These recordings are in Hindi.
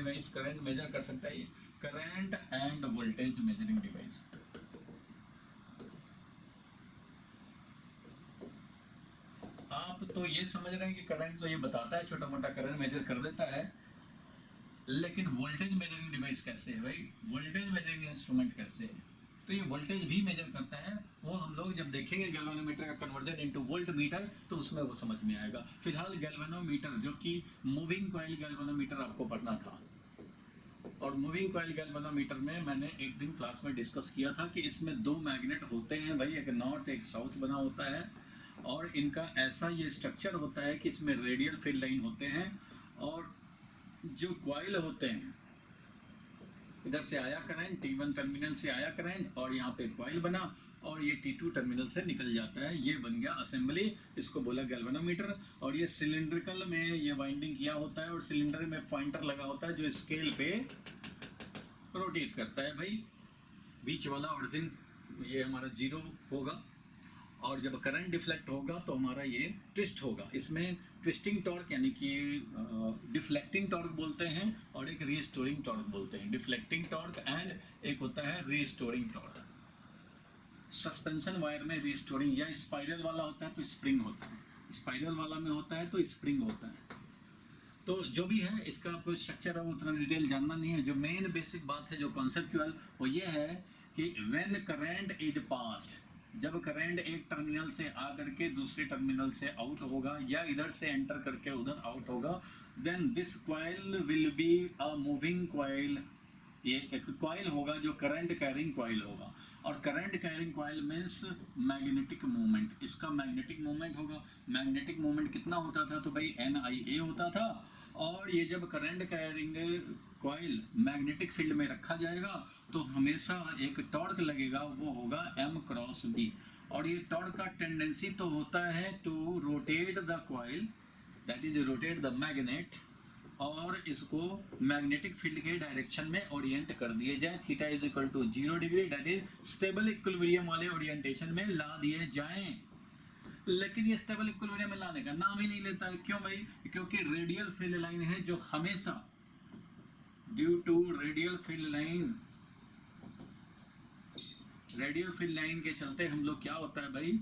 डिवाइस करंट मेजर कर सकता है, current end voltage measuring device. आप तो ये समझ रहे हैं कि करंट तो ये बताता है, छोटा मोटा करंट मेजर कर देता है, लेकिन वोल्टेज मेजरिंग डिवाइस कैसे है भाई, वोल्टेज मेजरिंग इंस्ट्रूमेंट कैसे है? तो ये वोल्टेज भी मेजर करता है, वो हम लोग जब देखेंगे गैल्वेनोमीटर का कन्वर्जन इनटू वोल्ट मीटर तो उसमें वो समझ में आएगा। फिलहाल गैल्वेनोमीटर जो कि मूविंग कॉइल गैल्वेनोमीटर आपको पढ़ना था, और मूविंग कॉइल गैल्वेनोमीटर में मैंने एक दिन क्लास में डिस्कस किया था कि इसमें दो मैग्नेट होते हैं भाई, एक नॉर्थ एक साउथ बना होता है, और इनका ऐसा ये स्ट्रक्चर होता है कि इसमें रेडियल फील्ड लाइन होते हैं, और जो कॉइल होते हैं इधर से आया करंट, T1 टर्मिनल से आया करंट और यहाँ पे कॉइल बना, और ये T2 टर्मिनल से निकल जाता है, ये बन गया असेंबली, इसको बोला गैल्वेनोमीटर। और ये सिलिंड्रिकल में ये वाइंडिंग किया होता है, और सिलेंडर में पॉइंटर लगा होता है जो स्केल पे रोटेट करता है भाई। बीच वाला ऑरिजिन ये हमारा जीरो होगा, और जब करंट डिफ्लेक्ट होगा तो हमारा ये ट्विस्ट होगा। इसमें ट्विस्टिंग टॉर्क यानी कि डिफ्लेक्टिंग टॉर्क बोलते हैं, और एक रीस्टोरिंग टॉर्क बोलते हैं। डिफ्लेक्टिंग टॉर्क एंड एक होता है रीस्टोरिंग टॉर्क। सस्पेंशन वायर में रीस्टोरिंग या स्पाइरल वाला होता है तो स्प्रिंग होता है, स्पाइरल वाला में होता है तो स्प्रिंग होता है। तो जो भी है इसका आपको स्ट्रक्चर है उतना डिटेल जानना नहीं है। जो मेन बेसिक बात है जो कॉन्सेप्चुअल वो ये है कि व्हेन करंट इज पास्ड, जब करंट एक टर्मिनल से आ करके दूसरे टर्मिनल से आउट होगा या इधर से एंटर करके उधर आउट होगा, then this coil will be a moving coil. ये एक कॉइल होगा जो करंट कैरिंग कॉइल होगा, और current carrying coil means magnetic movement, इसका मैग्नेटिक मूवमेंट होगा। मैग्नेटिक मूवमेंट कितना होता था तो भाई NIA होता था, और ये जब current carrying coil magnetic field में रखा जाएगा तो हमेशा एक टॉर्क लगेगा, वो होगा M क्रॉस B। और ये टॉर्क का टेंडेंसी तो होता है to rotate the coil, that is rotate the magnet, और इसको मैग्नेटिक फील्ड के डायरेक्शन में ओरिएंट कर दिए जाए। Theta is equal to 0 degree, that is stable equilibrium वाले ओरिएंटेशन में ला दिए जाएं। लेकिन ये स्टेबल इक्विलिब्रियम में लाने का नाम ही नहीं लेता है, क्यों भाई? क्योंकि रेडियल फील्ड लाइन है जो हमेशा due to radial field line, radial field line के चलते हम लोग क्या होता है भाई,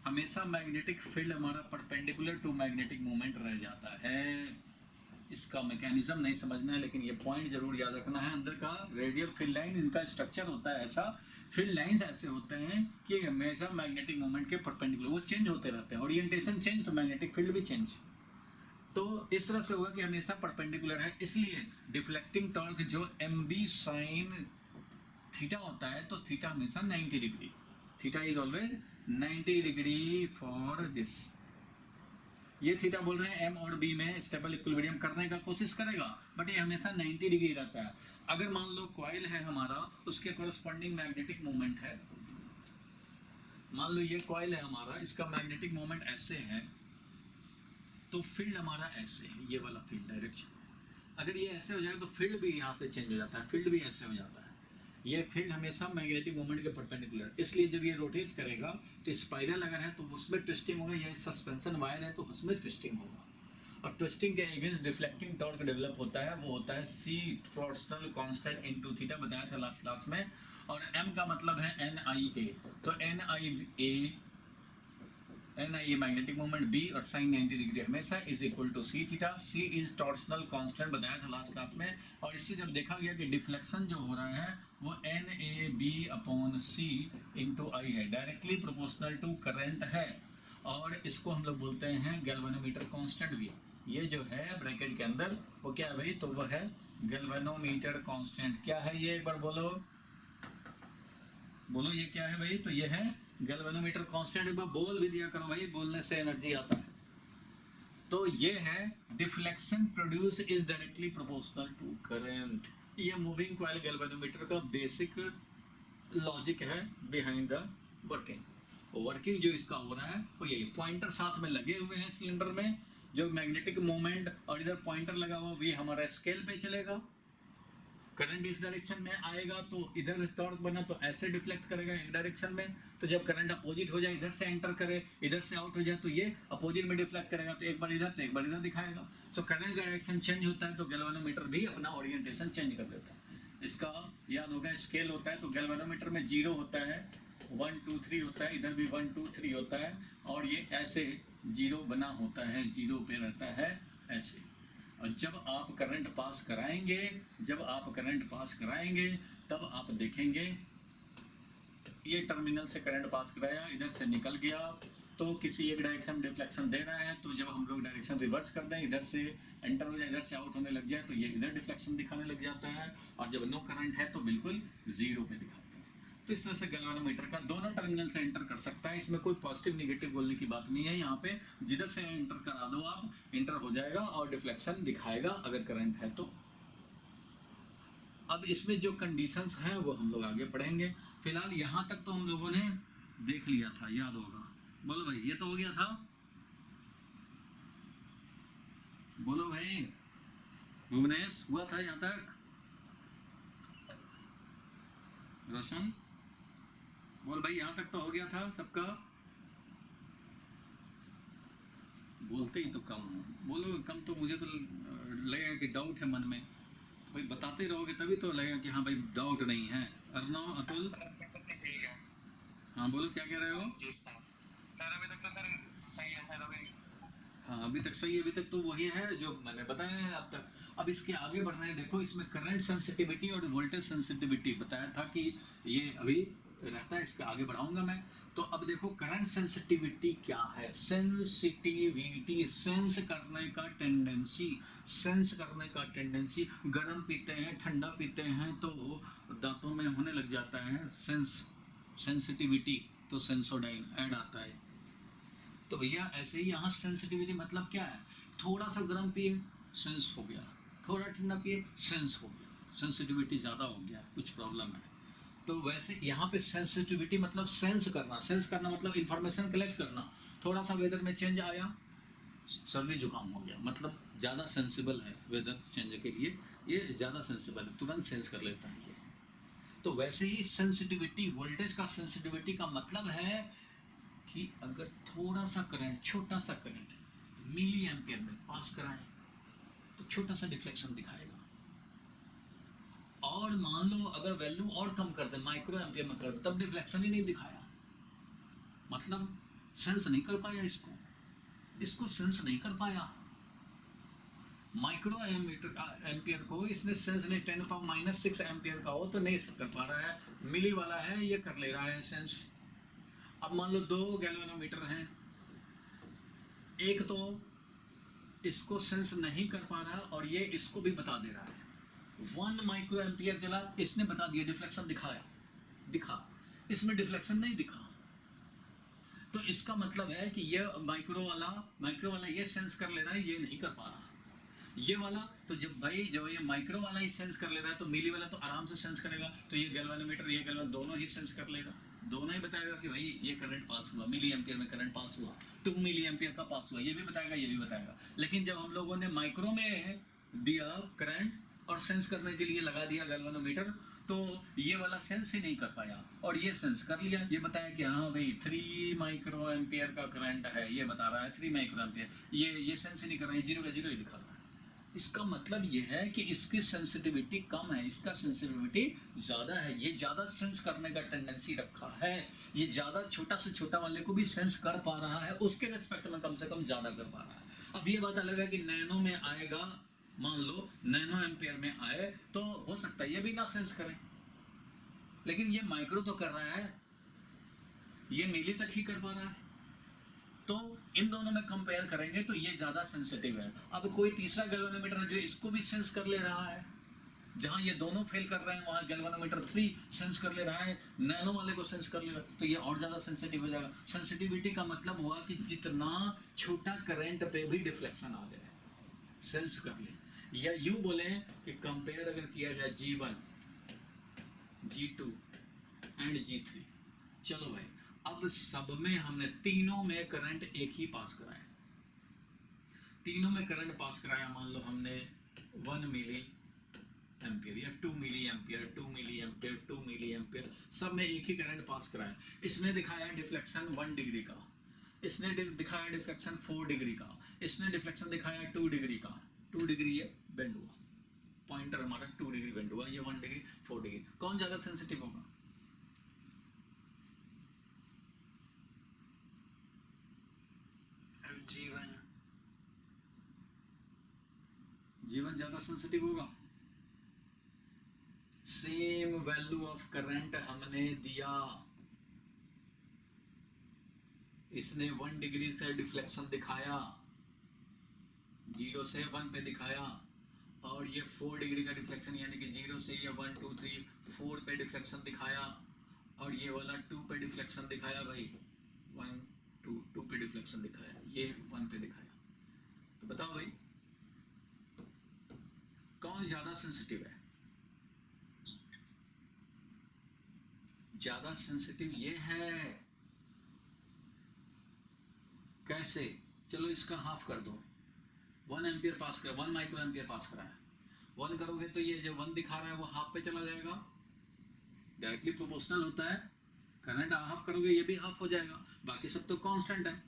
हमेशा मैग्नेटिक फील्ड हमारा परपेंडिकुलर टू मैग्नेटिक मूवमेंट रह जाता है। इसका मैकेनिज्म नहीं समझना है, लेकिन ये पॉइंट जरूर याद रखना है। अंदर का रेडियल फील्ड लाइन इनका स्ट्रक्चर होता है ऐसा, फील्ड लाइंस ऐसे होते हैं कि हमेशा मैग्नेटिक मूवमेंट के परपेंडिकुलर वो चेंज होते रहते हैं, ओरिएंटेशन चेंज तो मैग्नेटिक फील्ड भी चेंज। तो इस तरह से होगा कि हमेशा परपेंडिकुलर है, इसलिए डिफ्लेक्टिंग टॉर्क जो MB साइन थीटा होता है तो थीटा हमेशा 90 degree, theta is always 90 degree for this. ये थीटा बोल रहे हैं M और B में स्टेबल इक्विलिब्रियम करने का कोशिश करेगा, बट ये हमेशा 90 डिग्री रहता है। अगर मान लो कॉइल है हमारा, उसके कॉरस्पॉन्डिंग मैग्नेटिक मूवमेंट है, मान लो ये कॉइल है हमारा, इसका मैग्नेटिक मूवमेंट ऐसे है, तो फील्ड हमारा ऐसे है, ये वाला फील्ड डायरेक्शन। अगर ये ऐसे हो जाए तो फील्ड भी यहाँ से चेंज हो जाता है, फील्ड भी ऐसे हो जाता है। ये फील्ड हमेशा मैग्नेटिक मोमेंट के परपेंडिकुलर, इसलिए जब ये रोटेट करेगा तो स्पाइरल अगर है तो उसमें ट्विस्टिंग होगा, या सस्पेंशन वायर है तो उसमें ट्विस्टिंग होगा, और ट्विस्टिंग के अगेंस्ट डिफ्लेक्टिंग टॉर्क डेवलप होता है, वो होता है C torsional constant into theta, बताया था लास्ट क्लास में। और M का मतलब है NIA, तो NIA मैग्नेटिक मोमेंट B और साइन 90 डिग्री हमेशा is equal to C theta. C is torsional constant, बताया था लास्ट क्लास में। और इससे जब देखा गया कि डिफ्लेक्शन जो हो रहा है वो NAB upon C into I है, डायरेक्टली प्रोपोर्शनल टू करंट है, और इसको हम लोग बोलते हैं गैल्वेनोमीटर कांस्टेंट भी। ये जो है ब्रैकेट के अंदर वो क्या है भाई, तो वो है गैल्वेनोमीटर कांस्टेंट। क्या है ये, एक बार बोलो बोलो, ये क्या है भाई? तो ये है गैल्वेनोमीटर कांस्टेंट। एक बार बोल भी दिया करो भाई, बोलने से एनर्जी आता है। तो ये है deflection produce is directly proportional to current. ये मूविंग कॉइल गैल्वेनोमीटर का बेसिक लॉजिक है बिहाइंड द वर्किंग। वर्किंग जो इसका हो रहा है वो यही, पॉइंटर साथ में लगे हुए हैं सिलेंडर में, जो मैग्नेटिक मोमेंट, और इधर पॉइंटर लगा हुआ ये हमारा स्केल पे चलेगा, करंट इस डायरेक्शन में आएगा तो इधर टॉर्क बना तो ऐसे डिफ्लेक्ट करेगा एक डायरेक्शन में, तो जब करंट अपोजिट हो जाए, इधर से एंटर करे इधर से आउट हो जाए, तो ये अपोजिट में डिफ्लेक्ट करेगा, तो एक बार इधर तो एक बार इधर दिखाएगा। तो करंट डायरेक्शन चेंज होता है तो गैल्वेनोमीटर भी अपना ओरिएंटेशन चेंज कर देता है। इसका याद होगा स्केल होता है, तो गैल्वेनोमीटर में 0 होता है, 1 2 3 होता है, इधर भी 1 2 3 होता है, और ये ऐसे 0 बना होता है, 0 पे रहता है ऐसे। और जब आप करंट पास कराएंगे, जब आप करंट पास कराएंगे तब आप देखेंगे ये टर्मिनल से करंट पास कराया, इधर से निकल गया, तो किसी एक डायरेक्शन डिफ्लेक्शन दे रहा है, तो जब हम लोग डायरेक्शन रिवर्स कर दें, इधर से एंटर हो जाए इधर से आउट होने लग जाए, तो ये इधर डिफ्लेक्शन दिखाने लग जाता है, और जब नो करंट है तो बिल्कुल 0 पे दिखाता है। तो इस तरह से गैल्वेनोमीटर का दोनों टर्मिनल से एंटर कर सकता है, इसमें कोई पॉजिटिव निगेटिव बोलने की बात नहीं है। यहाँ पे जिधर से एंटर करा दो आप, एंटर हो जाएगा और डिफ्लेक्शन दिखाएगा अगर करंट है तो। अब इसमें जो कंडीशंस हैं वो हम लोग आगे पढ़ेंगे। फिलहाल यहाँ तक तो हम लोगों ने देख लिया था, याद होगा। बोलो भाई, ये तो हो गया था, बोलो भाई भुवनेश, हुआ था यहाँ तक? रोशन बोल भाई, यहाँ तक तो हो गया था सबका? बोलते ही तो कम हो, बोलो कम, तो मुझे तो लगेगा कि डाउट है मन में। भाई बताते रहोगे तभी तो लगेगा कि हाँ भाई डाउट नहीं है। अर्नव, अतुल, हाँ बोलो क्या कह रहे हो? जी सर, अभी तक तो सर सही है सर। अभी हाँ अभी तक सही है, अभी तक तो वही है जो मैंने बताया है अब तक। अब इसके आगे बढ़ रहे हैं, देखो इसमें करंट सेंसिटिविटी और वोल्टेज सेंसिटिविटी बताया था कि ये अभी रहता है, इसके आगे बढ़ाऊंगा मैं। तो अब देखो करंट सेंसिटिविटी क्या है। सेंसिटिविटी, सेंस करने का टेंडेंसी, सेंस करने का टेंडेंसी। गर्म पीते हैं, ठंडा पीते हैं तो दांतों में होने लग जाता है सेंस, सेंसिटिविटी, तो सेंसोडाइन ऐड आता है। तो भैया ऐसे ही यहाँ सेंसिटिविटी मतलब क्या है, थोड़ा सा गर्म पिए सेंस हो गया, थोड़ा ठंडा पिए सेंस हो गया, सेंसिटिविटी ज़्यादा हो गया, कुछ प्रॉब्लम है। तो वैसे यहाँ पे सेंसिटिविटी मतलब सेंस करना, सेंस करना मतलब इंफॉर्मेशन कलेक्ट करना। थोड़ा सा वेदर में चेंज आया, सर्दी जुकाम हो गया, मतलब ज़्यादा सेंसिबल है वेदर चेंज के लिए, ये ज़्यादा सेंसिबल है, तुरंत सेंस कर लेता है ये। तो वैसे ही सेंसिटिविटी, वोल्टेज का सेंसिटिविटी का मतलब है कि अगर थोड़ा सा करंट, छोटा सा करंट मिली एम्पियर में पास कराएं तो छोटा सा डिफ्लेक्शन दिखाएगा। और मान लो अगर वैल्यू और कम कर दे, माइक्रो एम्पियर में कर दे, तब डिफ्लेक्शन ही नहीं दिखाया, मतलब सेंस नहीं कर पाया इसको, इसको सेंस नहीं कर पाया। माइक्रो एम्पियर को इसने सेंस नहीं, 10⁻⁻⁶ एम्पियर का हो तो नहीं कर पा रहा है, मिली वाला है ये कर ले रहा है सेंस। अब मान लो 2 गैल्वेनोमीटर हैं, एक तो इसको सेंस नहीं कर पा रहा और ये इसको भी बता दे रहा है। 1 माइक्रो एम्पियर चला, इसने बता दिया, डिफ्लेक्शन दिखाया, दिखा, इसमें डिफ्लेक्शन नहीं दिखा। तो इसका मतलब है कि ये माइक्रो वाला ये सेंस कर ले रहा है, ये नहीं कर पा रहा। ये वाला तो जब ये माइक्रो वाला ही सेंस कर ले रहा है तो मिली वाला तो आराम से सेंस करेगा। तो ये गैल्वेनोमीटर, ये गैल्वेन दोनों ही सेंस कर लेगा, दोनों ही बताएगा कि भाई ये करंट पास हुआ, मिली एम्पियर में करंट पास हुआ, 2 मिली एम्पियर का पास हुआ, ये भी बताएगा, ये भी बताएगा। लेकिन जब हम लोगों ने माइक्रो में दिया करंट और सेंस करने के लिए लगा दिया गैल्वेनोमीटर, तो ये वाला सेंस ही नहीं कर पाया और ये सेंस कर लिया, ये बताया कि हाँ भाई 3 माइक्रो एम्पियर का करंट है, ये बता रहा है 3 माइक्रो एम्पियर, ये सेंस ही नहीं कर रहा है, 0 का 0 ही दिखा रहा है। इसका मतलब ये है कि इसकी सेंसिटिविटी कम है, इसका सेंसिटिविटी ज़्यादा है, ये ज़्यादा सेंस करने का टेंडेंसी रखा है, ये ज़्यादा छोटा से छोटा वाले को भी सेंस कर पा रहा है, उसके रेस्पेक्ट में कम से कम ज़्यादा कर पा रहा है। अब ये बात अलग है कि नैनो में आएगा, मान लो नैनो एम्पियर में आए तो हो सकता है ये भी ना सेंस करें, लेकिन ये माइक्रो तो कर रहा है, ये मिली तक ही कर पा रहा है। तो इन दोनों में कंपेयर करेंगे तो ये ज्यादा सेंसिटिव है। अब कोई तीसरा गैल्वेनोमीटर है जो इसको भी सेंस कर ले रहा है, जहां ये दोनों फेल कर रहे हैं वहां गैल्वेनोमीटर 3 सेंस कर ले रहा है, नैनो वाले को सेंस कर ले रहा है, तो ये और ज्यादा सेंसिटिव हो जाएगा। सेंसिटिविटी का मतलब हुआ कि जितना छोटा करंट पे भी डिफ्लेक्शन आ जाए, सेंस कर ले। या यूं बोले कि कंपेयर अगर किया जाए G1, G2 एंड G3, चलो भाई अब सब में हमने तीनों में करंट एक ही पास कराया, तीनों में करंट पास कराया, मान लो हमने 1 मिली एम्पियर या 2 milli ampere, 2 milli ampere, 2 milli ampere, सब में एक ही करंट पास कराया। इसने दिखाया डिफ्लेक्शन 1 डिग्री का, इसने दिखाया डिफ्लेक्शन 4 डिग्री का, इसने डिफ्लेक्शन दिखाया 2 डिग्री का। 2 डिग्री ये बेंड हुआ, पॉइंटर हमारा 2 डिग्री बेंड हुआ, ये 1 डिग्री 4 डिग्री। कौन ज्यादा सेंसिटिव होगा? जीवन जीवन ज्यादा सेंसिटिव होगा। सेम वैल्यू ऑफ करंट हमने दिया, इसने 1 डिग्री का डिफ्लेक्शन दिखाया, 0 से 1 पे दिखाया, और ये 4 डिग्री का डिफ्लेक्शन यानी कि 0 से ये 1 2 3 4 पे डिफ्लेक्शन दिखाया, और ये वाला 2 पे डिफ्लेक्शन दिखाया भाई, 1 2 पे डिफ्लेक्शन दिखाया, ये 1 पे दिखाया। तो बताओ भाई कौन ज्यादा सेंसिटिव है? ज्यादा सेंसिटिव ये है। कैसे? चलो इसका हाफ कर दो, 1 एम्पियर पास कर, 1 माइक्रो एम्पियर पास कराया, 1 करोगे तो ये जो 1 दिखा रहा है वो हाफ पे चला जाएगा, डायरेक्टली प्रोपोर्शनल होता है। करंट हाफ करोगे ये भी हाफ हो जाएगा, बाकी सब तो कांस्टेंट है।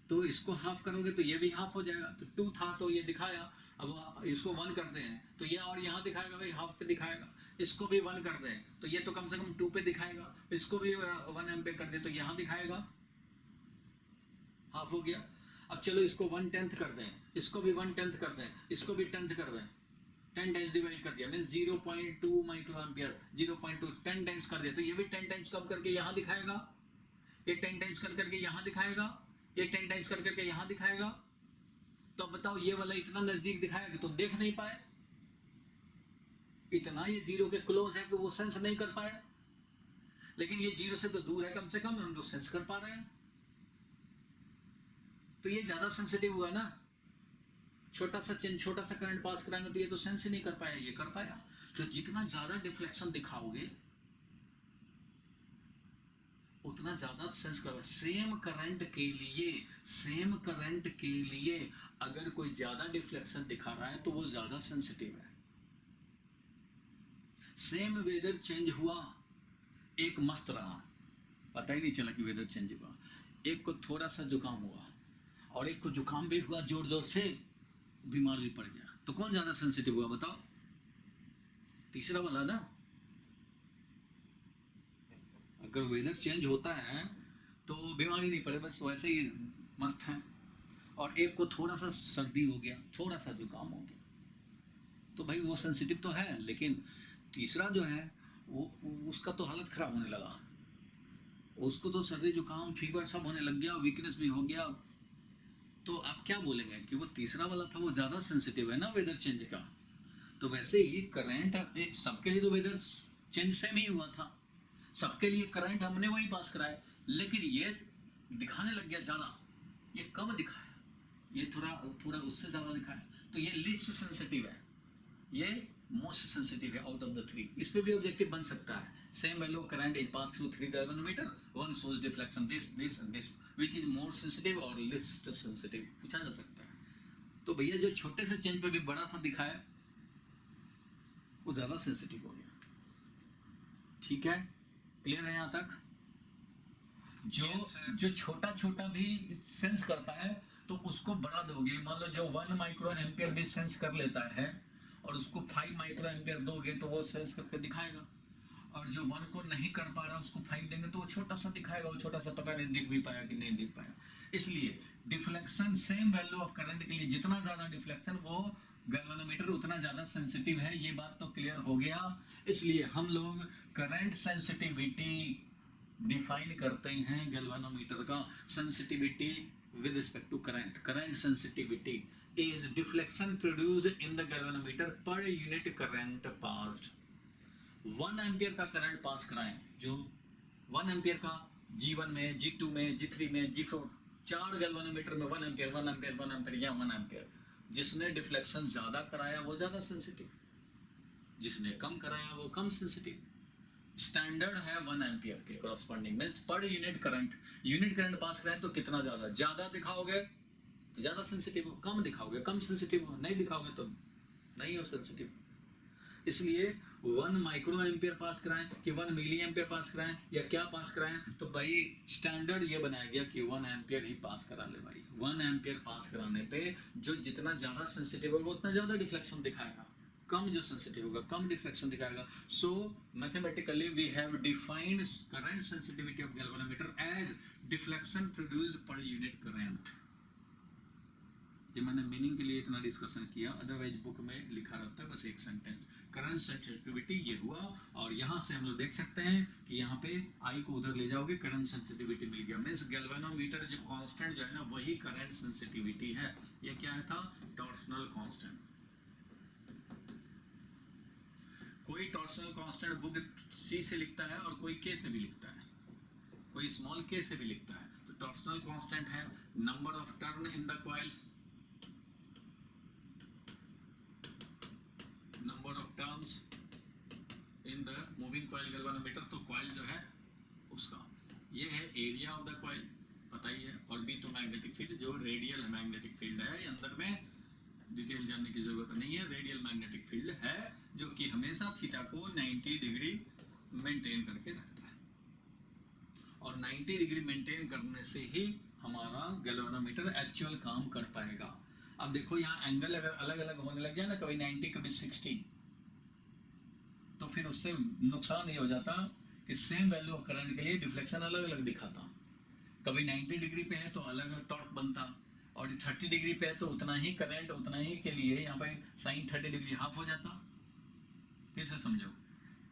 तो इसको हाफ करोगे तो ये भी हाफ हो जाएगा। तो 2 था तो ये दिखाया, अब इसको 1 करते हैं तो ये और यहाँ दिखाएगा भाई, हाफ पे दिखाएगा। इसको भी 1 करते हैं तो ये तो कम से कम 2 पे दिखाएगा, इसको भी 1 एम्पियर कर दे तो यहाँ दिखाएगा, हाफ हो गया। अब चलो इसको 1/10 कर दें, इसको भी 1/10 कर दें, इसको भी 10th कर दें, 10 टाइम्स डिवाइड कर दिया, मीन्स 0.2 माइक्रो एम्पियर, 0.2 10 टाइम्स कर दिया तो ये भी 10 टाइम्स कम करके यहाँ दिखाएगा, ये 10 टाइम्स कर करके यहाँ दिखाएगा, ये 10 टाइम्स कर करके यहाँ दिखाएगा। तो अब बताओ ये वाला इतना नजदीक दिखाया कि तुम देख नहीं पाए, इतना ये 0 के क्लोज है कि वो सेंस नहीं कर पाए, लेकिन ये 0 से तो दूर है, कम से कम हम लोग सेंस कर पा रहे हैं। तो ये ज्यादा सेंसिटिव हुआ ना। छोटा सा करंट पास कराएंगे तो ये तो सेंस ही नहीं कर पाया, ये कर पाया। तो जितना ज्यादा डिफ्लेक्शन दिखाओगे उतना ज्यादा सेंस कर। सेम करंट के लिए अगर कोई ज्यादा डिफ्लेक्शन दिखा रहा है तो वो ज्यादा सेंसिटिव है। सेम वेदर चेंज हुआ, एक मस्त रहा, पता ही नहीं चला कि वेदर चेंज हुआ, एक को थोड़ा सा जुकाम हुआ और एक को जुकाम भी हुआ, जोर जोर से बीमार भी पड़ गया। तो कौन ज्यादा सेंसिटिव हुआ बताओ? तीसरा वाला ना। अगर वेदर चेंज होता है तो बीमारी नहीं पड़े, बस वैसे ही मस्त है। और एक को थोड़ा सा सर्दी हो गया, थोड़ा सा जुकाम हो गया, तो भाई वो सेंसिटिव तो है। लेकिन तीसरा जो है वो उसका तो हालत खराब होने लगा, उसको तो सर्दी जुकाम फीवर सब होने लग गया, वीकनेस भी हो गया। तो आप क्या बोलेंगे कि वो तीसरा वाला था वो ज़्यादा सेंसिटिव है ना वेदर चेंज का। तो वैसे ही करंट सबके लिए तो वेदर चेंज सेम ही हुआ था, सबके लिए करंट हमने वही पास कराया, लेकिन ये दिखाने लग गया ज़्यादा, ये कम दिखाया, ये थोड़ा उससे ज़्यादा दिखाया। तो ये लिस्ट सेंसिटिव है, ये मोस्ट सेंसिटिव है आउट ऑफ द 3। इस पे भी ऑब्जेक्टिव बन सकता है। Same value of current is pass through 3 galvanometer, one shows deflection this and this, which is more sensitive or least sensitive, पूछा जा सकता है। तो भैया जो छोटे से चेंज पे भी बड़ा सा दिखाया वो ज्यादा सेंसिटिव हो गया। ठीक है, क्लियर है यहाँ तक? जो छोटा भी सेंस करता है तो उसको बढ़ा दोगे, मान लो जो 1 माइक्रो एम्पियर भी सेंस कर लेता है और उसको 5 माइक्रो एम्पियर दोगे तो वो सेंस करके दिखाएगा, और जो 1 को नहीं कर पा रहा उसको 5 देंगे तो वो छोटा सा दिखाएगा, वो छोटा सा पता नहीं दिख भी पाया कि नहीं दिख पाया। इसलिए deflection same value of current के लिए जितना ज्यादा डिफ्लेक्शन वो गैल्वेनोमीटर उतना ज्यादा सेंसिटिव है, ये बात तो क्लियर हो गया। इसलिए हम लोग करंट सेंसिटिविटी डिफाइन करते हैं गैल्वेनोमीटर का। Sensitivity with respect to current sensitivity is deflection produced in the galvanometer per unit current passed। 1 ampere का करंट पास कराएं, जो 1 एम्पियर का G1 में, G2 में, G3 में, G4, 4 गैल्वेनोमीटर में 1 एम्पियर 1 एम्पियर 1 एम्पियर या 1 एम्पियर। जिसने डिफ्लेक्शन ज्यादा कराया वो ज्यादा सेंसिटिव, जिसने कम कराया वो कम सेंसिटिव। स्टैंडर्ड है 1 एम्पियर के कॉरस्पॉन्डिंग, मींस पर यूनिट करंट पास कराएं तो कितना ज्यादा दिखाओगे तो ज्यादा सेंसिटिव हो, कम दिखाओगे कम सेंसिटिव हो, नहीं दिखाओगे तो नहीं हो सेंसिटिव। इसलिए 1 माइक्रो एम्पियर पास कराएं कि 1 मिली एम्पियर पास कराएं या क्या पास कराएं, तो भाई स्टैंडर्ड ये बनाया गया कि 1 एम्पियर ही पास करा ले भाई। 1 एम्पियर पास कराने पे जो जितना ज़्यादा सेंसिटिव होगा उतना ज़्यादा डिफ्लेक्शन दिखाएगा, कम जो सेंसिटिव होगा कम डिफ्लेक्शन दिखाएगा। So mathematically we have defined current sensitivity of galvanometer as deflection produced per unit current. ये मैंने मीनिंग के लिए इतना डिस्कशन किया, अदरवाइज बुक में लिखा रहता है बस एक सेंटेंस। करंट सेंसिटिविटी ये हुआ, और यहाँ से हम लोग देख सकते हैं कि यहाँ पे आई को उधर ले जाओगे करंट सेंसिटिविटी मिल गया। मीन्स गैल्वेनोमीटर जो कांस्टेंट जो है ना वही करंट सेंसिटिविटी है। ये क्या है था, टॉर्सनल कांस्टेंट। कोई टॉर्सनल कांस्टेंट बुक सी से लिखता है और कोई के से भी लिखता है, कोई स्मॉल के से भी लिखता है। तो टॉर्सनल कांस्टेंट है number of turn in the coil, number of turns in the moving coil galvanometer. तो कॉइल जो है उसका ये है एरिया ऑफ द कॉइल, पता ही है। और बी तो मैग्नेटिक फील्ड, जो रेडियल मैग्नेटिक फील्ड है, अंदर में डिटेल जानने की जरूरत नहीं है, रेडियल मैग्नेटिक फील्ड है जो कि हमेशा थीटा को 90 डिग्री मेंटेन करके रखता है। और 90 डिग्री मेंटेन करने से ही हमारा गैल्वेनोमीटर एक्चुअल काम कर पाएगा। अब देखो यहाँ एंगल अगर अलग अलग होने लग जाए ना, कभी 90 कभी 60, तो फिर उससे नुकसान ये हो जाता कि सेम वैल्यू ऑफ करंट के लिए डिफ्लेक्शन अलग अलग दिखाता। कभी 90 डिग्री पे है तो अलग टॉर्क बनता, और 30 डिग्री पे है तो उतना ही करंट उतना ही के लिए यहाँ पे साइन 30 डिग्री हाफ हो जाता। फिर से समझो,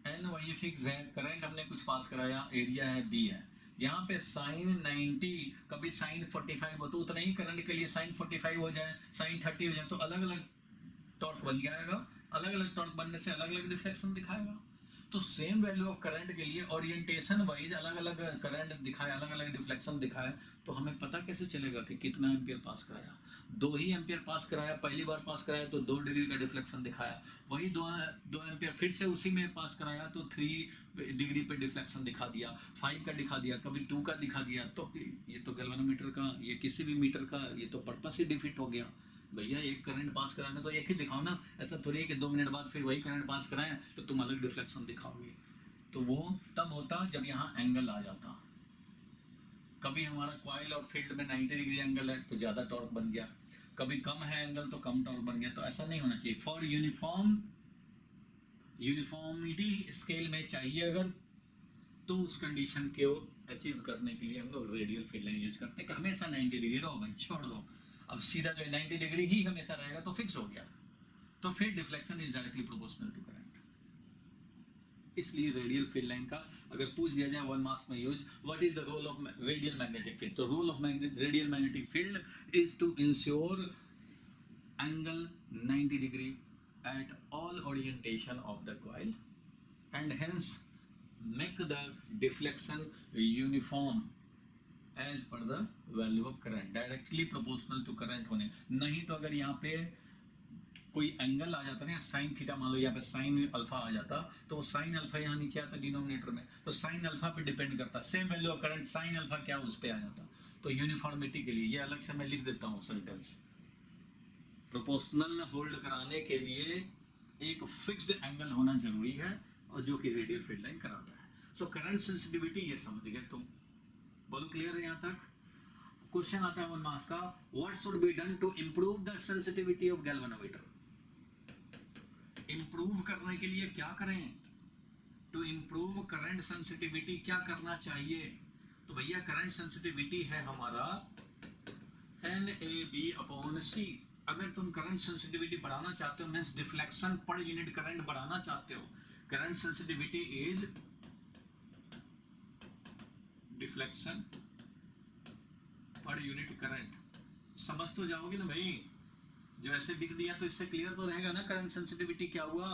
एन वही फिक्स है, करंट हमने कुछ पास कराया, एरिया है बी है, यहाँ पे साइन 90 कभी साइन 45 हो तो उतना ही करंट के लिए साइन 45 हो जाए, साइन 30 हो जाए, तो अलग अलग टॉर्क बन जाएगा। अलग अलग टॉर्क बनने से अलग अलग डिफ्लेक्शन दिखाएगा। तो सेम वैल्यू ऑफ करंट के लिए ओरिएंटेशन वाइज अलग अलग करंट दिखाए, अलग अलग डिफ्लेक्शन दिखाए, तो हमें पता कैसे चलेगा कि कितना एम्पियर पास कराया। 2 ही एम्पियर पास कराया, पहली बार पास कराया तो 2 डिग्री का डिफ्लेक्शन दिखाया, वही 2 एम्पियर फिर से उसी में पास कराया तो 3 डिग्री पे डिफ्लेक्शन दिखा दिया, 5 का दिखा दिया, कभी 2 का दिखा दिया। तो ये तो गैल्वेनोमीटर का, ये किसी भी मीटर का ये तो पर्पस ही डिफीट हो गया। भैया एक करंट पास कराना तो एक ही दिखाओ ना, ऐसा थोड़ी है कि 2 मिनट बाद फिर वही करंट पास कराएं तो तुम अलग डिफ्लेक्शन दिखाओगे। तो वो तब होता जब यहाँ एंगल आ जाता। कभी हमारा कॉइल और फील्ड में 90 डिग्री एंगल है तो ज़्यादा टॉर्क बन गया, कभी कम है एंगल तो कम टॉर्क बन गया। तो ऐसा नहीं होना चाहिए। फॉर यूनिफॉर्मिटी स्केल में चाहिए अगर, तो उस कंडीशन को अचीव करने के लिए हम लोग रेडियल फील्ड लाइन यूज करते हैं कि हमेशा 90 डिग्री रहो भाई, छोड़ दो। अब सीधा जो 90 डिग्री ही हमेशा रहेगा तो फिक्स हो गया, तो फिर deflection is directly proportional to current. इसलिए रेडियल फील्ड लाइन का अगर पूछ दिया जाए 1 मार्क्स में यूज, what is the role of radial magnetic field, तो role of radial magnetic field is to ensure angle 90 degree at all orientation of the coil and hence make the deflection uniform as per the value of current, directly proportional to current होने। नहीं तो अगर यहाँ पे कोई एंगल आ जाता ना, साइन थीटा मान लो यहाँ पे साइन अल्फा आ जाता, तो साइन अल्फा यहाँ नीचे आता डिनोमिनेटर में, तो साइन अल्फा पे डिपेंड करता, same value of current sine alpha क्या उस पे आ जाता। तो यूनिफॉर्मिटी के लिए ये अलग से मैं लिख देता हूँ सेंटेंस, प्रोपोर्शनल होल्ड कराने के लिए एक फिक्स्ड एंगल होना जरूरी है, और जो कि रेडियल फील्ड लाइन कराता है। सो करंट सेंसिटिविटी ये समझ गए तुम, बोलो क्लियर है यहाँ तक। क्वेश्चन आता है 1 मार्क्स का, what should be done to improve the sensitivity of galvanometer. Improve करने के लिए क्या करें, टू इंप्रूव करंट सेंसिटिविटी क्या करना चाहिए। तो भैया करंट सेंसिटिविटी है हमारा NAB/C। अगर तुम करंट सेंसिटिविटी बढ़ाना चाहते हो, means deflection per unit current बढ़ाना चाहते हो, current sensitivity is deflection per unit current. समझ तो जाओगे ना भाई, जो ऐसे लिख दिया तो इससे क्लियर तो रहेगा ना करंट सेंसिटिविटी क्या हुआ,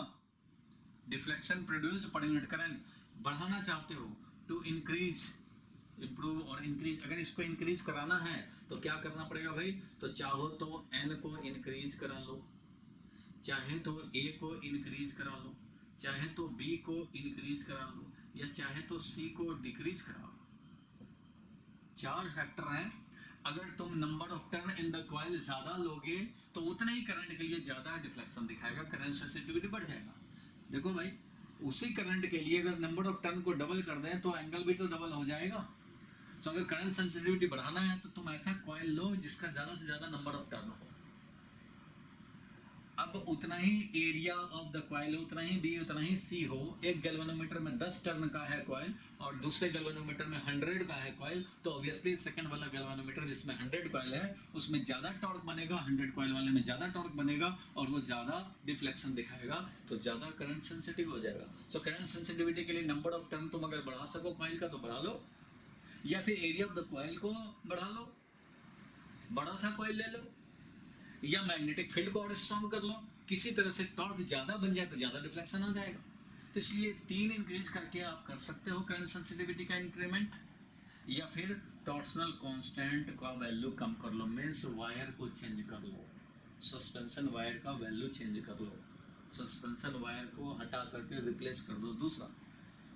deflection produced per unit current. बढ़ाना चाहते हो टू इंक्रीज, इंप्रूव और इंक्रीज, अगर इसको इंक्रीज कराना है तो क्या करना पड़ेगा भाई, तो चाहो तो n को इंक्रीज करा लो, चाहे तो a को इंक्रीज करा लो, चाहे तो b को इंक्रीज करा लो, या चाहे तो c को डिक्रीज करा लो। 4 फैक्टर हैं। अगर तुम number of turn in the coil ज्यादा लोगे तो उतना ही करंट के लिए ज्यादा डिफ्लेक्शन दिखाएगा, करंट सेंसिटिविटी बढ़ जाएगा। देखो भाई, उसी करंट के लिए अगर नंबर ऑफ टर्न को डबल कर दें तो एंगल भी तो डबल हो जाएगा। तो अगर करंट सेंसिटिविटी बढ़ाना है तो तुम ऐसा कॉइल लो जिसका ज्यादा से ज्यादा नंबर ऑफ टर्न हो। अब उतना ही एरिया ऑफ द कॉइल हो, उतना ही बी, उतना ही सी हो। एक गैल्वेनोमीटर में 10 टर्न का है कॉइल और दूसरे गैल्वेनोमीटर में 100 का है कॉइल, तो ऑब्वियसली सेकंड वाला गैल्वेनोमीटर जिसमें 100 कॉइल है उसमें ज्यादा टॉर्क बनेगा, 100 कॉइल वाले में ज्यादा टॉर्क बनेगा और वो ज्यादा डिफ्लेक्शन दिखाएगा, तो ज्यादा करंट सेंसिटिव हो जाएगा। सो करंट सेंसिटिविटी के लिए नंबर ऑफ टर्न तुम अगर बढ़ा सको कॉइल का तो बढ़ा लो, या फिर एरिया ऑफ द कॉइल को बढ़ा लो, बड़ा सा कॉइल ले लो, या मैग्नेटिक फील्ड को और स्ट्रॉन्ग कर लो। किसी तरह से टॉर्क ज्यादा बन जाए तो ज्यादा डिफ्लेक्शन आ जाएगा। तो इसलिए 3 इंक्रीज करके आप कर सकते हो करंट सेंसिटिविटी का इंक्रीमेंट, या फिर टॉर्सनल कांस्टेंट का वैल्यू कम कर लो, मींस वायर को चेंज कर लो, सस्पेंशन वायर का वैल्यू चेंज कर लो, सस्पेंशन वायर को हटा करके रिप्लेस कर दो दूसरा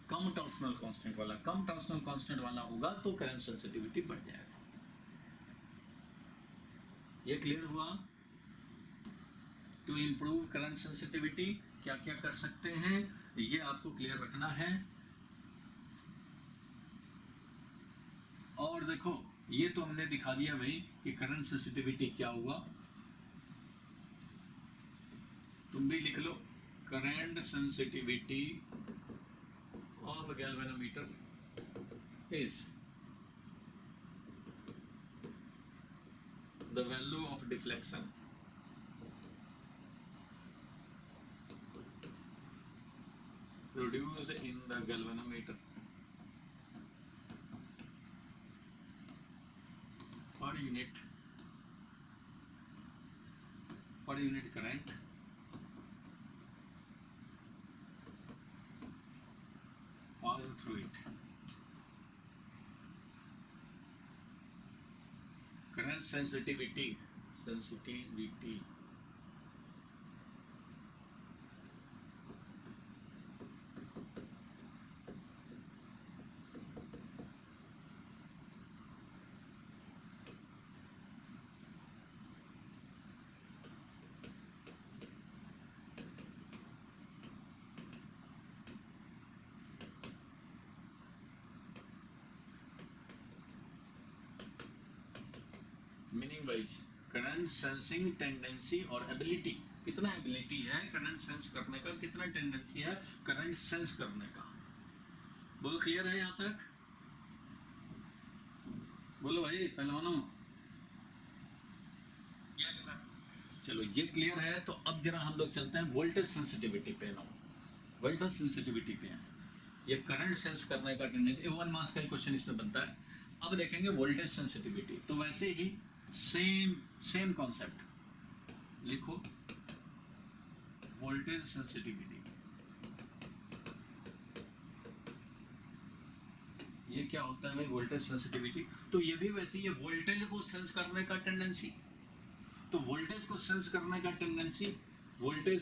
कम टॉर्सनल कांस्टेंट वाला। कम टॉर्सनल कांस्टेंट वाला होगा तो करंट सेंसिटिविटी बढ़ जाएगा। ये क्लियर हुआ? टू इम्प्रूव करंट सेंसिटिविटी क्या क्या कर सकते हैं ये आपको क्लियर रखना है। और देखो ये तो हमने दिखा दिया भाई कि करंट सेंसिटिविटी क्या हुआ। तुम भी लिख लो, current sensitivity of galvanometer is the value of deflection produced in the galvanometer per unit current passed through it. Current sensitivity meaning wise current sensing tendency और एबिलिटी, कितना एबिलिटी है करंट सेंस करने का, कितना टेंडेंसी है करंट सेंस करने का। बोलो क्लियर है यहाँ तक? बोलो भाई पहलवानों। Yes sir. चलो ये क्लियर है, तो अब जरा हम लोग चलते हैं वोल्टेज सेंसिटिविटी पे ना। वोल्टेज सेंसिटिविटी पे है, ये करंट सेंस करने का टेंडेंसी, 1 मार्क्स का क्वेश्चन इसमें बनता है। अब देखेंगे वोल्टेज सेंसिटिविटी, तो वैसे ही सेम कॉन्सेप्ट लिखो, वोल्टेज सेंसिटिविटी। ये क्या होता है भाई वोल्टेज सेंसिटिविटी? तो ये भी वैसे ही है, वोल्टेज को सेंस करने का टेंडेंसी। तो वोल्टेज को सेंस करने का टेंडेंसी वोल्टेज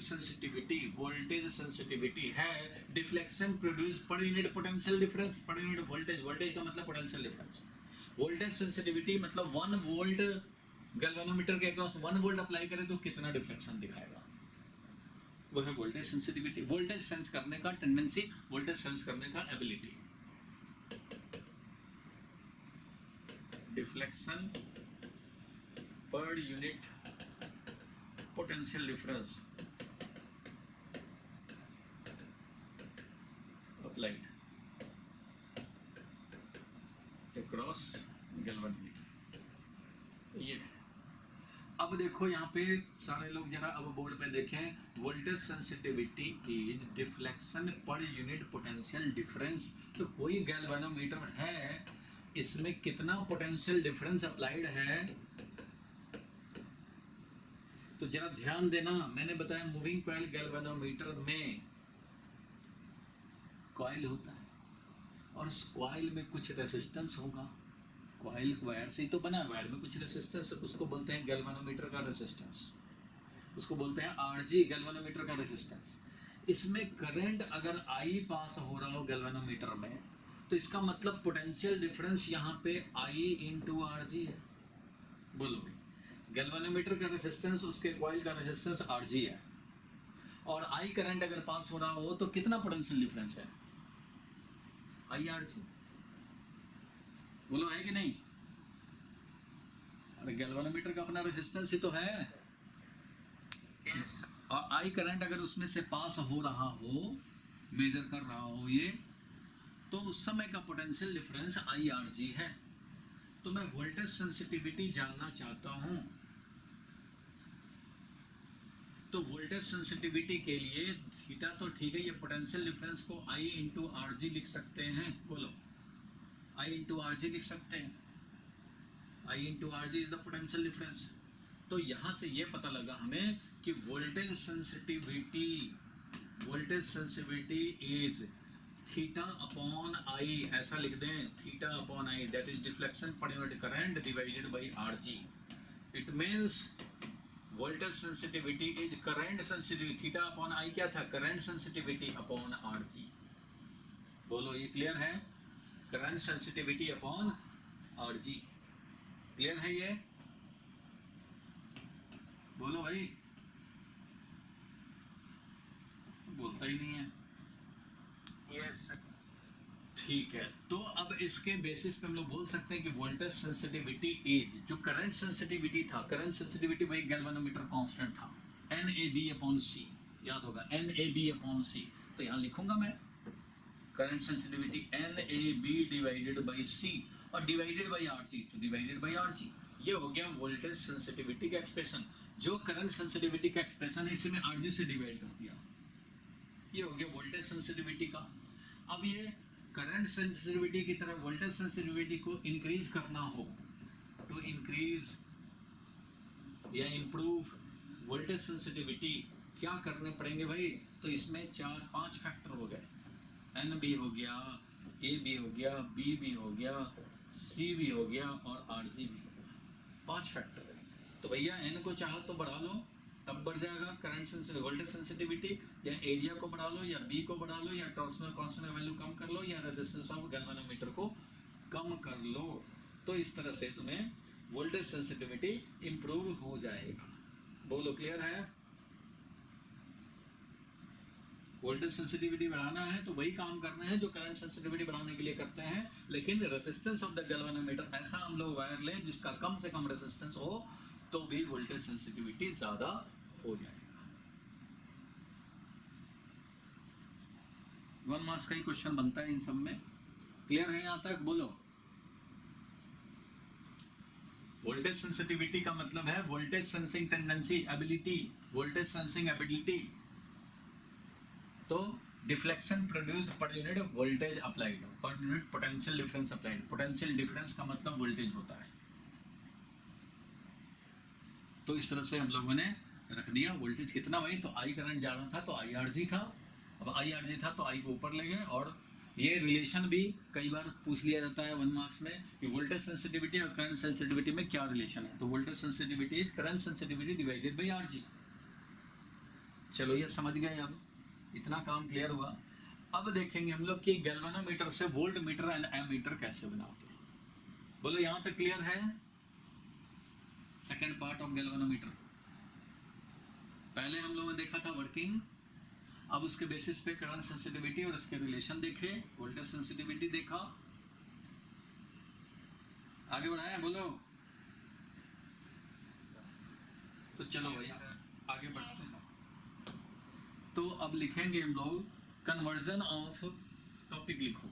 सेंसिटिविटी है डिफ्लेक्शन प्रोड्यूस पर यूनिट पोटेंशियल डिफरेंस, पर यूनिट वोल्टेज, वोल्टेज का मतलब पोटेंशियल डिफरेंस। वोल्टेज सेंसिटिविटी मतलब 1 वोल्ट गैल्वेनोमीटर के अक्रॉस 1 वोल्ट अप्लाई करें तो कितना डिफ्लेक्शन दिखाएगा, वो है वोल्टेज सेंसिटिविटी। वोल्टेज सेंस करने का टेंडेंसी, वोल्टेज सेंस करने का ability. Deflection per unit potential difference applied across galvanometer. ये अब देखो यहाँ पे सारे लोग जरा अब बोर्ड पे देखें, voltage sensitivity is deflection per unit potential difference. तो कोई गैल्वेनोमीटर है, इसमें कितना पोटेंशियल डिफरेंस अप्लाइड है, तो जरा ध्यान देना। मैंने बताया मूविंग कॉइल गैल्वेनोमीटर में कॉइल होता है और उस कॉइल में कुछ रेसिस्टेंस होगा। कॉइल वायर से ही तो बना है, वायर में कुछ रेसिस्टेंस, उसको बोलते हैं गैल्वेनोमीटर का रेसिस्टेंस, उसको बोलते हैं आरजी, गैल्वेनोमीटर का रेसिस्टेंस। इसमें करंट अगर आई पास हो रहा हो गैल्वेनोमीटर में, तो इसका मतलब पोटेंशियल डिफरेंस यहाँ पे आई इंटू आर जी है। बोलो भाई, गैल्वेनोमीटर का रेसिस्टेंस उसके कॉइल का रेसिस्टेंस आर जी है, और आई करंट अगर पास हो रहा हो तो कितना पोटेंशियल डिफरेंस है, आई आर जी, बोलो है कि नहीं? अरे गैल्वेनोमीटर का अपना रेजिस्टेंस ही तो है, यस और आई करंट अगर उसमें से पास हो रहा हो, मेजर कर रहा हो ये, तो उस समय का potential difference I R G है। तो मैं वोल्टेज सेंसिटिविटी जानना चाहता हूं, तो वोल्टेज सेंसिटिविटी के लिए थीटा तो ठीक है, ये पोटेंशियल डिफरेंस को आई इंटू आर जी लिख सकते हैं, बोलो आई इंटू आर जी लिख सकते हैं, I into R G is the potential difference. तो यहां से ये पता लगा हमें कि voltage sensitivity is theta upon I, ऐसा लिख दें, theta upon I, that is deflection per unit current divided by R G. It means voltage sensitivity is current sensitivity, theta upon I क्या था, current sensitivity upon R G. बोलो ये क्लियर है, current sensitivity upon R G, clear है ये, बोलो भाई, बोलता ही नहीं है। यस ठीक है, तो अब इसके बेसिस पे हम लोग बोल सकते हैं कि वोल्टेज सेंसिटिविटी इज, जो करंट सेंसिटिविटी था, करंट सेंसिटिविटी वही गैल्वेनोमीटर कांस्टेंट था, N A B upon C, याद होगा N A B upon C. तो यहाँ लिखूंगा मैं current sensitivity N A B divided by C, और डिवाइडेड बाई आर जी, तो डिवाइडेड बाई आर जी, ये हो गया वोल्टेज सेंसिटिविटी का एक्सप्रेशन। जो करंट सेंसिटिविटी का एक्सप्रेशन है इसी में आर जी से डिवाइड कर दिया, ये हो गया वोल्टेज सेंसिटिविटी का। अब ये करंट सेंसिटिविटी की तरह वोल्टेज सेंसिटिविटी को इंक्रीज करना हो, तो इंक्रीज या इंप्रूव वोल्टेज सेंसिटिविटी क्या करने पड़ेंगे भाई, तो इसमें 4-5 फैक्टर हो गए, एन बी हो गया, ए बी हो गया, बी भी हो गया, सी भी हो गया और आर जी भी हो गया, 5 फैक्टर है। तो भैया एन को चाहो तो बढ़ा लो, तब बढ़ जाएगा करंट सेंसिटिविटी, वोल्टेज सेंसिटिविटी, या एरिया को बढ़ा लो, या बी को बढ़ा लो, या टॉर्सनल कांस्टेंट वैल्यू कम कर लो, या रेजिस्टेंस ऑफ गैल्वेनोमीटर को कम कर लो। तो इस तरह से तुम्हें वोल्टेज सेंसिटिविटी इंप्रूव हो जाएगा। बोलो क्लियर है? वोल्टेज सेंसिटिविटी बढ़ाना है तो वही काम करना है जो करंट सेंसिटिविटी बढ़ाने के लिए करते हैं, लेकिन रेजिस्टेंस ऑफ द गैल्वेनोमीटर ऐसा हम लोग वायर लें जिसका कम से कम रेजिस्टेंस हो, तो भी वोल्टेज सेंसिटिविटी ज्यादा हो जाएगा। 1 मार्क्स का ही क्वेश्चन बनता है इन सब में, क्लियर है यहां तक? बोलो वोल्टेज सेंसिटिविटी का मतलब है voltage sensing tendency, ability, voltage sensing ability. तो deflection produced per unit voltage applied, per unit potential difference applied. Potential difference का मतलब वोल्टेज होता है। तो इस तरह से हम लोगों ने रख दिया वोल्टेज कितना भाई, तो आई करंट जा रहा था तो आई आर जी था, अब आई आर जी था तो आई को ऊपर ले गए। और ये रिलेशन भी कई बार पूछ लिया जाता है 1 मार्क्स में कि वोल्टेज सेंसिटिविटी और करंट सेंसिटिविटी में क्या रिलेशन है, तो voltage sensitivity is current sensitivity divided by R जी। चलो ये समझ गए, अब इतना काम क्लियर हुआ। अब देखेंगे हम लोग कि गैल्वेनोमीटर से वोल्ट मीटर एंड एमीटर कैसे बनाते हैं। बोलो यहां तक क्लियर है? सेकंड पार्ट ऑफ गैल्वेनोमीटर पहले हम लोगों ने देखा था वर्किंग, अब उसके बेसिस पे करंट सेंसिटिविटी और उसके रिलेशन देखे, वोल्टेज सेंसिटिविटी देखा, आगे बढ़ाया। बोलो तो चलो भैया आगे बढ़ते हैं। तो अब लिखेंगे हम लोग कन्वर्जन ऑफ, टॉपिक लिखो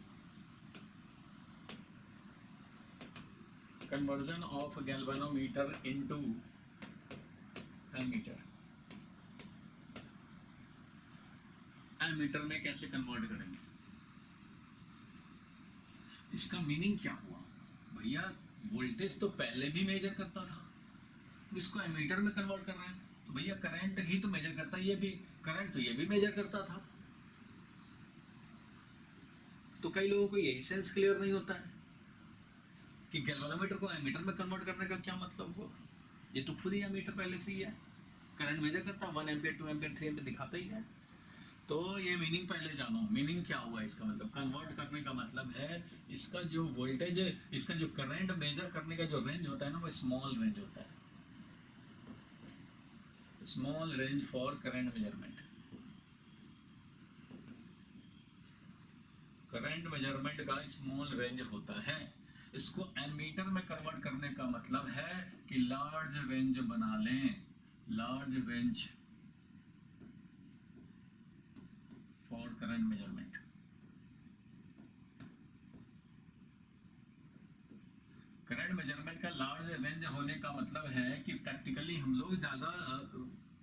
conversion of galvanometer into ammeter. Ammeter में कैसे कन्वर्ट करेंगे, इसका मीनिंग क्या हुआ भैया, वोल्टेज तो पहले भी मेजर करता था, इसको एमीटर में कन्वर्ट कर रहे हैं, तो भैया करंट ही तो मेजर करता है, ये भी करंट तो ये भी मेजर करता था। तो कई लोगों को यही सेंस क्लियर नहीं होता है कि गैल्वेनोमीटर को एमीटर में कन्वर्ट करने का क्या मतलब हुआ। ये तो खुद ही एमीटर पहले से ही है, करंट मेजर करता, 1 एम्पियर 2 एम्पियर 3 एम्पियर दिखाता ही है। तो ये मीनिंग पहले जानो, मीनिंग क्या हुआ इसका, मतलब कन्वर्ट करने का मतलब है इसका जो वोल्टेज, इसका जो करंट मेजर करने का जो रेंज होता है ना, वो स्मॉल रेंज होता है, small range for current measurement. Current measurement का स्मॉल रेंज होता है। इसको एमीटर में कन्वर्ट करने का मतलब है कि लार्ज रेंज बना लें, large range for current measurement. Current measurement का लार्ज रेंज होने का मतलब है कि प्रैक्टिकली हम लोग ज़्यादा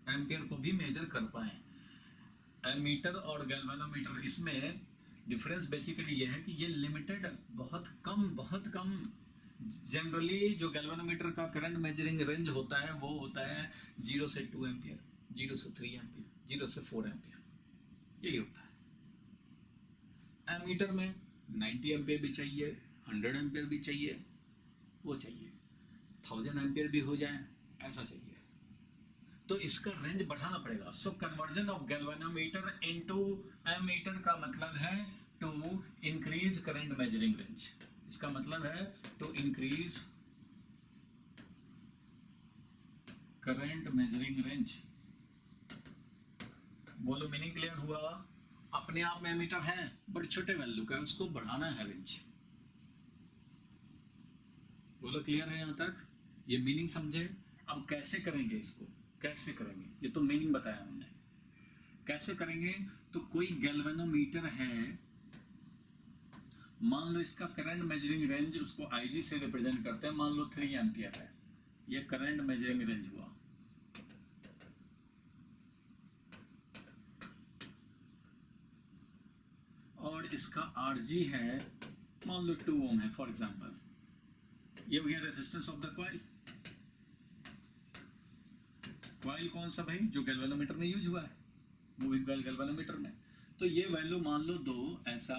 एम्पियर को भी मेजर कर पाए। एमीटर और गैल्वेनोमीटर, इसमें डिफरेंस बेसिकली ये है कि ये लिमिटेड, बहुत कम जनरली जो गैल्वेनोमीटर का करंट मेजरिंग रेंज होता है वो होता है 0 से 2 एम्पियर, 0 से 3 एम्पियर, 0 से 4 एम्पियर, यही होता है। एमीटर में 90 एम्पियर भी चाहिए, 100 एम्पियर भी चाहिए, वो चाहिए 1000 एम्पियर भी हो जाए, ऐसा चाहिए। तो इसका रेंज बढ़ाना पड़ेगा। So conversion of galvanometer into ammeter का मतलब है to increase current measuring range. इसका मतलब है to increase current measuring range. बोलो मीनिंग क्लियर हुआ? अपने आप में एमीटर है बट छोटे वैल्यू का, उसको बढ़ाना है रेंज। बोलो क्लियर है यहां तक? ये मीनिंग समझे? अब कैसे करेंगे इसको, कैसे करेंगे? ये तो मीनिंग बताया हमने, कैसे करेंगे? तो कोई गैल्वेनोमीटर है, मान लो इसका करंट मेजरिंग रेंज, उसको आईजी से रिप्रेजेंट करते हैं, मान लो 3 एम्पियर है, ये करंट मेजरिंग रेंज हुआ। और इसका आरजी है मान लो 2 ओम है फॉर एग्जांपल, ये हो गया resistance of the coil. Coil कौन सा भाई? जो गैल्वेनोमीटर में यूज हुआ है, मूविंग कॉइल गैल्वेनोमीटर में। तो ये वैल्यू मान लो 2 ऐसा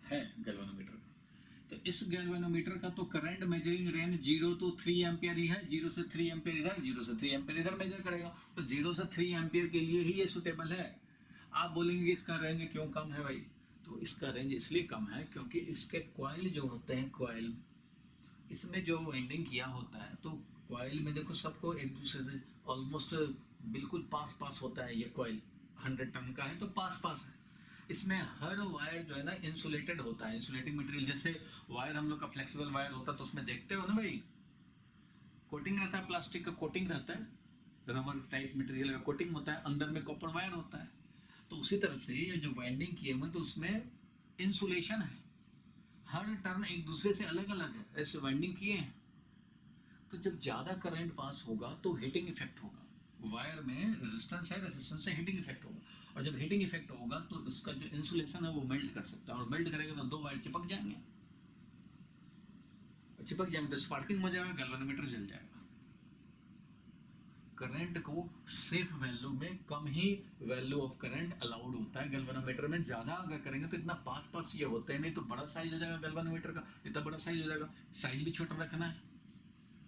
है गैल्वेनोमीटर का। तो इस गैल्वेनोमीटर का तो current measuring range 0 to 3 ampere ही है, 0 से 3 एम्पियर इधर, 0 से 3 एम्पियर इधर मेजर करेगा। तो 0 से 3 एम्पियर के लिए ही ये सुटेबल है। आप बोलेंगे इसका रेंज क्यों कम है भाई? तो इसका रेंज इसलिए कम है क्योंकि इसके कॉइल जो होते हैं, कॉइल, इसमें जो वाइंडिंग किया होता है, तो कॉइल में देखो सबको एक दूसरे से ऑलमोस्ट बिल्कुल पास होता है। ये कॉइल 100 टन का है तो पास है। इसमें हर वायर जो है ना इंसुलेटेड होता है, इंसुलेटिंग मटेरियल। जैसे वायर हम लोग का फ्लेक्सिबल वायर होता है तो उसमें देखते हो ना भाई, कोटिंग रहता है, प्लास्टिक का कोटिंग रहता है, रबर टाइप मटेरियल का कोटिंग होता है, अंदर में कॉपर वायर होता है। तो उसी तरह से ये जो वाइंडिंग किए हुए तो उसमें इंसुलेशन है, हर टर्न एक दूसरे से अलग अलग है, ऐसे वाइंडिंग किए हैं। तो जब ज्यादा करंट पास होगा तो हीटिंग इफेक्ट होगा। वायर में रेजिस्टेंस है, रेजिस्टेंस से हीटिंग इफेक्ट होगा, और जब हीटिंग इफेक्ट होगा तो उसका जो इंसुलेशन है वो मेल्ट कर सकता है, और मेल्ट करेगा तो 2 वायर चिपक जाएंगे, तो स्पार्किंग हो जाएगा, गैल्वेनोमीटर जल जाएगा। करंट को सेफ वैल्यू में कम ही वैल्यू ऑफ करंट अलाउड होता है गैल्वेनोमीटर में। ज्यादा अगर करेंगे तो इतना पास ये होते हैं, नहीं तो बड़ा साइज हो जाएगा गैल्वेनोमीटर का, इतना बड़ा साइज हो जाएगा। साइज भी छोटा रखना है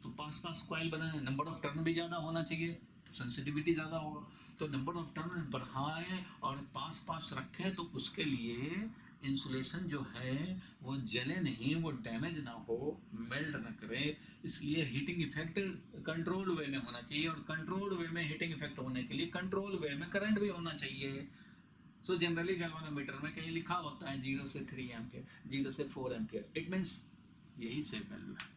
तो पास कॉइल बनाना है, नंबर ऑफ टर्न भी ज्यादा होना चाहिए तो सेंसिटिविटी ज्यादा होगा। तो नंबर ऑफ टर्न बढ़ाएं और पास रखें तो उसके लिए इंसुलेशन जो है वो जले नहीं, वो डैमेज ना हो, मेल्ट ना करे। इसलिए हीटिंग इफेक्ट कंट्रोल वे में होना चाहिए, और कंट्रोल वे में हीटिंग इफेक्ट होने के लिए कंट्रोल वे में करंट भी होना चाहिए। सो जनरली गैल्वेनोमीटर में कहीं लिखा होता है 0 से 3 एम्पियर, 0 से 4 एम्पियर, इट मींस यही सेफ वैल्यू है।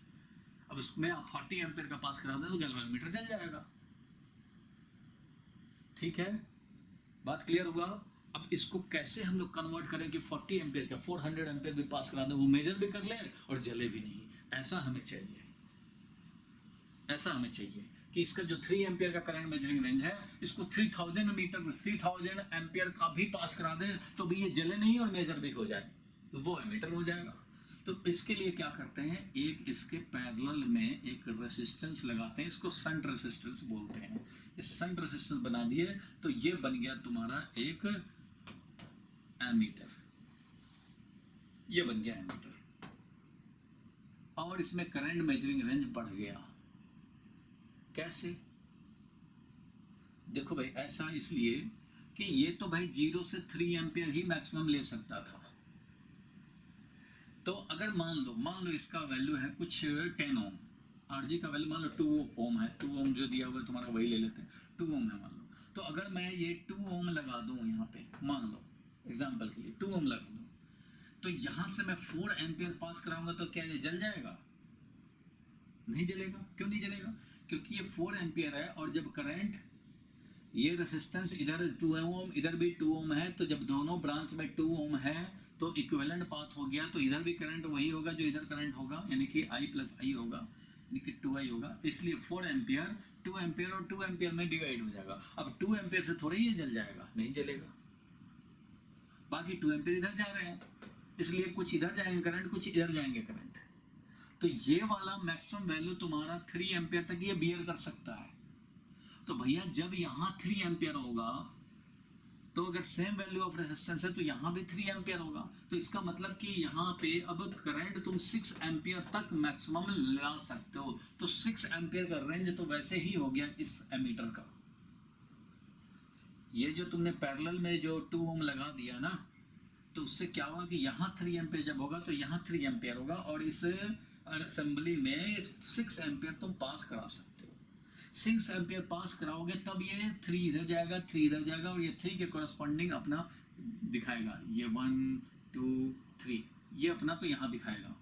अब उसमें आप 40 एम्पियर का पास करा दें तो गैल्वेनोमीटर जल जाएगा। ठीक है, बात क्लियर हुआ? अब इसको कैसे हम लोग कन्वर्ट करें कि 40 एम्पियर का 400 एम्पियर भी पास करा दें, वो मेजर भी कर ले और जले भी नहीं। ऐसा हमें चाहिए, ऐसा हमें चाहिए कि इसका जो 3 एम्पियर का करंट मेजरिंग रेंज है, इसको 3000 एम्पियर का भी पास करा दें तो भी ये जले नहीं और मेजर भी हो जाए, तो वो एमीटर हो जाएगा। तो इसके लिए क्या करते हैं, एक इसके पैरेलल में एक रेसिस्टेंस लगाते हैं, इसको शंट रेसिस्टेंस बोलते हैं। इस शंट रेसिस्टेंस बना दिए तो ये बन गया तुम्हारा एक एमीटर, ये बन गया एमीटर, और इसमें करंट मेजरिंग रेंज बढ़ गया। कैसे? देखो भाई, ऐसा इसलिए कि ये तो भाई 0 से 3 एम्पियर ही मैक्सिमम ले सकता था। तो अगर मान लो इसका वैल्यू है कुछ 10 ओम, आरजी का वैल्यू मान लो 2 ओम है, 2 ओम जो दिया हुआ है तुम्हारा वही ले लेते हैं, 2 ओम है मान लो। तो अगर मैं ये 2 ओम लगा दूं यहाँ पे, मान लो एग्जांपल के लिए 2 ओम लगा दूं, तो यहां से मैं 4 एम्पियर पास कराऊंगा तो क्या ये जल जाएगा? नहीं जलेगा। क्यों नहीं जलेगा? क्योंकि ये 4 एम्पियर है और जब करंट, ये रेसिस्टेंस इधर 2 ओम इधर भी 2 ओम है, तो जब दोनों ब्रांच में 2 ओम है तो इक्विवेलेंट पाथ हो गया, तो इधर भी करंट वही होगा जो इधर करंट होगा, यानी कि I प्लस आई होगा, यानी कि 2I होगा। इसलिए 4 एम्पियर 2 एम्पियर और 2 एम्पियर में डिवाइड हो जाएगा। अब 2 एम्पियर से थोड़ा ये जल जाएगा, नहीं जलेगा। बाकी 2 एम्पियर इधर जा रहे हैं, इसलिए कुछ इधर जाएंगे करंट, कुछ इधर जाएंगे करंट। तो ये वाला मैक्सिमम वैल्यू तुम्हारा 3 एम्पियर तक ये बियर कर सकता है। तो भैया जब यहाँ 3 एम्पियर होगा तो अगर सेम वैल्यू ऑफ रेजिस्टेंस है तो यहाँ भी 3 एम्पियर होगा। तो इसका मतलब कि यहाँ पे अब करंट तुम 6 एम्पियर तक मैक्सिमम ला सकते हो। तो 6 एम्पियर का रेंज तो वैसे ही हो गया इस एमीटर का। ये जो तुमने पैरेलल में जो 2 ओम लगा दिया ना, तो उससे क्या होगा कि यहाँ 3 एम्पियर जब होगा तो यहाँ 3 एम्पियर होगा, और इस असेंबली में 6 एम्पियर तुम पास करा सकते हो। 6 एम्पियर पास कराओगे तब ये 3 इधर जाएगा, 3 इधर जाएगा, और ये 3 के कोरस्पॉन्डिंग अपना दिखाएगा। ये 1 2 3 ये अपना तो यहाँ दिखाएगा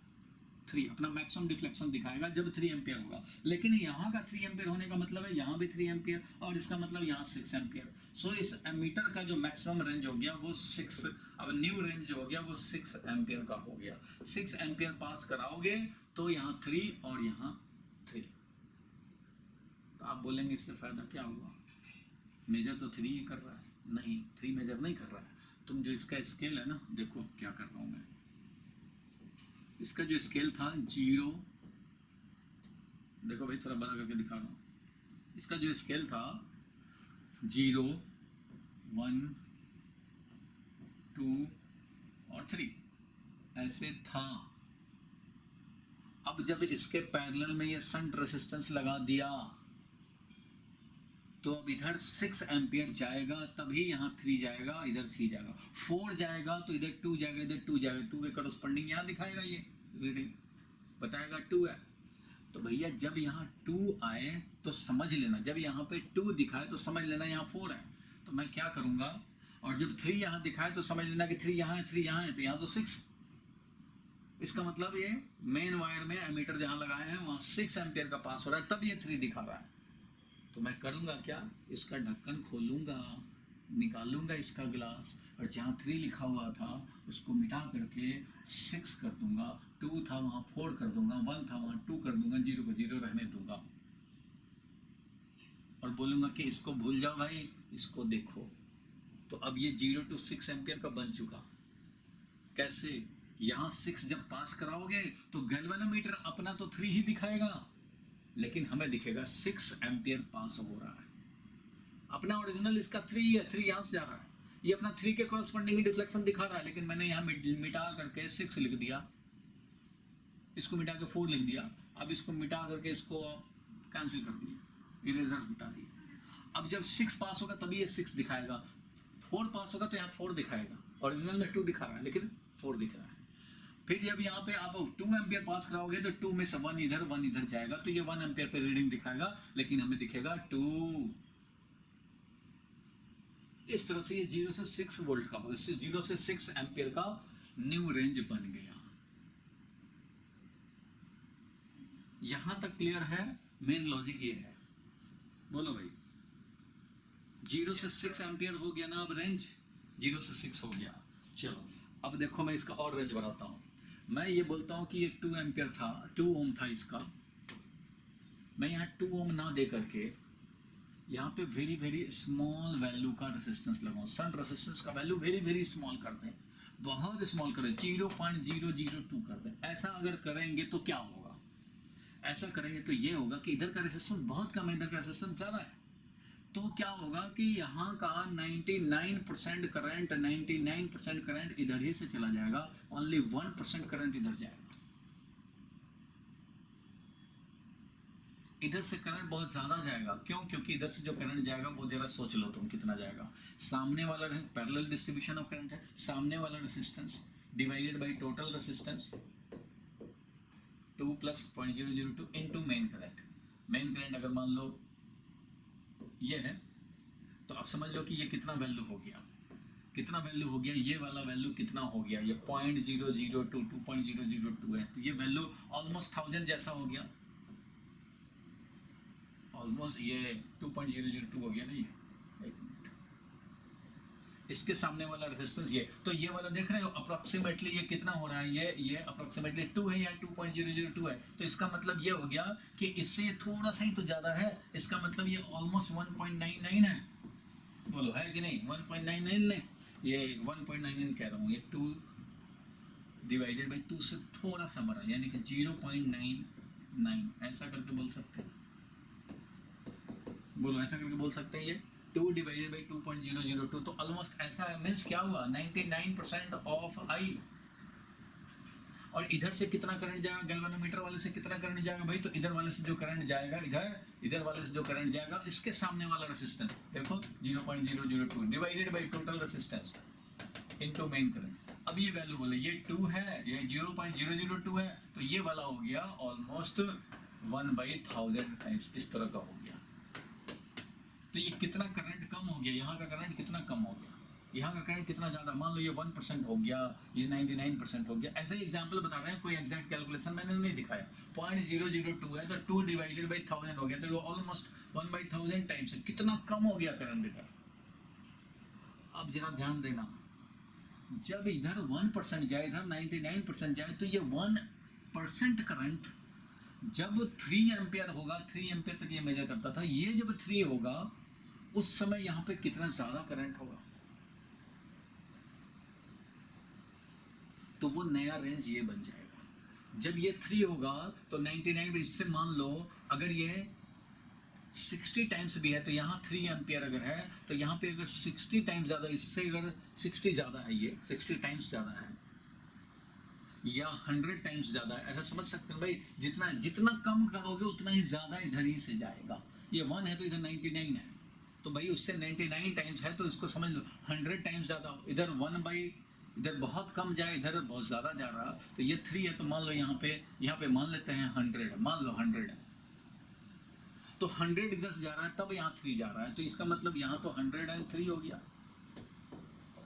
3, अपना मैक्सिमम डिफ्लेक्शन दिखाएगा जब 3 एम्पियर होगा। लेकिन यहाँ का 3 एम्पियर होने का मतलब है यहाँ भी 3 एम्पियर, और इसका मतलब यहाँ 6 एम्पियर। सो इस एमीटर का जो मैक्सिमम रेंज हो गया वो 6, अब न्यू रेंज जो हो गया वो 6 एम्पियर का हो गया। 6 एम्पियर पास कराओगे तो यहाँ 3 और यहाँ 3। तो आप बोलेंगे इससे फायदा क्या हुआ? मेजर तो 3 ही कर रहा है। नहीं, 3 मेजर नहीं कर रहा है। तुम जो इसका स्केल है ना, देखो क्या कर रहा हूं मैं। इसका जो स्केल था 0, देखो भाई थोड़ा बड़ा करके दिखा रहा हूं। इसका जो स्केल था 0 1 2 और 3 ऐसे था। अब जब इसके पैरेलल में ये शंट रेजिस्टेंस लगा दिया तो अब इधर 6 एम्पियर जाएगा, तभी यहाँ 3 जाएगा, इधर 3 जाएगा। 4 जाएगा तो इधर 2 जाएगा, इधर 2 जाएगा। 2 के करस्पॉन्डिंग यहाँ दिखाएगा, ये रीडिंग बताएगा 2 है। तो भैया जब यहाँ 2 आए तो समझ लेना, जब यहाँ पे 2 दिखाए तो समझ लेना यहाँ 4 है। तो मैं क्या करूँगा, और जब 3 यहाँ दिखाए तो समझ लेना कि 3 यहाँ है, 3 यहाँ है, तो यहाँ तो 6। इसका मतलब ये मेन वायर में एमीटर जहाँ लगाए हैं वहाँ 6 एम्पियर का पास हो रहा है, तब ये 3 दिखा रहा है। तो मैं करूँगा क्या, इसका ढक्कन खोलूँगा, निकालूंगा इसका ग्लास, और जहाँ 3 लिखा हुआ था उसको मिटा करके 6 कर दूंगा। 2 था वहाँ 4 कर दूंगा, 1 था वहाँ 2 कर दूंगा, 0 को 0 रहने दूंगा, और बोलूँगा कि इसको भूल जाओ भाई, इसको देखो। तो अब ये 0 to 6 एम्पियर का बन चुका। कैसे? यहाँ 6 जब पास कराओगे तो गैल्वेनोमीटर अपना तो 3 ही दिखाएगा, लेकिन हमें दिखेगा 6 एम्पियर पास हो रहा है। अपना ओरिजिनल इसका 3 है, 3 यहाँ से जा रहा है, ये अपना 3 के कॉरस्पॉन्डिंग डिफ्लेक्शन दिखा रहा है, लेकिन मैंने यहाँ मिटा करके 6 लिख दिया, इसको मिटा के 4 लिख दिया। अब इसको मिटा करके इसको कैंसिल कर दिया, इरेजर मिटा दिया। अब जब 6 पास होगा तभी ये 6 दिखाएगा, 4 पास होगा तो यहाँ 4 दिखाएगा। ओरिजिनल में 2 दिखा रहा है लेकिन 4 दिख रहा है। फिर जब यहाँ पे आप 2 एम्पियर पास कराओगे तो 2 में से 1 इधर जाएगा, तो ये 1 एम्पियर पे रीडिंग दिखाएगा, लेकिन हमें दिखेगा 2। इस तरह से ये 0 से 6 वोल्ट का, 0 से 6 एम्पियर का न्यू रेंज बन गया। यहां तक क्लियर है? मेन लॉजिक ये है। बोलो भाई, 0 से 6 एम्पियर हो गया ना अब रेंज, 0 से 6 हो गया। चलो अब देखो मैं इसका और रेंज बनाता हूं। मैं ये बोलता हूं कि ये 2 एम्पियर था, 2 ओम था इसका। मैं यहाँ 2 ओम ना दे करके यहाँ पे वेरी वेरी स्मॉल वैल्यू का रेसिस्टेंस लगाऊं। सन रेसिस्टेंस का वैल्यू वेरी वेरी स्मॉल कर दें, बहुत स्मॉल करें, 0.002 कर दें। ऐसा अगर करेंगे तो क्या होगा? ऐसा करेंगे तो ये होगा कि इधर का रेसिस्टेंस बहुत कम है, इधर का रेसिस्टेंस ज़्यादा है। तो क्या होगा कि यहाँ का 99% करंट 99% करंट इधर ही से चला जाएगा, ओनली 1% करंट इधर जाएगा। इधर से करंट बहुत ज्यादा जाएगा। क्यों? क्योंकि इधर से जो करंट जाएगा वो जरा सोच लो तुम कितना जाएगा। सामने वाला पैरेलल डिस्ट्रीब्यूशन ऑफ करंट है, सामने वाला resistance divided by total resistance 2 + 0.002 into main current. Main current अगर मान लो ये है तो आप समझ लो कि ये कितना वैल्यू हो गया। कितना वैल्यू हो गया, ये वाला वैल्यू कितना हो गया, ये 0.002 2.002 है, तो ये वैल्यू ऑलमोस्ट 1000 जैसा हो गया, ऑलमोस्ट ये 2.002 हो गया ना ये। एक मिनट, इसके सामने वाला रेजिस्टेंस ये, तो ये वाला देख रहे हो अप्रोक्सीमेटली ये कितना हो रहा है, ये अप्रोक्सीमेटली 2 है या 2.002 है, तो इसका मतलब ये हो गया कि इससे ये थोड़ा सा ही तो ज्यादा है, इसका मतलब ये ऑलमोस्ट 1.99 है, बोलो है कि नहीं, 1.99 नहीं, ये 1.99 कह रहा हूँ, ये 2 डिवाइडेड बाई 2 से थोड़ा सा बड़ा, यानी कि 0.99 ऐसा करके बोल सकते हैं, बोलो ऐसा करके बोल सकते हैं, ये 2 डिवाइडेड बाई 2.002, तो ऑलमोस्ट ऐसा मीन्स क्या हुआ 99% ऑफ आई। और इधर से कितना करंट जाएगा, गैल्वेनोमीटर वाले से कितना करंट जाएगा भाई, तो इधर वाले से जो करंट जाएगा, इधर वाले से जो करंट जाएगा, इसके सामने वाला रेजिस्टेंस देखो 0.002 divided by total resistance into main current. अब ये वैल्यू बोले ये 2 है, ये 0.002 है, तो ये वाला हो गया ऑलमोस्ट 1/1000 टाइम्स इस तरह का हो गया। तो ये कितना करंट कम हो गया, यहाँ का करंट कितना कम हो गया, यहाँ का करंट कितना ज्यादा, मान लो ये 1% हो गया, ये 99% हो गया, ऐसे ही एग्जांपल बता रहे हैं, कोई एग्जैक्ट कैलकुलेशन मैंने नहीं दिखाया। 0.002 है तो 2 डिवाइडेड बाई 1000 हो गया, तो ये ऑलमोस्ट 1/1000 टाइम्स है, कितना कम हो गया करंट इधर। अब जरा ध्यान देना, जब इधर 1% जाए, इधर 99% जाए, तो ये 1% करंट जब 3 एम्पियर होगा, 3 एम्पियर तक ये मेजर करता था, ये जब 3 होगा उस समय यहाँ पे कितना ज्यादा करंट होगा, तो वो नया रेंज ये बन जाएगा। जब ये 3 होगा तो 99, इससे मान लो अगर ये 60 टाइम्स भी है, तो यहाँ 3 एम्पियर अगर है, तो यहाँ पे अगर 60 टाइम्स ज्यादा, इससे अगर 60 ज्यादा है, ये 60 टाइम्स ज्यादा है या 100 टाइम्स ज्यादा है, ऐसा समझ सकते हैं भाई, जितना कम करोगे उतना ही ज्यादा इधर ही से जाएगा। ये 1 है तो इधर 99 है, तो भाई उससे 99 टाइम्स है, तो इसको समझ लो 100 टाइम्स ज्यादा, इधर 1 इधर बहुत कम जाए, इधर बहुत ज्यादा जा रहा, तो ये 3 है, तो मान लो यहाँ पे मान लेते हैं 100, मान लो 100 है, तो 100 इधर से जा रहा है, तब यहाँ 3 जा रहा है, तो इसका मतलब यहाँ तो 103 हो गया,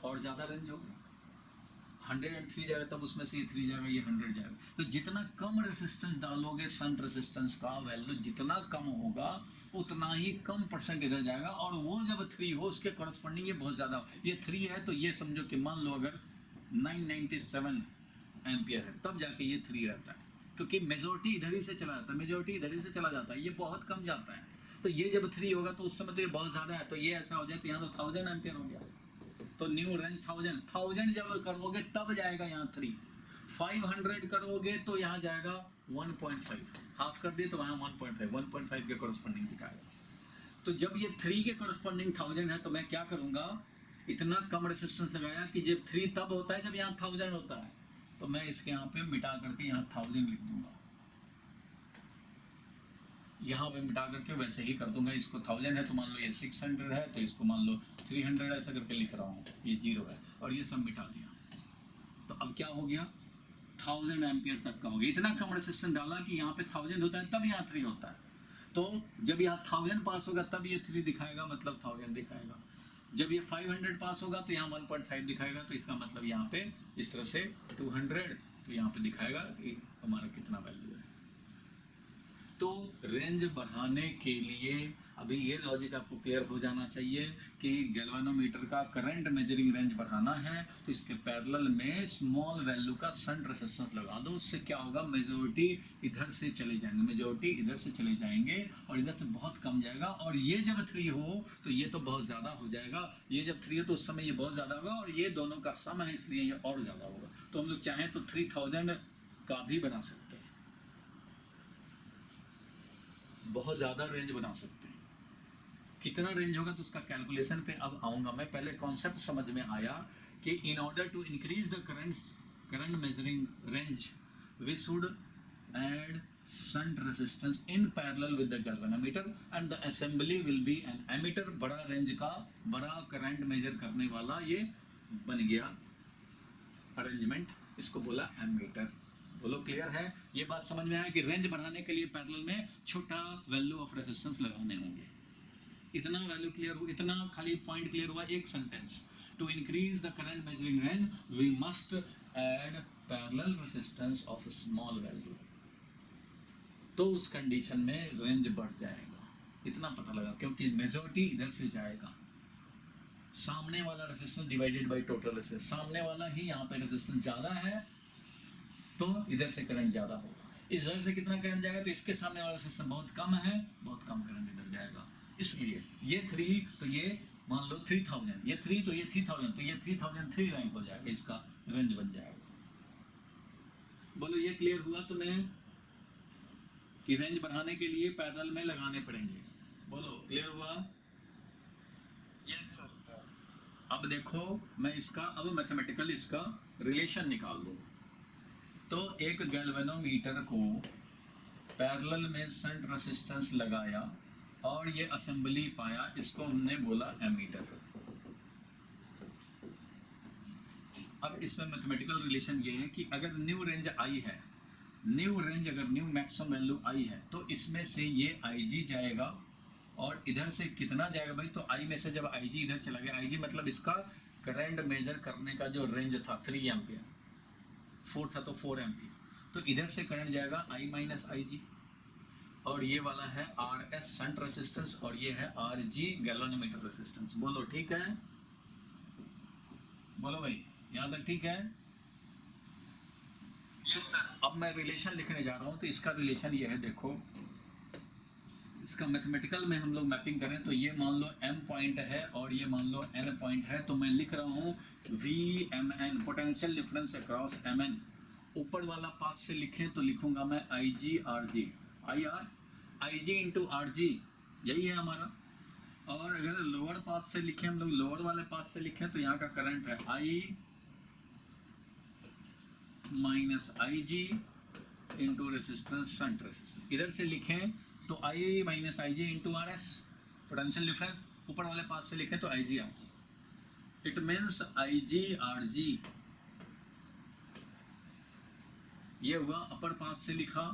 और ज्यादा रेंज हो गया, 103 जाएगा, तब उसमें से ये 3 जाएगा, ये 100 जाएगा। तो जितना कम रेजिस्टेंस डालोगे, सन रेजिस्टेंस का वैल्यू जितना कम होगा उतना ही कम परसेंट इधर जाएगा, और वो जब 3 हो उसके कॉरस्पॉन्डिंग ये बहुत ज्यादा, ये 3 है तो ये समझो कि मान लो अगर 997 एम्पियर है, तब जाके ये 3 रहता है, क्योंकि मेजोरिटी इधर ही से चला जाता है, मेजोरिटी इधर ही से चला जाता है, ये बहुत कम जाता है, तो ये जब 3 होगा तो उस समय तो ये बहुत ज्यादा है, तो ये ऐसा हो जाए, तो यहाँ तो 1000 एम्पियर हो गया, तो न्यू रेंज 1000 जब करोगे तब जाएगा यहाँ 3, 500 करोगे तो यहाँ जाएगा 1.5, हाफ कर दिए तो वहाँ 1.5 के कॉरस्पॉन्डिंग दिखाएगा। तो जब ये 3 के कॉरस्पॉन्डिंग 1000 है, तो मैं क्या करूंगा, इतना कम रेजिस्टेंस लगाया कि जब 3 तब होता है जब यहाँ 1000 होता है, तो मैं इसके यहाँ पे मिटा करके यहाँ 1000 लिख दूंगा, यहाँ पे मिटा करके वैसे ही कर दूंगा, इसको 1000 है तो मान लो ये 600 है, तो इसको मान लो 300 ऐसा करके लिख रहा हूँ, ये 0 है, और ये सब मिटा दिया, तो अब क्या हो गया 1000 एम्पियर तक का हो गया। इतना कम रेजिस्टेंस डाला कि यहाँ पे 1000 होता है तब यहाँ 3 होता है, तो जब यहाँ 1000 पास होगा तब ये 3 दिखाएगा, मतलब 1000 दिखाएगा, जब ये 500 पास होगा तो यहाँ 1.5 दिखाएगा, तो इसका मतलब यहाँ पे इस तरह से 200, तो यहाँ पे दिखाएगा कि हमारा कितना वैल्यू है। तो रेंज बढ़ाने के लिए अभी ये लॉजिक आपको क्लियर हो जाना चाहिए कि गैल्वेनोमीटर का करंट मेजरिंग रेंज बढ़ाना है, तो इसके पैरेलल में स्मॉल वैल्यू का शंट रेजिस्टेंस लगा दो, उससे क्या होगा मेजॉरिटी इधर से चले जाएंगे, मेजॉरिटी इधर से चले जाएंगे और इधर से बहुत कम जाएगा, और ये जब 3 हो तो ये तो बहुत ज़्यादा हो जाएगा, ये जब 3 हो तो उस समय ये बहुत ज़्यादा होगा, और ये दोनों का सम है इसलिए ये और ज़्यादा होगा। तो हम लोग चाहें तो 3000 का भी बना सकते हैं, बहुत ज़्यादा रेंज बना सकते हैं। कितना रेंज होगा तो उसका कैलकुलेशन पे अब आऊंगा मैं, पहले कॉन्सेप्ट समझ में आया कि in order to increase the current measuring range we should add shunt resistance in parallel with the galvanometer and the assembly will be an ammeter. बड़ा रेंज का बड़ा करंट मेजर करने वाला ये बन गया अरेंजमेंट, इसको बोला एमीटर। बोलो क्लियर है, ये बात समझ में आया कि रेंज बढ़ाने के लिए पैरेलल में छोटा वैल्यू ऑफ रेजिस्टेंस लगाने होंगे। इतना वैल्यू क्लियर हो, इतना खाली पॉइंट क्लियर हुआ एक sentence. to increase the current measuring range we must add parallel resistance of a small value. तो उस कंडीशन में रेंज बढ़ जाएगा, इतना पता लगा, क्योंकि मेजॉरिटी इधर से जाएगा, सामने वाला resistance divided by total resistance, सामने वाला ही यहाँ पे रेजिस्टेंस ज्यादा है तो इधर से करंट ज्यादा होगा, इधर से कितना करंट जाएगा तो इसके सामने वाला रेजिस्टेंस बहुत कम है, बहुत कम करंट इधर जाएगा। इसलिए ये 3 तो ये मान लो 3000, ये 3 तो ये 3000, तो ये 3003 रैंक हो जाएगा, इसका रेंज बन जाएगा। बोलो ये क्लियर हुआ तुम्हें कि रेंज बढ़ाने के लिए पैरेलल में लगाने पड़ेंगे? बोलो क्लियर हुआ? Yes sir. अब देखो मैं इसका अब मैथमेटिकल इसका रिलेशन निकाल दूं, तो एक गैल्वेनोमीटर को पैरेलल में शंट रेजिस्टेंस लगाया और ये असेंबली पाया, इसको हमने बोला एमीटर। अब इसमें मैथमेटिकल रिलेशन ये है कि अगर न्यू रेंज आई है, न्यू रेंज अगर न्यू मैक्सिमम वैल्यू आई है तो इसमें से ये IG जाएगा और इधर से कितना जाएगा भाई, तो I में से जब IG इधर चला गया, IG मतलब इसका करंट मेजर करने का जो रेंज था 3 एम्पियर, 4 था तो 4 एम्पियर, तो इधर से करंट जाएगा I माइनस IG, और ये वाला है RS शंट रेजिस्टेंस और ये है RG गैल्वेनोमीटर रेजिस्टेंस। बोलो ठीक है? बोलो भाई यहाँ तक ठीक है? Yes sir. अब मैं रिलेशन लिखने जा रहा हूँ, तो इसका रिलेशन ये है, देखो इसका मैथमेटिकल में हम लोग मैपिंग करें तो ये मान लो M पॉइंट है और ये मान लो N पॉइंट है, तो मैं लिख रहा हूँ VMN potential difference across MN। ऊपर वाला पाथ से लिखें तो लिखूंगा मैं IG इंटू RG, यही है हमारा। और अगर लोअर पाथ से लिखें, हम लोग लोअर वाले पाथ से लिखें तो यहाँ का करंट है I minus IG into resistance shunt resistance. इधर से लिखें तो I minus IG into RS potential difference, ऊपर वाले पाथ से लिखें तो IG RG। It means IG RG, ये हुआ अपर पाथ से लिखा,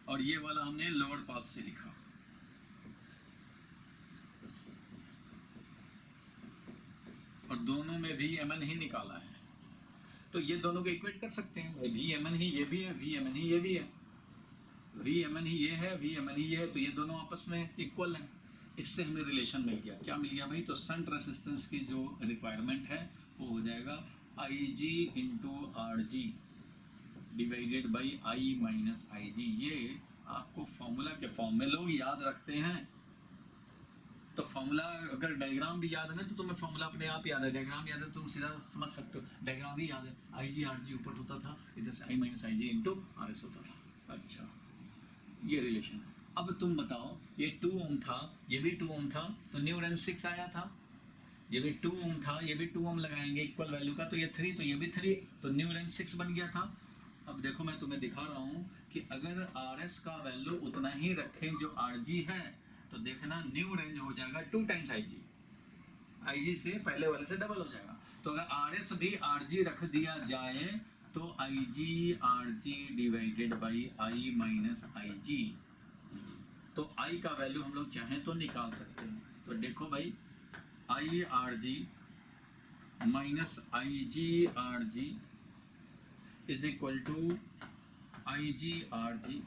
और ये वाला हमने लोअर पाथ से लिखा। और दोनों में VMN ही निकाला है, तो ये दोनों को इक्वेट कर सकते हैं, VMN ही ये भी है, VMN ही ये भी है, VMN ही ये है, VMN ही ये है, तो ये दोनों आपस में इक्वल हैं। इससे हमें रिलेशन मिल गया, क्या मिल गया भाई, तो शंट रेजिस्टेंस की जो रिक्वायरमेंट है वो हो जाएगा IG into RG divided by I minus IG। ये आपको फॉर्मूला के फॉर्म में लोग याद रखते हैं, तो फॉर्मूला अगर डायग्राम भी याद है ना तो तुम्हें फॉर्मूला अपने आप याद है, डायग्राम याद है तुम सीधा समझ सकते हो, डायग्राम भी याद है। IG RG ऊपर होता था, इधर से I minus IG into RS होता था। अच्छा ये रिलेशन है। अब तुम बताओ, ये 2 ओम था, ये भी 2 ओम था, तो न्यू रेंज 6 आया था, ये भी 2 ओम था, ये भी 2 ओम लगाएंगे इक्वल वैल्यू का, तो ये 3 तो ये भी 3, तो न्यू रेंज 6 बन गया था। अब देखो मैं तुम्हें दिखा रहा हूँ कि अगर RS का वैल्यू उतना ही रखें जो RG है, तो देखना न्यू रेंज हो जाएगा 2 टाइम्स IG से पहले वाले से डबल हो जाएगा। तो अगर RS भी RG रख दिया जाए तो IG RG divided by I minus IG, तो I का वैल्यू हम लोग चाहें तो निकाल सकते हैं। तो देखो भाई I RG minus IG RG is equal to IG RG,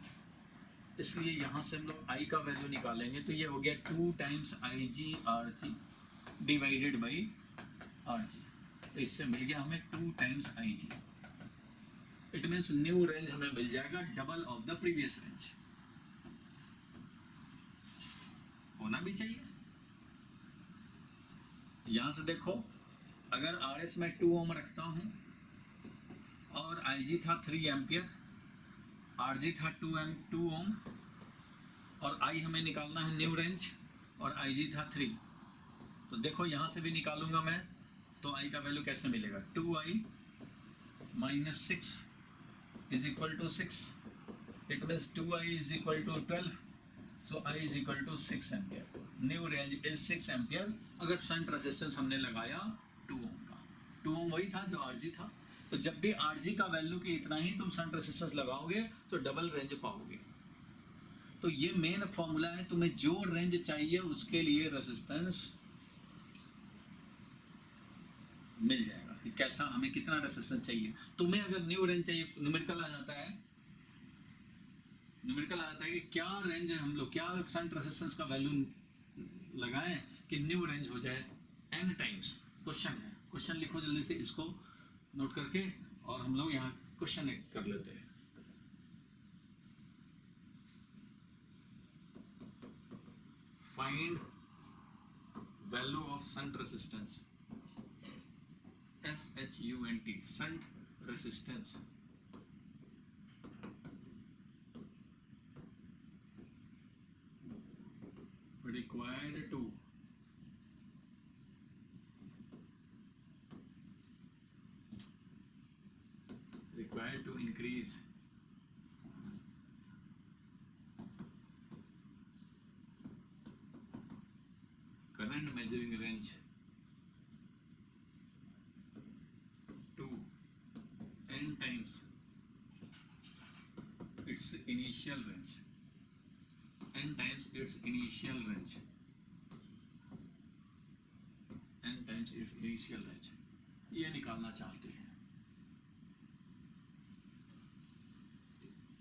इसलिए यहाँ से हम लोग I का वैल्यू निकालेंगे तो ये हो गया 2 times IG RG divided by RG, तो इससे मिल गया हमें 2 times IG। It means new range हमें मिल जाएगा double of the previous range, होना भी चाहिए। यहां से देखो अगर RS में 2 ओम रखता हूं और IG था 3 एम्पियर, RG था 2 ओम और I हमें निकालना है न्यू रेंज और IG था 3, तो देखो यहां से भी निकालूंगा मैं, तो I का वैल्यू कैसे मिलेगा, 2I minus 6 is equal to 6, it means 2I is equal to 12, so I is equal to 6 ampere. New range is 6 ampere अगर शंट रेजिस्टेंस हमने लगाया 2 ओम का, 2 ओम वही था जो RG था, तो जब भी RG का वैल्यू की इतना ही तुम शंट रेजिस्टेंस लगाओगे तो डबल रेंज पाओगे। तो ये मेन फॉर्मूला है, तुम्हें जो रेंज चाहिए उसके लिए रेजिस्टेंस मिल जाएगा कि कैसा हमें कितना रेजिस्टेंस चाहिए। तुम्हें अगर न्यू रेंज चाहिए, न्यूमेरिकल आ जाता है, न्यूमेरिकल आ जाता है कि क्या रेंज है, हम लोग क्या शंट रेजिस्टेंस का वैल्यू लगाएं कि न्यू रेंज हो जाए n टाइम्स। क्वेश्चन है, क्वेश्चन लिखो जल्दी से इसको नोट करके, और हम लोग यहाँ क्वेश्चन कर लेते हैं। Find value of shunt resistance, SHUNT, shunt resistance. Required to increase current measuring range to n times its initial range, n times its initial range, n times its initial range, ये निकालना चाहते हैं।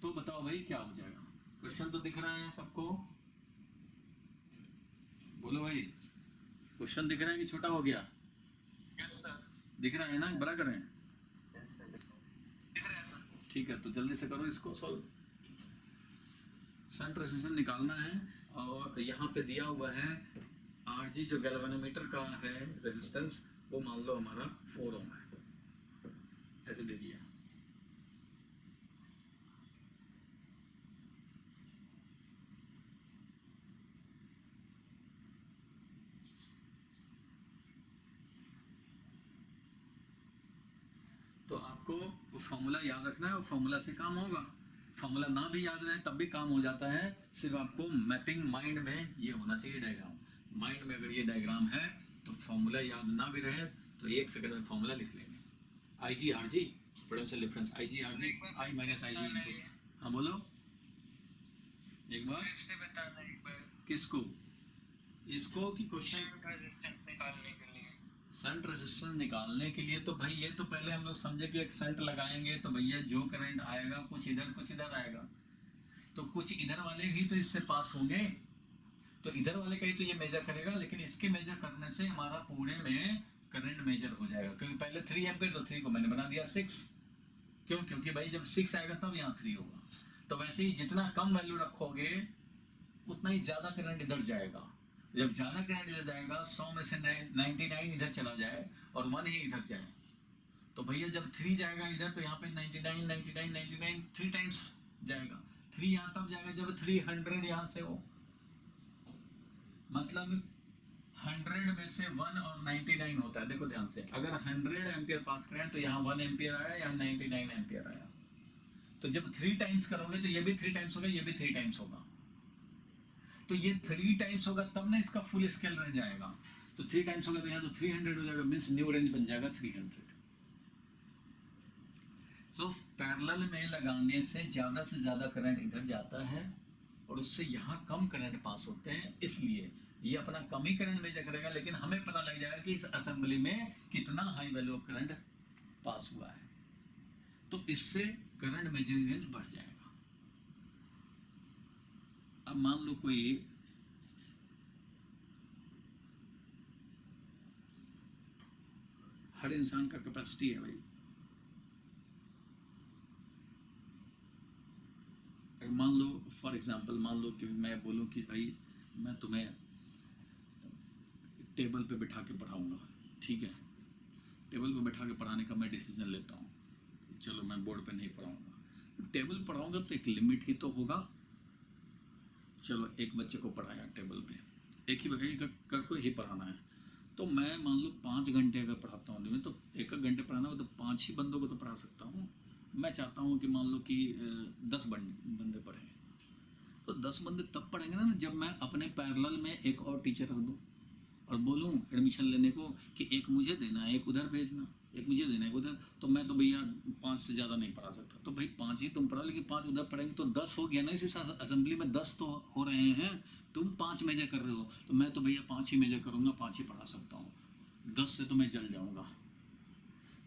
तो बताओ भाई क्या हो जाएगा। क्वेश्चन तो दिख रहा है सबको, बोलो भाई, क्वेश्चन दिख रहा है कि छोटा हो गया? Yes sir. दिख रहा है ना, बड़ा करें? यस सर, दिख रहा है सर। ठीक है, तो जल्दी से करो इसको सॉल्व। शंट रेजिस्टेंस निकालना है, और यहाँ पे दिया हुआ है RG जो गैल्वेनोमीटर का है रेजिस्टेंस, वो मान लो हमारा 4 ओम है, ऐसे दे दिया। तो आपको वो फॉर्मूला याद रखना है, और फॉर्मूला से काम होगा। फॉर्मूला ना भी याद रहे तब भी काम हो जाता है, सिर्फ आपको मैपिंग माइंड में ये होना चाहिए डायग्राम। माइंड में अगर ये डायग्राम है तो फॉर्मूला याद ना भी रहे तो 1 सेकंड में फॉर्मूला लिख लेंगे। IG/RG potential difference, IG/RG I minus IG into, हाँ बोलो एक बार। फिर से बताना एक बार। किसको? इसको कि क्वेश्चन? शंट रेजिस्टेंस निकालने के लिए। शंट रेजिस्टेंस निकालने के लिए तो भाई ये तो पहले हम लोग समझे कि एक शंट लगाएंगे तो भैया जो करंट आएगा कुछ इधर आएगा, तो कुछ इधर वाले ही तो इससे पास होंगे, तो इधर वाले का ही तो ये मेजर करेगा, लेकिन इसके मेजर करने से हमारा पूरे में करंट मेजर हो जाएगा। क्योंकि पहले 3 एम्पीयर, तो 3 को मैंने बना दिया 6, क्यों? क्योंकि भाई जब 6 आएगा तब यहाँ 3 होगा। तो वैसे ही जितना कम वैल्यू रखोगे उतना ही ज्यादा करंट इधर जाएगा। जब ज्यादा करंट इधर जाएगा, 100 में से 99 इधर चला जाए और 1 ही इधर जाए, तो भैया जब 3 जाएगा इधर तो यहाँ पे 99 3 टाइम्स जाएगा। 3 यहाँ तब जाएगा जब 300 यहाँ से हो, मतलब 100 में से 1 और 99 होता है। देखो ध्यान से, अगर 100 एम्पियर पास करें तो यहाँ 1 एम्पियर आया, यहाँ 99 एम्पियर आया। तो जब 3 टाइम्स करोगे तो ये भी 3 टाइम्स होगा, ये भी 3 टाइम्स होगा। तो ये 3 टाइम्स होगा तब ना इसका फुल स्केल रेंज आएगा। तो 3 टाइम्स होगा तो यहाँ तो 300 हो जाएगा, मीन्स न्यू रेंज बन जाएगा 300। सो पैरेलल में लगाने से ज्यादा करंट इधर जाता है और उससे यहाँ कम करंट पास होते हैं, इसलिए ये अपना कम ही करंट मेजर करेगा, लेकिन हमें पता लग जाएगा कि इस असेंबली में कितना high value of current pass हुआ है। तो इससे करंट मेजरिंग रेंज बढ़ जाएगा। अब मान लो कोई हर इंसान का कैपेसिटी है भाई, मान लो फॉर एग्जांपल, मान लो कि मैं बोलूं कि भाई मैं तुम्हें टेबल पे बिठा के पढ़ाऊंगा, ठीक है? टेबल पे बिठा के पढ़ाने का मैं डिसीजन लेता हूँ, चलो मैं बोर्ड पे नहीं पढ़ाऊंगा। टेबल पढ़ाऊंगा तो एक लिमिट ही तो होगा। चलो एक बच्चे को पढ़ाया टेबल पे, एक ही कर को ही पढ़ाना है, तो मैं मान लो 5 घंटे अगर पढ़ाता हूँ दिन में, तो 1 घंटे पढ़ाना हो तो 5 ही बंदों को तो पढ़ा सकता हूँ। मैं चाहता हूँ कि मान लो कि 10 बंदे पढ़ें, तो 10 बंदे तब पढ़ेंगे ना जब मैं अपने पैरेलल में एक और टीचर रख दूँ। और बोलूँ एडमिशन लेने को कि एक मुझे देना है एक उधर भेजना, एक मुझे देना है एक उधर, तो मैं तो भैया 5 से ज़्यादा नहीं पढ़ा सकता। तो भाई 5 ही तुम पढ़ो, लेकिन 5 उधर पढ़ेंगे तो 10 हो गया ना। इस असेंबली में 10 तो हो रहे हैं, तुम 5 मेजर कर रहे हो, तो मैं तो भैया 5 ही मेजर करूँगा, 5 ही पढ़ा सकता हूँ। 10 से तो मैं जल जाऊँगा।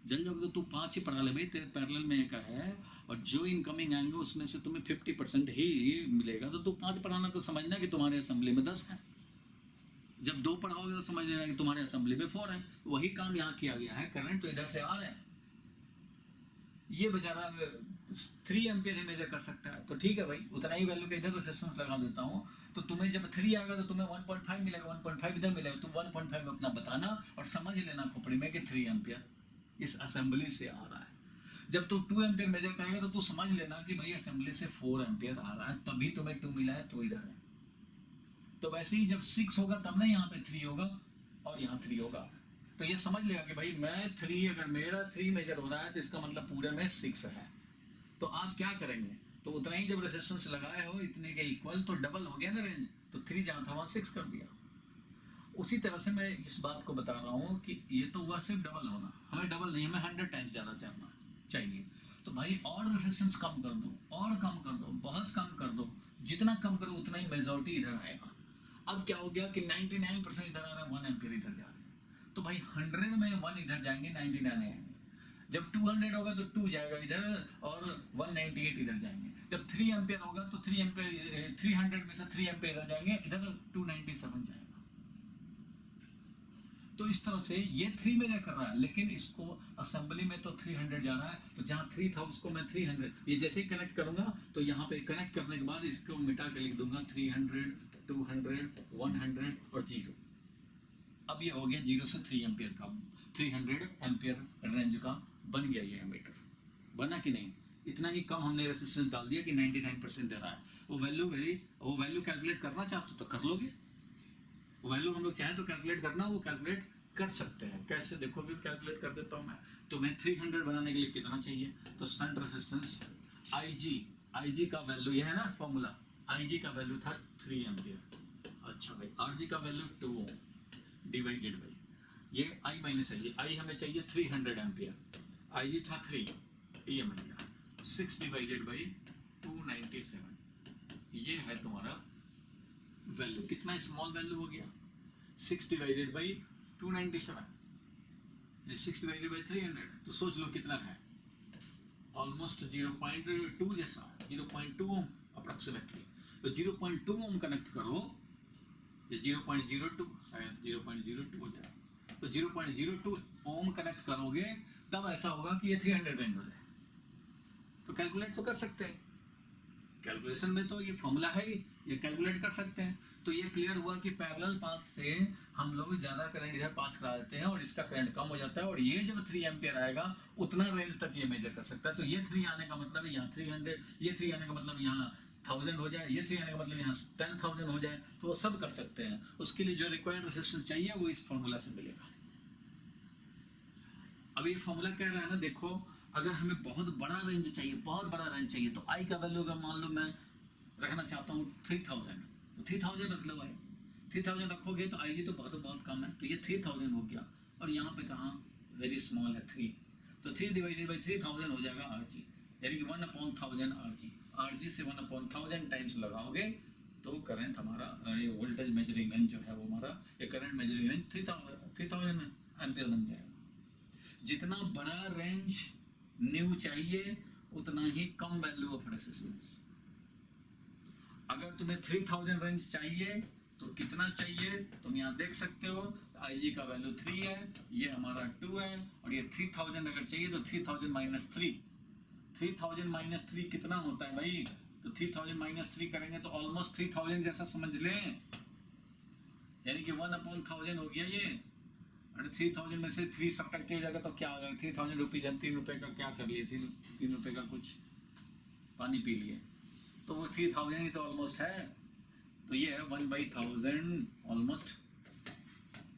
जल जाओगे तो तू 5 ही पढ़ा ले भाई, तेरे पैरेलल में एक है, और जो इनकमिंग आएंगे उसमें से तुम्हें 50% ही मिलेगा, तो तू 5 पढ़ाना। तो समझना कि तुम्हारे असेंबली में 10 है। जब 2 पढ़ाओगे तो समझ लेना कि तुम्हारे असेंबली में 4 है। वही काम यहाँ किया गया है। करंट तो इधर से आ रहा है, ये बेचारा 3 एम्पियर ही मेजर कर सकता है, तो ठीक है भाई, उतना ही वैल्यू का इधर रेजिस्टेंस लगा देता हूँ। तो तुम्हें जब 3 आएगा तो तुम्हें 1.5 मिलेगा, 1.5 इधर मिलेगा, तुम 1.5 अपना बताना और समझ लेना खोपड़ी में कि 3 एम्पियर इस असेंबली से आ रहा है। जब तू 2 एम्पियर मेजर करेगा तो तू समझ लेना कि भाई असेंबली से 4 एम्पियर आ रहा है, तभी तुम्हें 2 मिला है, तो इधर है। तो वैसे ही जब 6 होगा तब ना यहाँ पे 3 होगा और यहाँ 3 होगा, तो ये समझ लेगा कि भाई मैं 3, अगर मेरा 3 मेजर हो रहा है तो इसका मतलब पूरे में 6 है। तो आप क्या करेंगे, तो उतना ही जब रेजिस्टेंस लगाए हो इतने के इक्वल, तो डबल हो गया ना रेंज, तो 3 जहाँ था वहाँ 6 कर दिया। उसी तरह से मैं इस बात को बता रहा हूँ कि ये तो हुआ सिर्फ डबल होना, हमें डबल नहीं, हमें 100 टाइम्स ज़्यादा करना चाहिए। तो भाई और रेजिस्टेंस कम कर दो, और कम कर दो, बहुत कम कर दो, जितना कम करो उतना ही मेजॉरिटी इधर आएगा। अब क्या हो गया कि 99% इधर आ रहा है, 1 एम्पियर इधर जा रहा है, तो भाई 100 में 1 इधर जाएंगे, 99 आएंगे। जब 200 होगा तो 2 जाएगा इधर और 198 इधर जाएंगे। जब 3 एम्पियर होगा तो 3 एम्पियर 300 में से 3 एम्पियर इधर जाएंगे, इधर 297 जाएगा। तो इस तरह से ये 3 मेजर कर रहा है, लेकिन इसको असेंबली में तो 300 जा रहा है, तो जहाँ 3 था उसको मैं 300, ये जैसे ही कनेक्ट करूंगा तो यहाँ पे कनेक्ट करने के बाद इसको मिटा के लिख दूंगा 300, 200, 100 और 0। अब ये हो गया 0 से 3 एम्पियर का, 300 एम्पियर रेंज का बन गया ये एमीटर। बना कि नहीं? इतना ही कम हमने रेजिस्टेंस डाल दिया कि 99% दे रहा है। वो वैल्यू कैलकुलेट करना चाहते तो कर लोगे, वो वैल्यू हम लोग चाहें तो कैलकुलेट करना, वो कैलकुलेट कर सकते हैं। कैसे, देखो भी कैलकुलेट कर देता हूँ मैं। तुम्हें 300 बनाने के लिए कितना चाहिए, तो शंट रेजिस्टेंस IG का वैल्यू ये है ना फॉर्मूला, IG का वैल्यू था 3 एम्पियर। अच्छा भाई, RG का वैल्यू 2 ओम डिवाइडेड बाई ये I माइनस है, I हमें चाहिए 300 एम्पियर, IG था 3, ये मिल गया 6 डिवाइडेड बाई 297। ये है तुम्हारा वैल्यू। कितना स्मॉल वैल्यू हो गया, 6 डिवाइडेड बाई 297, 6 डिवाइडेड बाई 300, तो सोच लो कितना है, ऑलमोस्ट 0.2 जैसा, 0.2 ओम अप्रोक्सीमेटली। तो 0.2 ओम कनेक्ट करो, ये 0.02 शायद 0.02 हो जाए, तो 0.02 ओम कनेक्ट करोगे तब ऐसा होगा कि ये 300 रेंज हो जाए। तो कैलकुलेट तो कर सकते हैं, कैलकुलेशन में तो ये फॉर्मूला है ही, ये कैलकुलेट कर सकते हैं। तो ये क्लियर हुआ कि पैरेलल पाथ से हम लोग ज़्यादा करंट इधर पास करा देते हैं और इसका करंट कम हो जाता है, और ये जब 3 एम्पियर आएगा उतना रेंज तक ये मेजर कर सकता है। तो ये 3 आने का मतलब है यहाँ 300, ये 3 आने का मतलब यहाँ 1000 हो जाए, ये 3 आने का मतलब यहाँ 10,000 हो जाए, तो वो सब कर सकते हैं। उसके लिए जो रिक्वायर्ड रेजिस्टेंस चाहिए वो इस फॉर्मूला से मिलेगा। अब ये फॉर्मूला कह रहा है ना, देखो अगर हमें बहुत बड़ा रेंज चाहिए, बहुत बड़ा रेंज चाहिए, तो आई का वैल्यू अगर मान लो मैं रखना चाहता हूँ 3000, तो 3000 रख लो भाई। 3000 रखोगे तो आई तो बहुत कम है, तो ये 3000 हो गया, और यहाँ पे कहाँ वेरी स्मॉल है 3, तो 3 डिवाइडेड बाई 3000 हो जाएगा RG, यानी कि 1/1000 RG। RG से 1/1000 टाइम्स लगाओगे तो करंट हमारा वोल्टेज मेजरिंग रेंज जो है वो हमारा ये करंट मेजरिंग रेंज 3000 एम्पियर बन जाएगा। जितना बड़ा रेंज न्यू चाहिए उतना ही कम वैल्यू ऑफ रेजिस्टेंस। अगर तुम्हें 3000 रेंज चाहिए तो कितना चाहिए तुम यहाँ देख सकते हो, IG का वैल्यू 3 है, ये हमारा 2 है, और ये 3000 अगर चाहिए तो 3000 माइनस 3, 3000 माइनस 3 कितना होता है भाई, तो 3000 माइनस 3 करेंगे तो ऑलमोस्ट 3000 जैसा समझ लें, यानी कि 1/1000 हो गया ये। अरे 3000 में से 3 सब्ट्रैक्ट हो जाएगा तो क्या हो जाएगा, 3000 रुपीज, 3 रुपए का क्या कर लिए, 3 रुपए का कुछ पानी पी लिए, तो वो 3000 ही तो ऑलमोस्ट है। तो ये है 1/1000 ऑलमोस्ट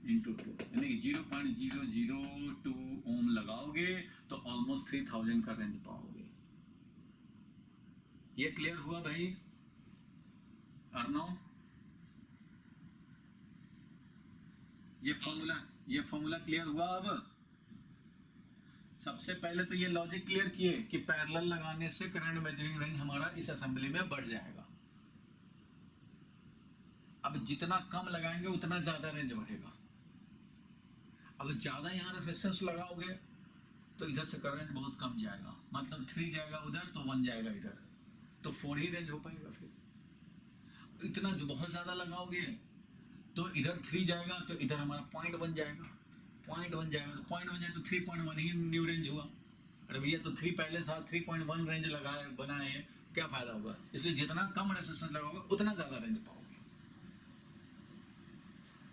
इंटू 2, यानी कि 0.002 ओम लगाओगे तो ऑलमोस्ट 3000 का रेंज पाओगे। ये क्लियर हुआ भाई अर्नो? ये फॉर्मूला क्लियर हुआ। अब सबसे पहले तो ये लॉजिक क्लियर किए कि पैरेलल लगाने से करंट मेजरिंग रेंज हमारा इस असेंबली में बढ़ जाएगा। अब जितना कम लगाएंगे उतना ज्यादा रेंज बढ़ेगा। अब ज्यादा यहाँ रेजिस्टेंस लगाओगे तो इधर से करंट बहुत कम जाएगा, मतलब 3 जाएगा उधर तो 1 जाएगा इधर, तो 4 ही रेंज हो पाएगा। फिर इतना जो बहुत ज्यादा लगाओगे तो इधर 3 जाएगा तो इधर हमारा 0.1 जाएगा, 0.1 जाएगा तो 0.1 जाए तो 3.1 ही न्यू रेंज हुआ। अरे भैया तो 3 पहले साथ 3.1 रेंज लगाए बनाए हैं, क्या फायदा होगा। इसलिए जितना कम रेजिस्टेंस लगाओगे उतना ज्यादा रेंज पाओगे।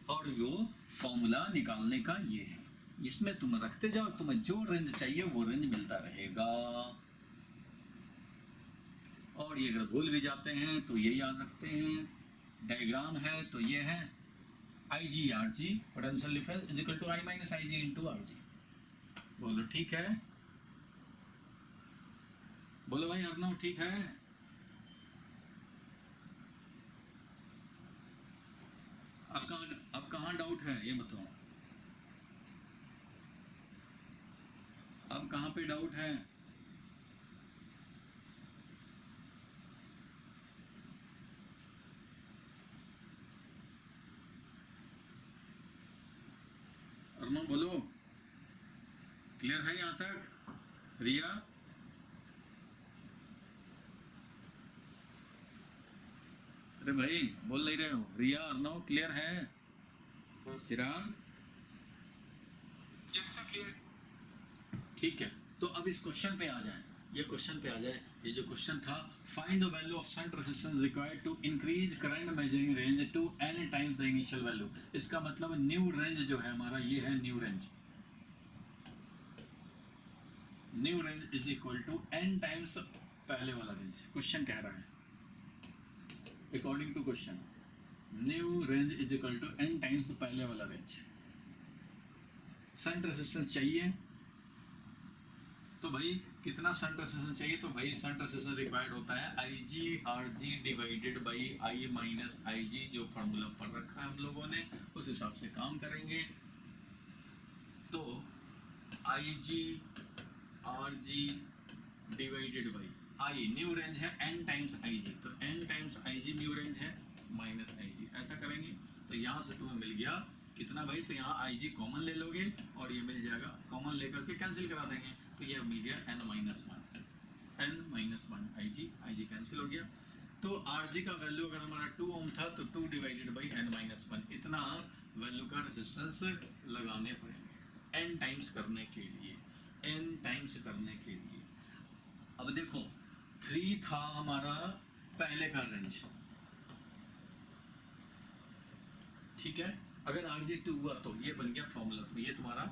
और वो फॉर्मूला निकालने का ये है, इसमें तुम रखते जाओ, तुम्हें जो रेंज चाहिए वो रेंज मिलता रहेगा। और ये अगर भूल भी जाते हैं तो ये याद रखते हैं, डायग्राम है तो ये है IG/RG potential difference is equal to I - IG into RG। बोलो ठीक है, बोलो भाई अर्नव ठीक है। अब कहाँ डाउट है ये बताओ, अब कहाँ पे डाउट है। अर्नव बोलो, क्लियर है यहाँ तक। रिया, अरे भाई बोल नहीं रहे हो। रिया अर्नव क्लियर है। चिराग यस सर क्लियर। ठीक है, तो अब इस क्वेश्चन पे आ जाए। ये क्वेश्चन पे आ जाए। ये जो क्वेश्चन था, find the value of shunt resistance required to increase current measuring range to n times the initial value. इसका मतलब न्यू रेंज जो है हमारा ये है new range. New range is equal to n times पहले वाला रेंज। क्वेश्चन कह रहा है according to question, new range is equal to n times पहले वाला रेंज। शंट रेजिस्टेंस चाहिए तो भाई कितना शंट रेजिस्टेंस चाहिए, तो भाई शंट रेजिस्टेंस रिक्वायर्ड होता है IG/RG divided by I - IG, जो फार्मूला पढ़ रखा है हम लोगों ने उस हिसाब से काम करेंगे। तो IG/RG divided by I new range है n टाइम्स IG, तो n times IG new range है माइनस IG, ऐसा करेंगे तो यहाँ से तुम्हें मिल गया कितना भाई, तो यहाँ IG कॉमन ले लोगे और ये मिल जाएगा, कॉमन लेकर के कैंसिल करा देंगे तो ये मिल गया n - 1 IG कैंसिल हो गया। तो RG का वैल्यू अगर हमारा 2 ओम था तो 2 डिवाइडेड बाई n - 1, इतना वैल्यू का रेजिस्टेंस लगाने पड़ेंगे n टाइम्स करने के लिए, n टाइम्स करने के लिए। अब देखो 3 था हमारा पहले का रेंज, ठीक है। अगर RG 2 हुआ तो ये बन गया फॉर्मूला, तो ये तुम्हारा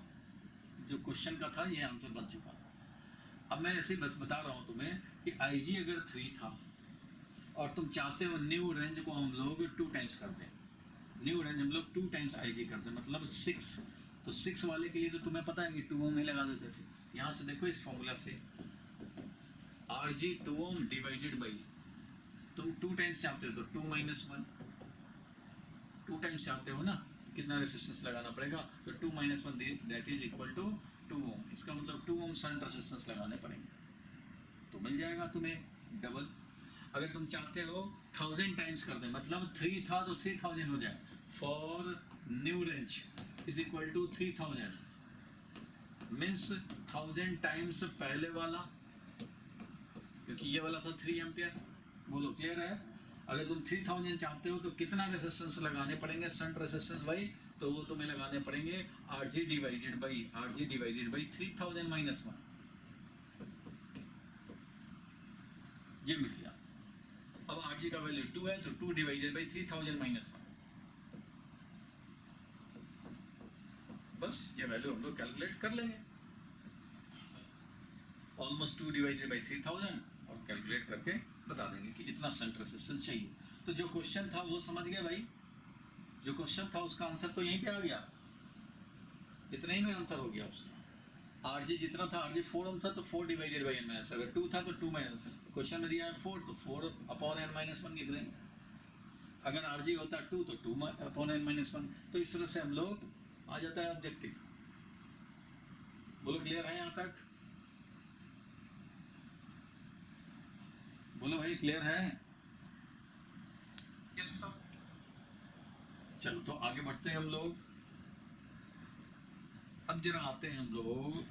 जो क्वेश्चन का था ये आंसर बन चुका। अब मैं ऐसे ही बस बता रहा हूँ तुम्हें कि IG अगर 3 था और तुम चाहते हो न्यू रेंज को हम लोग 2 टाइम्स कर दें, न्यू रेंज हम लोग 2 टाइम्स IG कर दें, मतलब 6, तो 6 वाले के लिए तो तुम्हें पता है कि 2 ओम ही लगा देते थे। यहाँ से देखो इस फॉर्मूला से RG 2 ओम डिवाइडेड बाई, तुम 2 टाइम्स चाहते हो तो 2 - 1, 2 टाइम्स चाहते हो ना, कितना रेजिस्टेंस लगाना पड़ेगा, तो 2 - 1 दैट इज इक्वल टू 2 ओम। इसका मतलब 2 ओम शंट रेजिस्टेंस लगाने पड़ेंगे तो मिल जाएगा तुम्हें डबल। अगर तुम चाहते हो 1000 टाइम्स कर दें, मतलब 3 था तो 3000 हो जाए, for new range is equal to 3000 means 1000 times पहले वाला, क्योंकि ये वाला था 3 एम्पियर। बोलो क्लियर है। अगर तुम 3000 चाहते हो तो कितना रेजिस्टेंस लगाने पड़ेंगे शंट रेजिस्टेंस भाई, तो वो तुम्हें लगाने पड़ेंगे RG डिवाइडेड बाई 3000 - 1, ये मिल गया। अब RG का वैल्यू 2 है तो 2 डिवाइडेड बाई 3000 - 1, बस ये वैल्यू हम लोग कैलकुलेट कर लेंगे, ऑलमोस्ट 2 डिवाइडेड बाई 3000 और कैलकुलेट करके बता देंगे कि इतना शंट रेजिस्टेंस चाहिए। तो जो क्वेश्चन था वो समझ गए भाई, जो क्वेश्चन था उसका आंसर तो यहीं पे आ गया, इतना ही में आंसर हो गया उसका। RG जितना था, RG 4 ओम था तो 4 डिवाइडेड बाई n - अगर 2 था तो 2 माइनस, क्वेश्चन में दिया है 4 तो 4 अपॉन n - 1 लिख देंगे। अगर RG होता 2 तो 2 अपॉन n - 1। तो इस तरह से हम लोग आ जाता है ऑब्जेक्टिव। बोलो क्लियर है यहाँ तक? बोलो भाई क्लियर है? Yes sir. चलो तो आगे बढ़ते हैं हम लोग। अब जरा आते हैं हम लोग,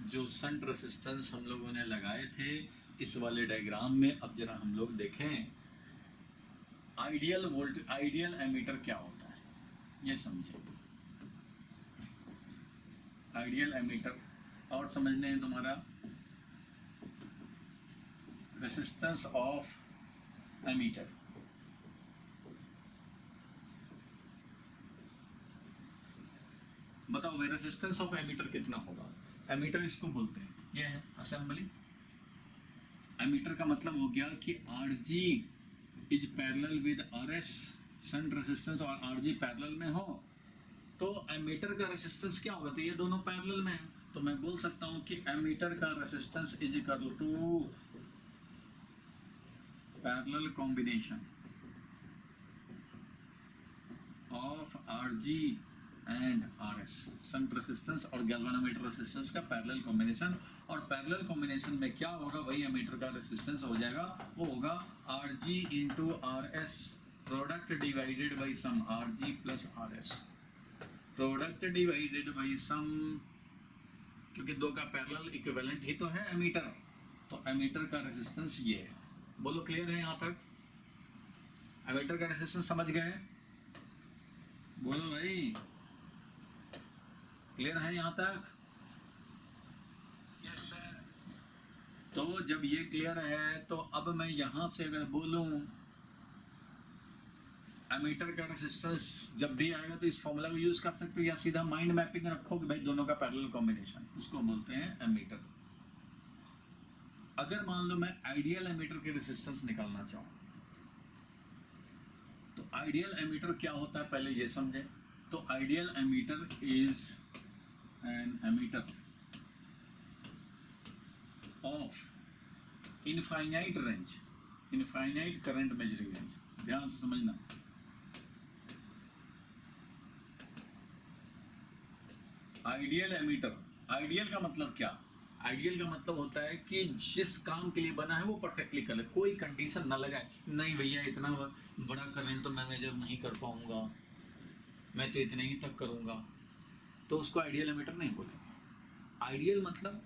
जो शंट रेसिस्टेंस हम लोगों ने लगाए थे इस वाले डायग्राम में, अब जरा हम लोग देखें आइडियल एमीटर क्या होता है, ये समझे। आइडियल एमीटर और समझने हैं तुम्हारा रेसिस्टेंस ऑफ एमीटर। बताओ भाई रेसिस्टेंस ऑफ एमीटर कितना होगा? एमीटर इसको बोलते हैं, ये है असेंबली। एमीटर का मतलब हो गया कि Rg is parallel with Rs, shunt resistance और Rg पैरेलल में हो तो एमीटर का रेसिस्टेंस क्या होगा? तो ये दोनों पैरेलल में है, तो मैं बोल सकता हूं कि एमीटर का resistance is equal to parallel combination of Rg and Rs, shunt resistance और गैल्वेनोमीटर रेसिस्टेंस का पैरेलल कॉम्बिनेशन। और पैरेलल कॉम्बिनेशन में क्या होगा? वही एमीटर का रेसिस्टेंस हो जाएगा, वो होगा Rg into Rs, product divided by sum, Rg plus Rs, product divided by sum, क्योंकि दो का पैरेलल इक्विवेलेंट ही तो है एमीटर, तो एमीटर का रेसिस्टेंस ये है। बोलो क्लियर है यहाँ तक? एमीटर का रेसिस्टेंस समझ गए? बोलो भाई क्लियर है यहाँ तक? Yes sir. तो जब ये क्लियर है तो अब मैं यहां से अगर बोलूं एमीटर का रेसिस्टेंस जब भी आएगा तो इस फॉर्मूला को यूज कर सकते हो, या सीधा माइंड मैपिंग रखो कि भाई दोनों का पैरेलल कॉम्बिनेशन, उसको बोलते हैं एमीटर। अगर मान लो मैं आइडियल एमीटर के रेसिस्टेंस निकालना चाहूं तो आइडियल एमीटर क्या होता है पहले ये समझे। तो ideal ammeter is an ammeter of infinite range, infinite current measuring range. ध्यान से समझना, आइडियल एमीटर, आइडियल का मतलब क्या? आइडियल का मतलब होता है कि जिस काम के लिए बना है वो परफेक्टली करे, कोई कंडीशन ना लगाए, नहीं भैया इतना बड़ा करंट तो मैं मेजर नहीं कर पाऊंगा, मैं तो इतने ही तक करूंगा, तो उसको आइडियल एमीटर नहीं बोलेंगे। आइडियल मतलब,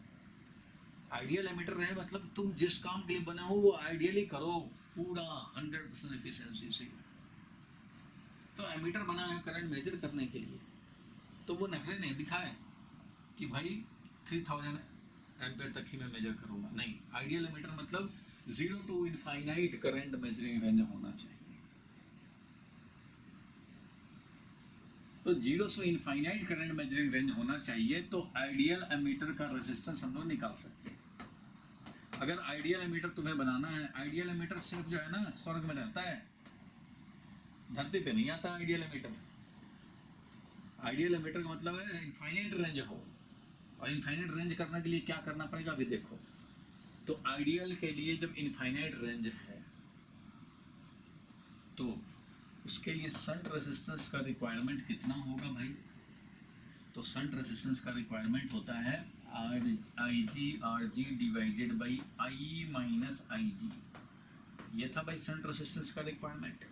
आइडियल एमीटर है मतलब तुम जिस काम के लिए बना हो वो आइडियली करो पूरा 100% एफिशिएंसी से। तो एमीटर बना है करंट मेजर करने के लिए, तो वो नखरे नहीं दिखाए कि भाई 3000 एम्पेयर तक ही मैं मेजर करूंगा, नहीं। आइडियल एमीटर मतलब 0 to infinite current measuring range होना चाहिए। तो 0 से इनफाइनाइट करंट मेजरिंग रेंज होना चाहिए, तो आइडियल एमीटर का रेजिस्टेंस हम लोग निकाल सकते हैं। अगर आइडियल एमीटर तुम्हें बनाना है, आइडियल एमीटर सिर्फ जो है ना स्वर्ग में रहता है, धरती पे नहीं आता आइडियल एमीटर। आइडियल एमीटर का मतलब है इनफाइनाइट रेंज हो, और इनफाइनाइट रेंज करने के लिए क्या करना पड़ेगा अभी देखो। तो आइडियल के लिए जब इनफाइनाइट रेंज है तो उसके लिए शंट रेजिस्टेंस का रिक्वायरमेंट कितना होगा भाई? तो शंट रेजिस्टेंस का रिक्वायरमेंट होता है Ig divided by I minus Ig। ये था भाई शंट रेजिस्टेंस का रिक्वायरमेंट।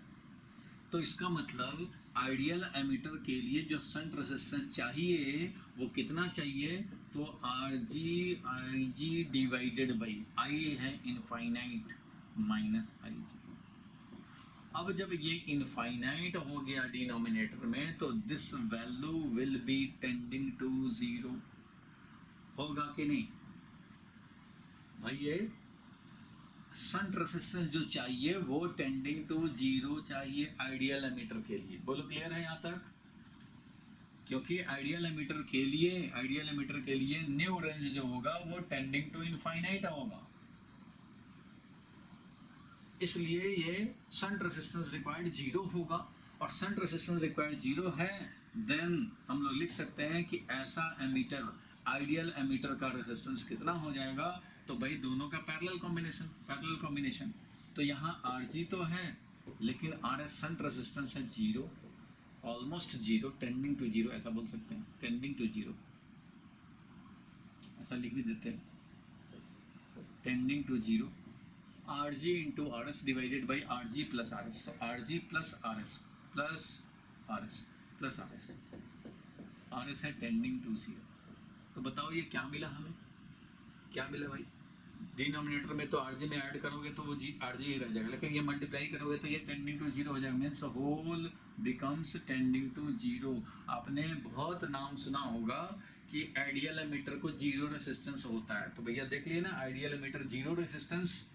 तो इसका मतलब आइडियल एमीटर के लिए जो शंट रेजिस्टेंस चाहिए वो कितना चाहिए? तो Ig डिवाइडेड बाई I है इनफाइनाइट माइनस Ig। अब जब ये इनफाइनाइट हो गया डिनोमिनेटर में तो this value will be tending to 0, होगा कि नहीं भाई? ये शंट रेजिस्टेंस जो चाहिए वो टेंडिंग टू 0 चाहिए आइडियल एमीटर के लिए। बोलो क्लियर है यहाँ तक? क्योंकि आइडियल एमीटर के लिए न्यू रेंज जो होगा वो टेंडिंग टू इनफाइनाइट होगा, इसलिए ये शंट रेजिस्टेंस रिक्वायर्ड 0 होगा। और शंट रेजिस्टेंस रिक्वायर्ड 0 है, देन हम लोग लिख सकते हैं कि ऐसा एमीटर, आइडियल एमीटर का रेजिस्टेंस कितना हो जाएगा? तो भाई दोनों का पैरेलल कॉम्बिनेशन। तो यहाँ Rg तो है लेकिन Rs शंट रेजिस्टेंस है 0, almost zero, tending to zero ऐसा बोल सकते हैं, टेंडिंग टू जीरो ऐसा लिख भी देते हैं, tending to zero, R G into R S divided by R G plus R S, तो R G plus R S plus R S plus R S, R S है टेंडिंग टू जीरो। तो बताओ ये क्या मिला हमें, क्या मिला भाई, डिनोमिनेटर में तो आर जी में ऐड करोगे तो वो जी आर जी ही रह जाएगा, लेकिन ये मल्टीप्लाई करोगे तो ये टेंडिंग टू जीरो हो जाएगा, means whole becomes tending to zero. आपने बहुत नाम सुना होगा कि आइडियल एमीटर को जीरो रेसिस्टेंस होता है, तो भैया देख लिए ना, आइडियल एमीटर जीरो रेसिस्टेंस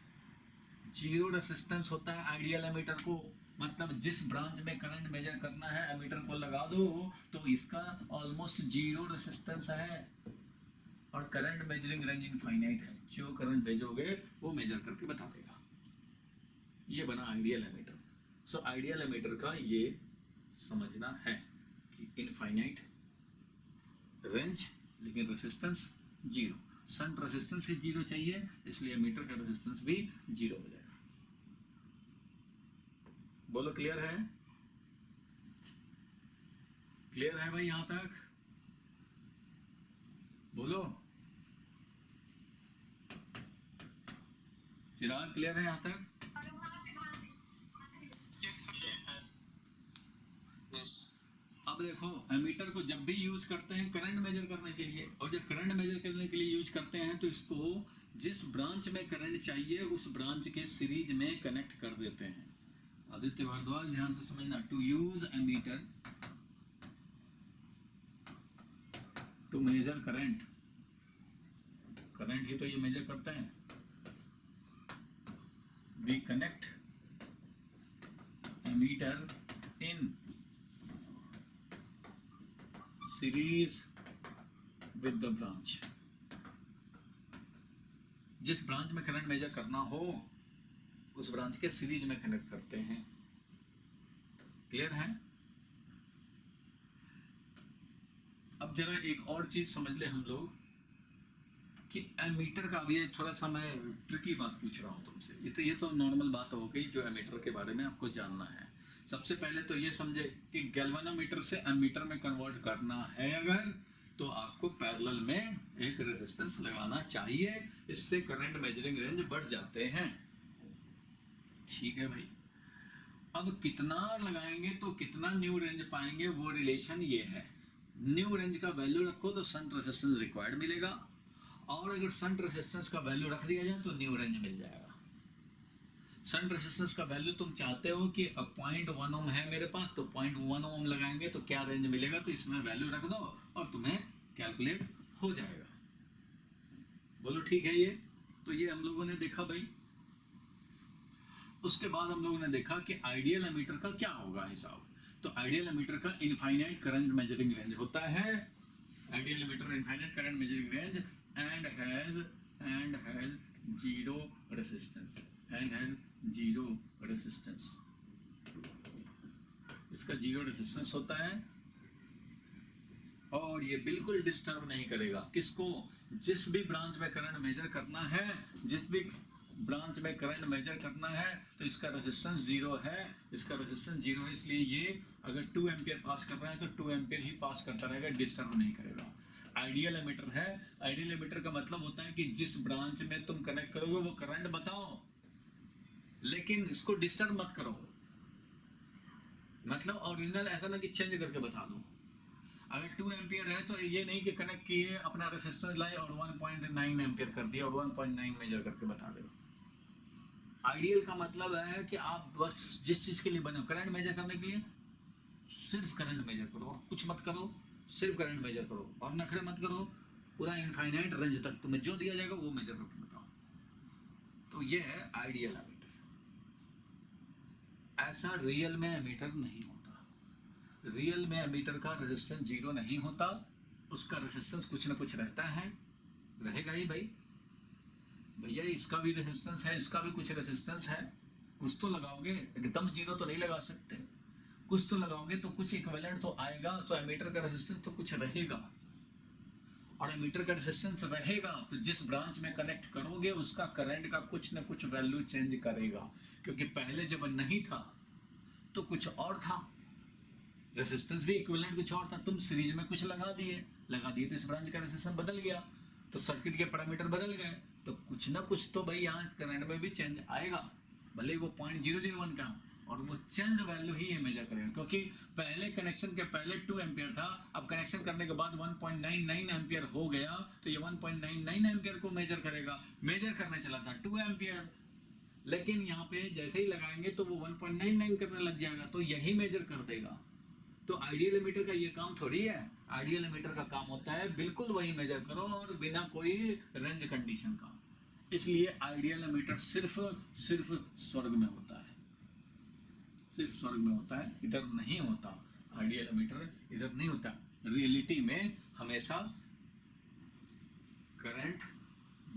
होता है आइडियल एमीटर को, मतलब जिस ब्रांच में करंट मेजर करना है एमीटर को लगा दो तो इसका ऑलमोस्ट जीरो रेसिस्टेंस है, और करंट मेजरिंग रेंज इनफाइनाइट है, जो करंट भेजोगे वो मेजर करके बता देगा। ये बना ideal ammeter. So ideal ammeter का ये समझना है कि इनफाइनाइट रेंज लेकिन रेसिस्टेंस जीरो, शंट रेसिस्टेंस ही जीरो चाहिए, इसलिए एमीटर का रेसिस्टेंस भी जीरो हो जाएगा। बोलो क्लियर है, क्लियर है भाई यहां तक, बोलो चिराग क्लियर है यहां तक? अब देखो एमीटर को जब भी यूज करते हैं करंट मेजर करने के लिए, और जब करंट मेजर करने के लिए यूज करते हैं तो इसको जिस ब्रांच में करंट चाहिए उस ब्रांच के सीरीज में कनेक्ट कर देते हैं। आदित्य भारद्वाज ध्यान से समझना, to use ammeter to measure current, current ही तो ये मेजर करते हैं, we connect ammeter in series with the branch. जिस ब्रांच में करंट मेजर करना हो उस ब्रांच के सीरीज में कनेक्ट करते हैं। क्लियर है? अब जरा एक और चीज समझ ले हम लोग कि एमीटर का, अब ये थोड़ा सा मैं ट्रिकी बात पूछ रहा हूं तुमसे, ये तो नॉर्मल बात हो गई जो एमीटर के बारे में आपको जानना है। सबसे पहले तो ये समझे कि गैल्वेनोमीटर से एमीटर में कन्वर्ट करना है अगर, तो आपको पैरेलल में एक रेजिस्टेंस लगाना चाहिए, इससे करंट मेजरिंग रेंज बढ़ जाते हैं। ठीक है भाई, अब कितना लगाएंगे तो कितना न्यू रेंज पाएंगे, वो रिलेशन ये है, न्यू रेंज का वैल्यू रखो तो शंट रेजिस्टेंस रिक्वायर्ड मिलेगा, और अगर शंट रेजिस्टेंस का वैल्यू रख दिया जाए तो न्यू रेंज मिल जाएगा। शंट रेजिस्टेंस का वैल्यू तुम चाहते हो कि 0.1 ओम है मेरे पास, तो 0.1 ओम लगाएंगे तो क्या रेंज मिलेगा, तो इसमें वैल्यू रख दो और तुम्हें कैलकुलेट हो जाएगा। बोलो ठीक है ये? तो ये हम लोगों ने देखा भाई। उसके बाद हम लोगों ने देखा कि आइडियल एमीटर का क्या होगा हिसाब। तो आइडियल एमीटर का इनफाइनाइट करंट मेजरिंग रेंज होता है, ideal ammeter infinite current measuring range and has zero resistance, and has zero resistance. इसका जीरो रेजिस्टेंस होता है और ये बिल्कुल डिस्टर्ब नहीं करेगा किसको, जिस भी ब्रांच में करंट मेजर करना है, जिस भी ब्रांच में करंट मेजर करना है तो इसका रेजिस्टेंस जीरो है, इसका रेजिस्टेंस जीरो है, इसलिए ये अगर 2 एम्पियर पास कर रहा है तो 2 एम्पियर ही पास करता रहेगा, डिस्टर्ब नहीं करेगा। आइडियल एमीटर है, आइडियल एमीटर का मतलब होता है कि जिस ब्रांच में तुम कनेक्ट करोगे वो करंट बताओ, लेकिन इसको डिस्टर्ब मत करो, मतलब ओरिजिनल ऐसा ना कि चेंज करके बता दो। अगर 2 एम्पियर है तो ये नहीं कि कनेक्ट किए अपना रेजिस्टेंस लाए और 1.9 एम्पियर कर दिया और 1.9 मेजर करके बता दो। आइडियल का मतलब है कि आप बस जिस चीज के लिए बने हो करंट मेजर करने के लिए, सिर्फ करंट मेजर करो और कुछ मत करो, सिर्फ करंट मेजर करो और नखरे मत करो, पूरा इनफाइनाइट रेंज तक तुम्हें जो दिया जाएगा वो मेजर करके बताओ। तो ये है आइडियल एमीटर। ऐसा रियल में एमीटर नहीं होता, रियल में एमीटर का रेजिस्टेंस जीरो नहीं होता, उसका रेजिस्टेंस कुछ ना कुछ रहता है, रहेगा ही भाई। भैया इसका भी रेजिस्टेंस है, इसका भी कुछ रेजिस्टेंस है, कुछ तो लगाओगे, एकदम जीरो तो नहीं लगा सकते, कुछ तो लगाओगे तो कुछ इक्विवेलेंट तो आएगा, तो एमीटर का रेजिस्टेंस तो कुछ रहेगा, और एमीटर का रेजिस्टेंस रहेगा तो जिस ब्रांच में कनेक्ट करोगे उसका करंट का कुछ ना कुछ वैल्यू चेंज करेगा, क्योंकि पहले जब नहीं था तो कुछ और था, रेसिस्टेंस भी इक्विवेलेंट कुछ और था, तुम सीरीज में कुछ लगा दिए तो इस ब्रांच का रेसिस्टेंस बदल गया, तो सर्किट के पैरामीटर बदल गए, तो कुछ ना कुछ तो भाई यहाँ करंट में भी चेंज आएगा, भले वो 0.001 का, और वो चेंज वैल्यू ही ये मेजर करेगा, क्योंकि पहले कनेक्शन के पहले 2 एम्पियर था, अब कनेक्शन करने के बाद 1.99 एम्पियर हो गया, तो ये 1.99 एम्पियर को मेजर करेगा। मेजर करने चला था 2 एम्पियर, लेकिन यहाँ पे जैसे ही लगाएंगे तो वो 1.99 करने लग जाएगा, तो यही मेजर कर देगा। तो आइडियल एमीटर का ये काम थोड़ी है, आइडियल एमीटर का काम होता है बिल्कुल वही मेजर करो और बिना कोई रेंज कंडीशन का। इसलिए आइडियल एमीटर सिर्फ स्वर्ग में होता है, सिर्फ स्वर्ग में होता है, इधर नहीं होता। आइडियल एमीटर इधर नहीं होता, रियलिटी में हमेशा करंट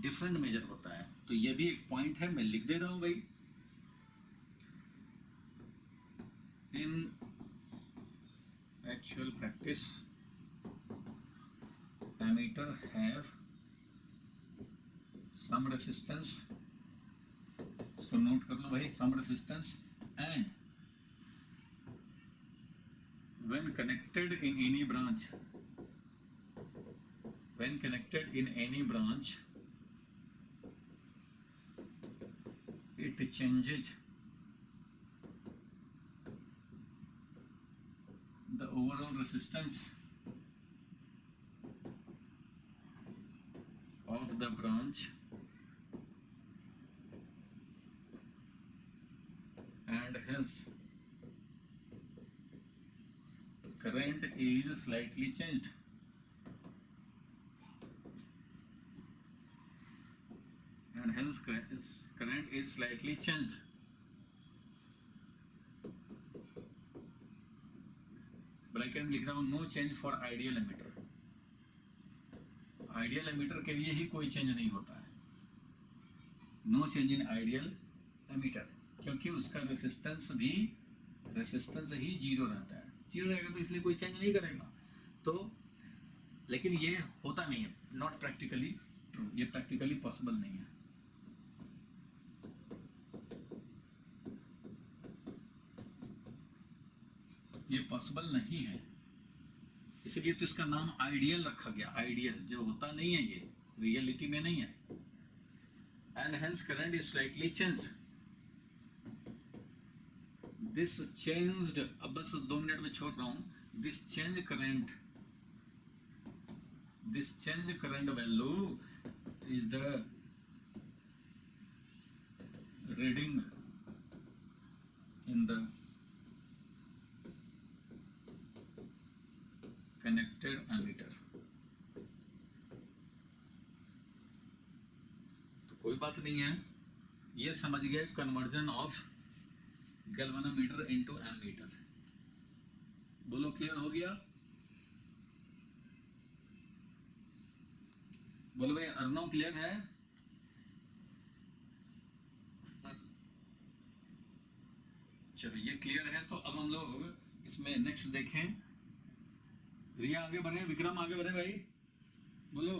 डिफरेंट मेजर होता है। तो ये भी एक पॉइंट है, मैं लिख दे रहा हूं भाई। इन actual practice ammeter have some resistance, इसको नोट कर लो भाई, some resistance, and when connected in any branch it changes the overall resistance of the branch and hence current is slightly changed. And hence current is slightly changed. Bracket लिख रहा हूं, no change for ideal ammeter. Ideal ammeter के लिए ही कोई चेंज नहीं होता है, no change in ideal ammeter, क्योंकि उसका रेसिस्टेंस ही 0 रहता है, 0 रहेगा तो इसलिए कोई चेंज नहीं करेगा। तो लेकिन ये होता नहीं है, नॉट प्रैक्टिकली ट्रू, ये प्रैक्टिकली पॉसिबल नहीं है। ये पॉसिबल नहीं है, इसलिए तो इसका नाम आइडियल रखा गया। आइडियल जो होता नहीं है, ये रियलिटी में नहीं है। And hence current is slightly change, this changed, अब बस 2 मिनट में छोड़ रहा हूं, this change current value is the reading in the connected ammeter. तो कोई बात नहीं है, ये समझ गए conversion of galvanometer into ammeter. बोलो क्लियर हो गया? बोलो भाई, अर्नव क्लियर है? चलो ये क्लियर है, तो अब हम लोग इसमें नेक्स्ट देखें। रिया आगे बढ़े, विक्रम आगे बढ़े भाई, बोलो।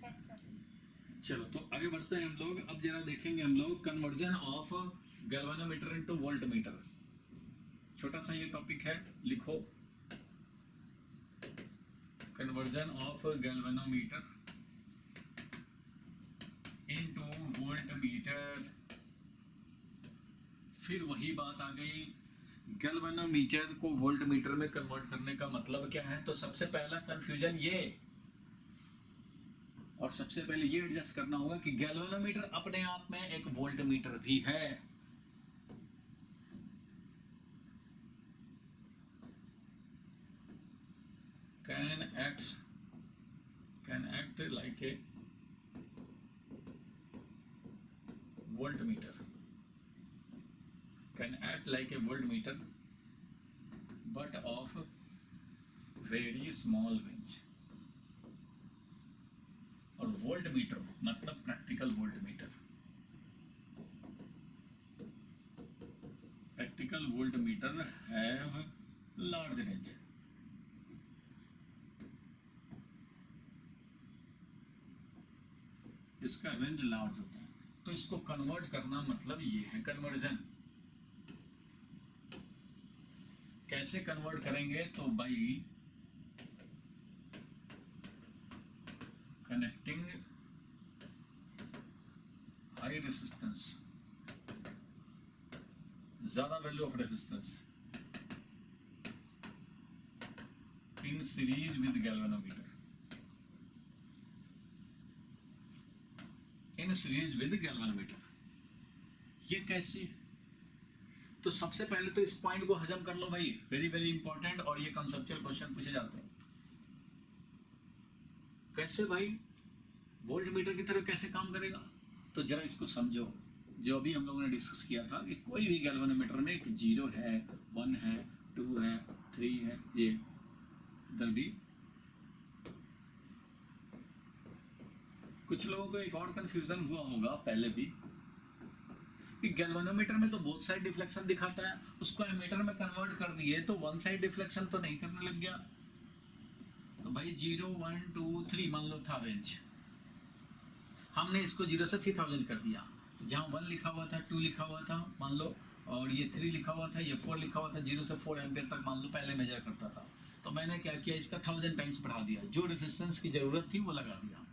yes, sir. चलो तो आगे बढ़ते हैं हम लोग। अब जरा देखेंगे हम लोग conversion of galvanometer into voltmeter. छोटा सा ये टॉपिक है, लिखो, conversion of galvanometer into voltmeter. फिर वही बात आ गई, गैल्वेनोमीटर को वोल्टमीटर में कन्वर्ट करने का मतलब क्या है। तो सबसे पहला कंफ्यूजन ये, और सबसे पहले ये एडजस्ट करना होगा कि गैल्वेनोमीटर अपने आप में एक वोल्टमीटर भी है। can act like a voltmeter, but of very small range। और वोल्टमीटर मतलब practical voltmeter. Practical voltmeter have large range. इसका रेंज लार्ज होता है, तो इसको कन्वर्ट करना मतलब ये है कन्वर्जन। कैसे कन्वर्ट करेंगे, तो भाई कनेक्टिंग हाई रेसिस्टेंस, ज्यादा value of resistance in series with galvanometer, in series with galvanometer. ये कैसे? तो सबसे पहले तो इस पॉइंट को हजम कर लो भाई, वेरी वेरी इंपॉर्टेंट, और ये कंसेप्चुअल क्वेश्चन पूछे जाते हैं। कैसे भाई? वोल्ट मीटर की तरह कैसे काम करेगा? तो जरा इसको समझो। जो अभी हम लोगों ने डिस्कस किया था कि कोई भी गैल्वेनोमीटर में एक 0 है, 1 है, 2 है, 3 है, ये इधर भी। कुछ लोगों को एक और कंफ्यूजन हुआ होगा पहले भी कि गैल्वेनोमीटर में तो बोथ साइड डिफ्लेक्शन दिखाता है, उसको एमीटर में कन्वर्ट कर दिए तो वन साइड डिफ्लेक्शन तो नहीं करने लग गया। तो भाई 0 1 2 3 मान लो था रेंज, हमने इसको 0 से 3000 कर दिया। तो जहाँ 1 लिखा हुआ था, 2 लिखा हुआ था मान लो, और ये 3 लिखा हुआ था, ये 4 लिखा हुआ था, 0 से 4 एम्पियर तक मान लो पहले मेजर करता था। तो मैंने क्या किया, इसका 1000 टाइम्स बढ़ा दिया, जो रेजिस्टेंस की जरूरत थी वो लगा दिया।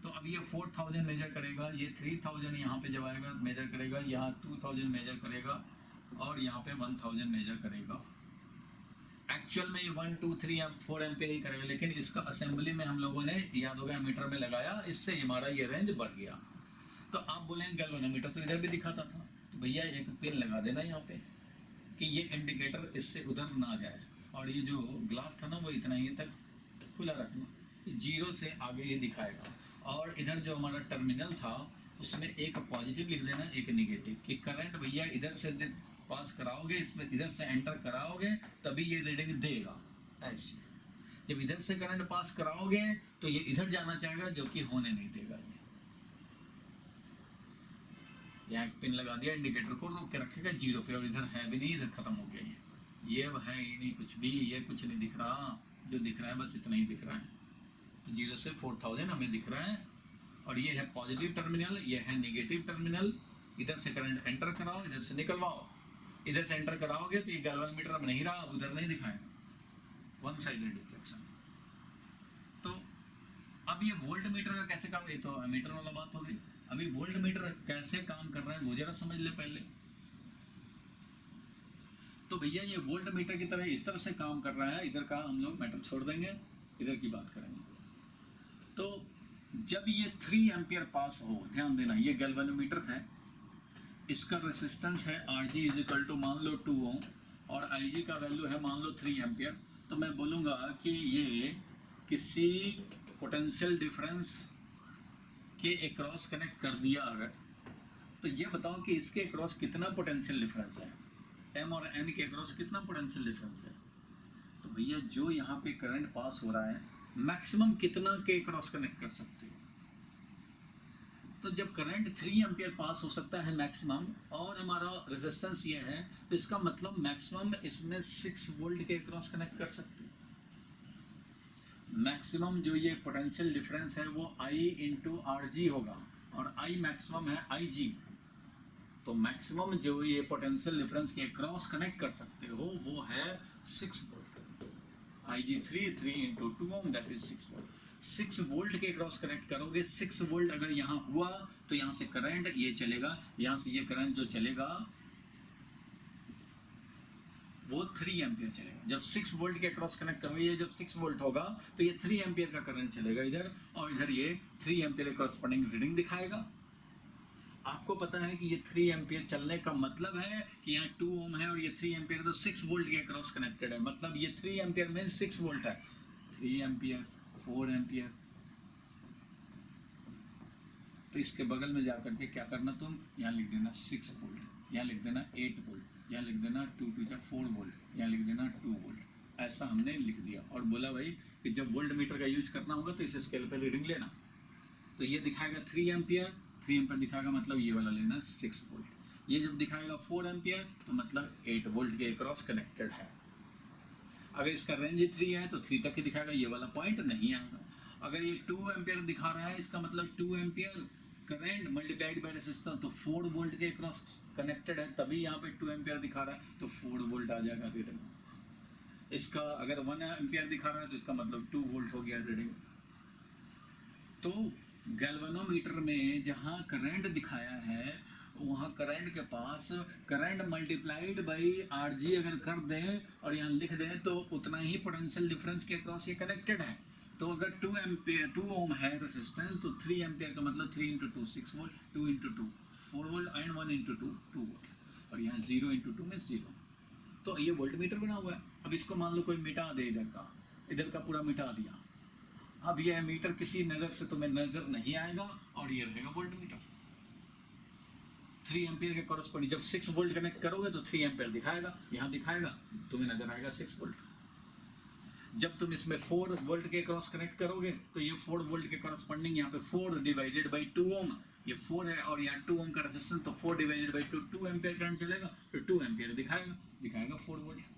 तो अब ये 4000 मेजर करेगा, ये 3000 यहाँ पे जब आएगा मेजर करेगा, यहाँ 2000 मेजर करेगा, और यहाँ पे 1000 मेजर करेगा। एक्चुअल में ये 1 2 3 या 4 एम्पियर ही करेगा, लेकिन इसका असेंबली में हम लोगों ने याद होगा मीटर में लगाया, इससे हमारा ये रेंज बढ़ गया। तो आप बोलेंगे गैल्वेनोमीटर तो इधर भी दिखाता था, तो भैया एक पिन लगा देना यहाँ पे कि ये इंडिकेटर इससे उधर ना जाए, और ये जो ग्लास था ना वो इतना ही तक खुला रखना, 0 से आगे ये दिखाएगा। और इधर जो हमारा टर्मिनल था उसमें एक पॉजिटिव लिख देना, एक नेगेटिव, कि करंट भैया इधर से पास कराओगे, इसमें इधर से एंटर कराओगे तभी ये रीडिंग देगा। ऐसे जब इधर से करंट पास कराओगे तो ये इधर जाना चाहेगा, जो कि होने नहीं देगा। ये यहाँ पिन लगा दिया, इंडिकेटर को रोक के रखेगा 0 पे, और इधर है भी नहीं, इधर खत्म हो गया ये है ही नहीं कुछ भी, ये कुछ नहीं दिख रहा, जो दिख रहा है बस इतना ही दिख रहा है। तो 0 से 4000 हमें दिख रहा है, और ये है पॉजिटिव टर्मिनल, ये है नेगेटिव टर्मिनल। इधर से करंट एंटर कराओ, इधर से निकलवाओ, इधर से एंटर कराओगे तो ये गैल्वेनोमीटर अब नहीं रहा, अब उधर नहीं दिखाएगा, वन साइडेड डिफ्लेक्शन। तो अब ये वोल्ट मीटर का कैसे काम, ये तो मीटर वाला बात हो गई। अभी वोल्ट मीटर कैसे काम कर रहा है वो जरा समझ ले पहले। तो भैया ये वोल्ट मीटर की तरह इस तरह से काम कर रहा है, इधर का हम लोग मैटर छोड़ देंगे, इधर की बात करेंगे। तो जब ये 3 एम्पियर पास हो, ध्यान देना ये गैल्वेनोमीटर है, इसका रेसिस्टेंस है Rg इज मान लो 2 ओम, और Ig का वैल्यू है मान लो 3 एम्पियर। तो मैं बोलूँगा कि ये किसी पोटेंशियल डिफरेंस के अक्रॉस कनेक्ट कर दिया अगर, तो ये बताओ कि इसके अक्रॉस कितना पोटेंशियल डिफरेंस है, M और N के अक्रॉस कितना पोटेंशियल डिफरेंस है। तो भैया जो यहाँ पे करंट पास हो रहा है मैक्सिमम कितना के अक्रॉस कनेक्ट कर सकते हो। तो जब करंट 3 एम्पियर पास हो सकता है मैक्सिमम, और हमारा रेजिस्टेंस ये है, तो इसका मतलब मैक्सिमम इसमें 6 वोल्ट के अक्रॉस कनेक्ट कर सकते हैं। मैक्सिमम जो ये पोटेंशियल डिफरेंस है वो I इंटू RG होगा, और I मैक्सिमम है IG। तो मैक्सिमम जो ये पोटेंशियल डिफरेंस के अक्रॉस कनेक्ट कर सकते हो वो है 6 volt. IG 3 into 2 ohm that is 6 volt. 6 volt के क्रॉस कनेक्ट करोगे, 6 वोल्ट अगर यहाँ हुआ तो यहाँ से करंट ये चलेगा, यहाँ से ये करंट जो चलेगा वो 3 एम्पियर चलेगा। जब 6 वोल्ट के क्रॉस कनेक्ट करोगे, ये जब 6 वोल्ट होगा तो ये 3 एम्पियर का करंट चलेगा इधर, और इधर ये 3 एम्पियर के कॉरस्पॉन्डिंग रीडिंग दिखाएगा। आपको पता है कि ये 3 एम्पियर चलने का मतलब है कि यहाँ 2 ओम है और ये 3 एम्पियर, तो 6 वोल्ट के क्रॉस कनेक्टेड है, मतलब ये 3 एम्पियर में 6 वोल्ट है। 3 एम्पियर 4 एम्पियर, तो इसके बगल में जाकर के क्या करना, तुम यहाँ लिख देना 6 वोल्ट, यहाँ लिख देना 8 वोल्ट, यहाँ लिख देना 2 2 4 वोल्ट, यहाँ लिख देना 2 वोल्ट। ऐसा हमने लिख दिया और बोला भाई कि जब वोल्ट मीटर का यूज करना होगा तो इस स्केल पर रीडिंग लेना। तो ये दिखाएगा 3 एम्पियर, 3 एम्पियर दिखाएगा मतलब ये वाला लेना 6 वोल्ट। ये जब दिखाएगा 4 एम्पियर तो मतलब 8 वोल्ट के क्रॉस कनेक्टेड है। अगर इसका रेंज 3 है तो 3 तक ही दिखाएगा, ये वाला पॉइंट नहीं आएगा। अगर ये 2 एम्पियर दिखा रहा है, इसका मतलब 2 ampere current multiplied by resistance, तो 4 वोल्ट के क्रॉस कनेक्टेड है, तभी यहाँ पे 2 एम्पियर दिखा रहा है, तो 4 वोल्ट आ जाएगा रीडिंग। इसका अगर 1 एम्पियर दिखा रहा है तो इसका मतलब 2 वोल्ट हो गया रीडिंग। तो गैल्वेनोमीटर में जहाँ करंट दिखाया है वहाँ करंट के पास करंट मल्टीप्लाइड बाई RG अगर कर दें और यहाँ लिख दें तो उतना ही पोटेंशियल डिफरेंस के अक्रॉस ये कनेक्टेड है। तो अगर 2 एम्पियर 2 ओम है रेजिस्टेंस तो 3 एम्पियर का मतलब 3 into 2 6 volt, 2 into 2 4 volt and 1 into 2 2 volt, और यहाँ 0 इंटू 2 में 0। तो ये वोल्ट मीटर बना हुआ है। अब इसको मान लो कोई मिटा दे, इधर का पूरा मिटा दिया। अब यह मीटर किसी नज़र से तुम्हें नजर नहीं आएगा और ये रहेगा वोल्ट मीटर। 3 एम्पियर के कॉरस्पॉन्डिंग जब 6 वोल्ट कनेक्ट करोगे तो 3 एम्पियर दिखाएगा, यहाँ दिखाएगा, तुम्हें नजर आएगा 6 वोल्ट। जब तुम इसमें 4 वोल्ट के क्रॉस कनेक्ट करोगे तो ये 4 वोल्ट के कॉरस्पॉन्डिंग यहाँ पे 4 डिवाइडेड बाई 2 ओम, ये 4 है और यहाँ 2 ओम का रेजिस्टेंस, तो 4 डिवाइडेड बाई 2 2 एम्पियर करंट चलेगा, तो 2 एम्पियर दिखाएगा 4 वोल्ट।